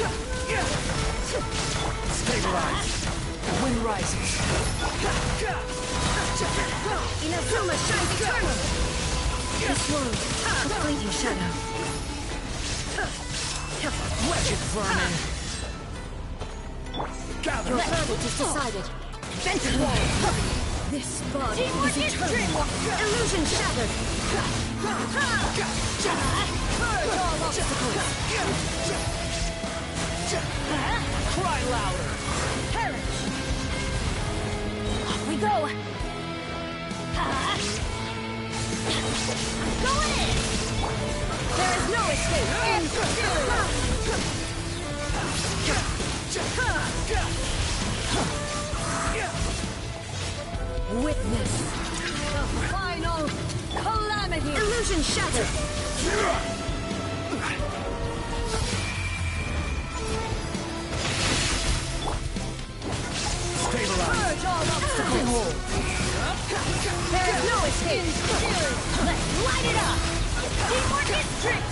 Stabilize! Wind rises! Inazuma shines eternal! This world, a fleeting shadow. Legend vermin! Gather! Your verdict is decided. Vented wall! This body is eternal. Illusion shattered! Purge all obstacles! Cry louder! Perish! Off we go! Going in! There is no escape! Witness the final calamity! Illusion shattered! Stabilize! Purge all obstacles! There is no escape! Let's light it up! Teamwork is strength!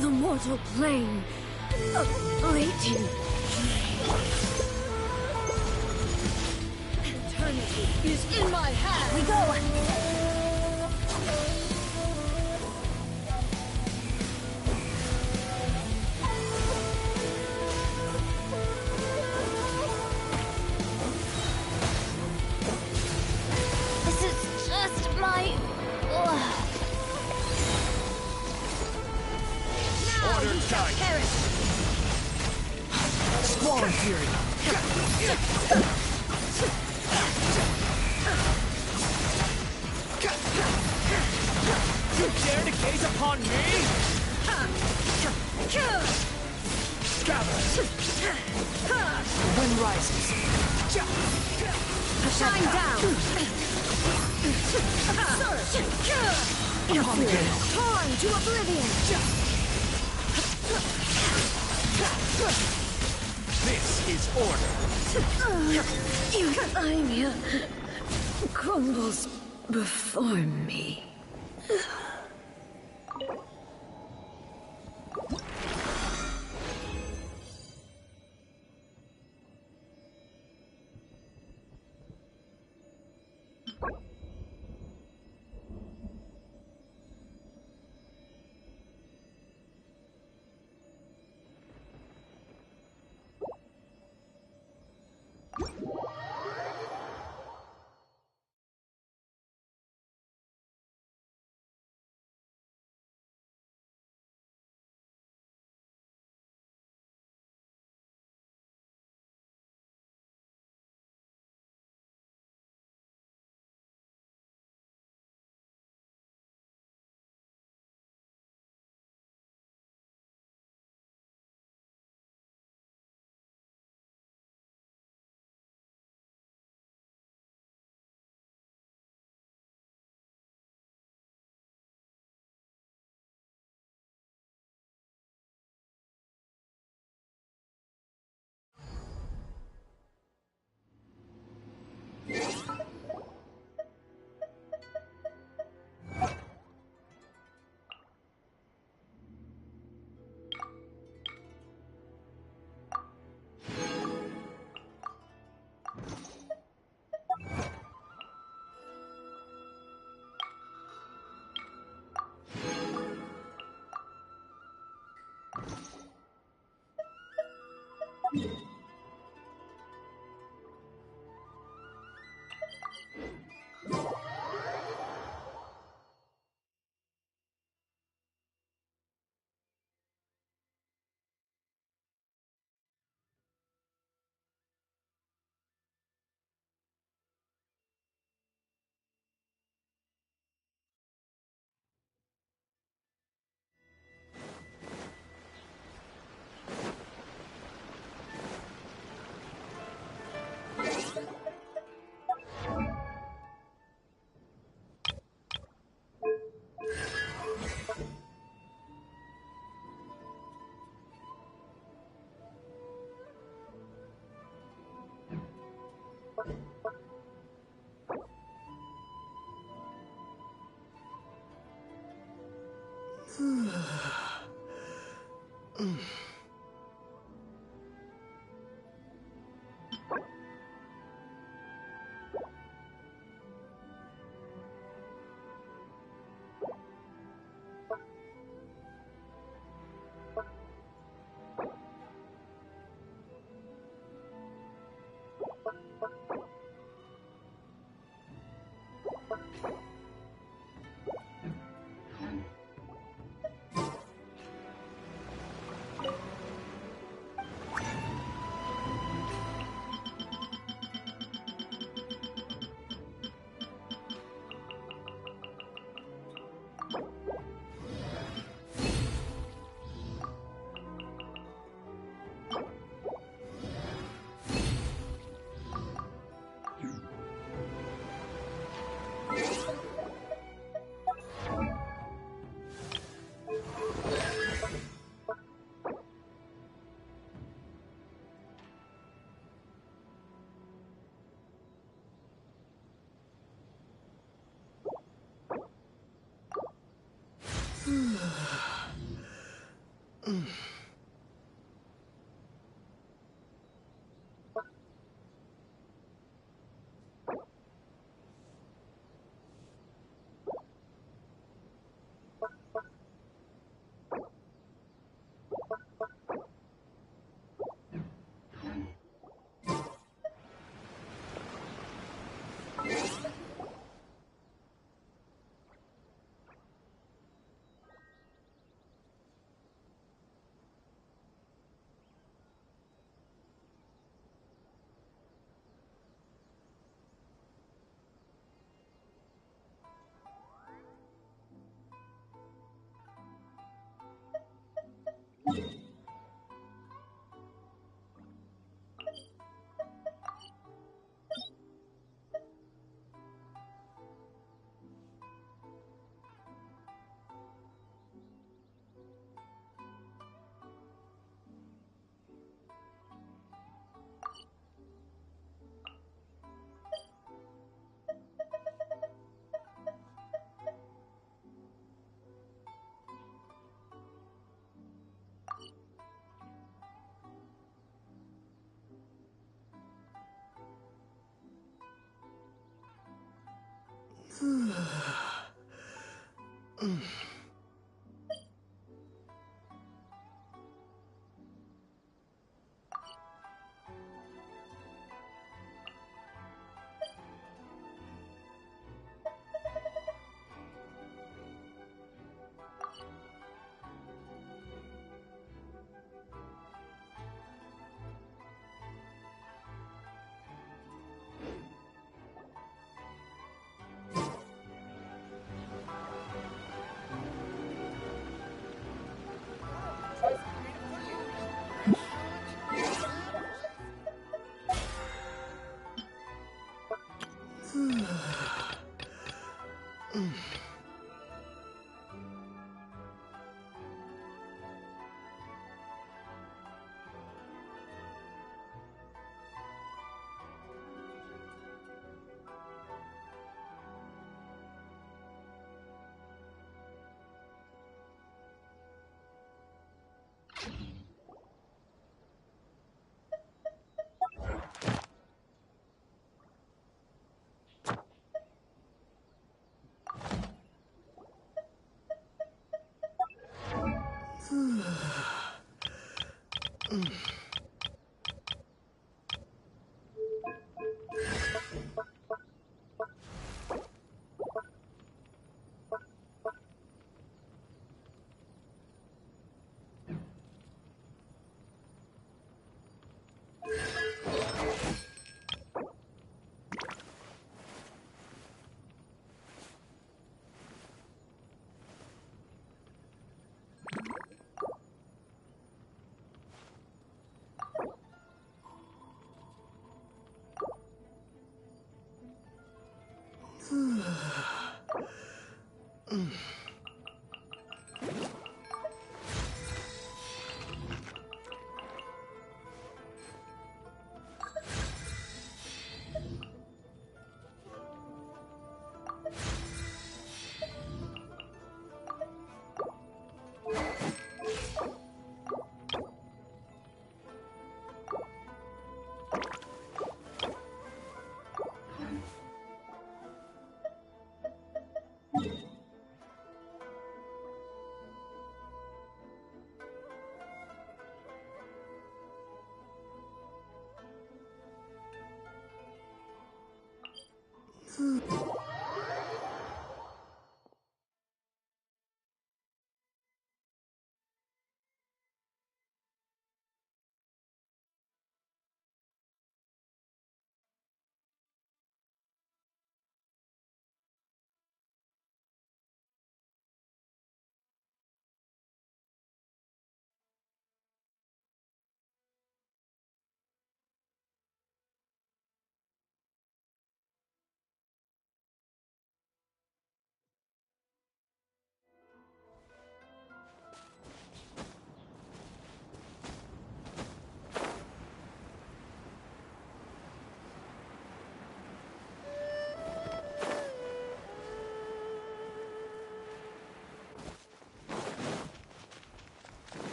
The mortal plane awaiting. Eternity is in my hand! We go! This is just my... Order guard! Perish! Squall Fury! You dare to gaze upon me? Gather! The wind rises! Shine down! Torn to oblivion! This is order! Euthymia crumbles before me.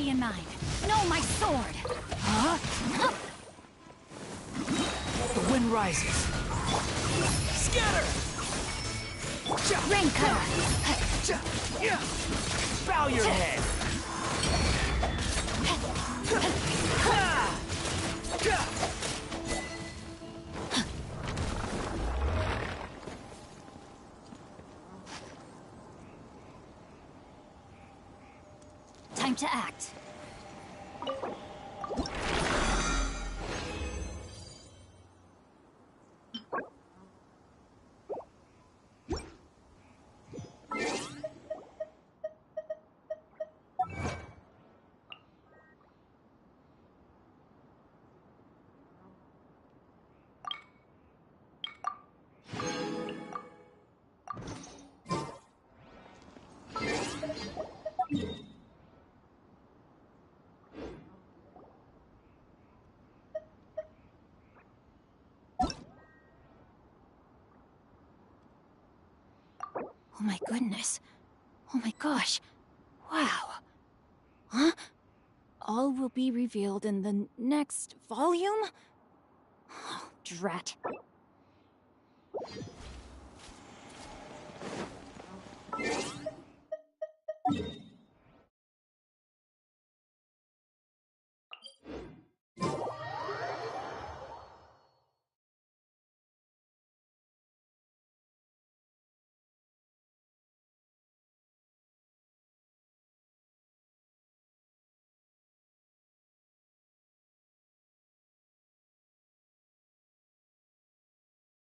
me in mind. Know my sword. Huh? The wind rises. Scatter! Rain cutter. Bow your head. Time to act. Oh my goodness. Oh my gosh. Wow. Huh? All will be revealed in the next volume? Oh, drat.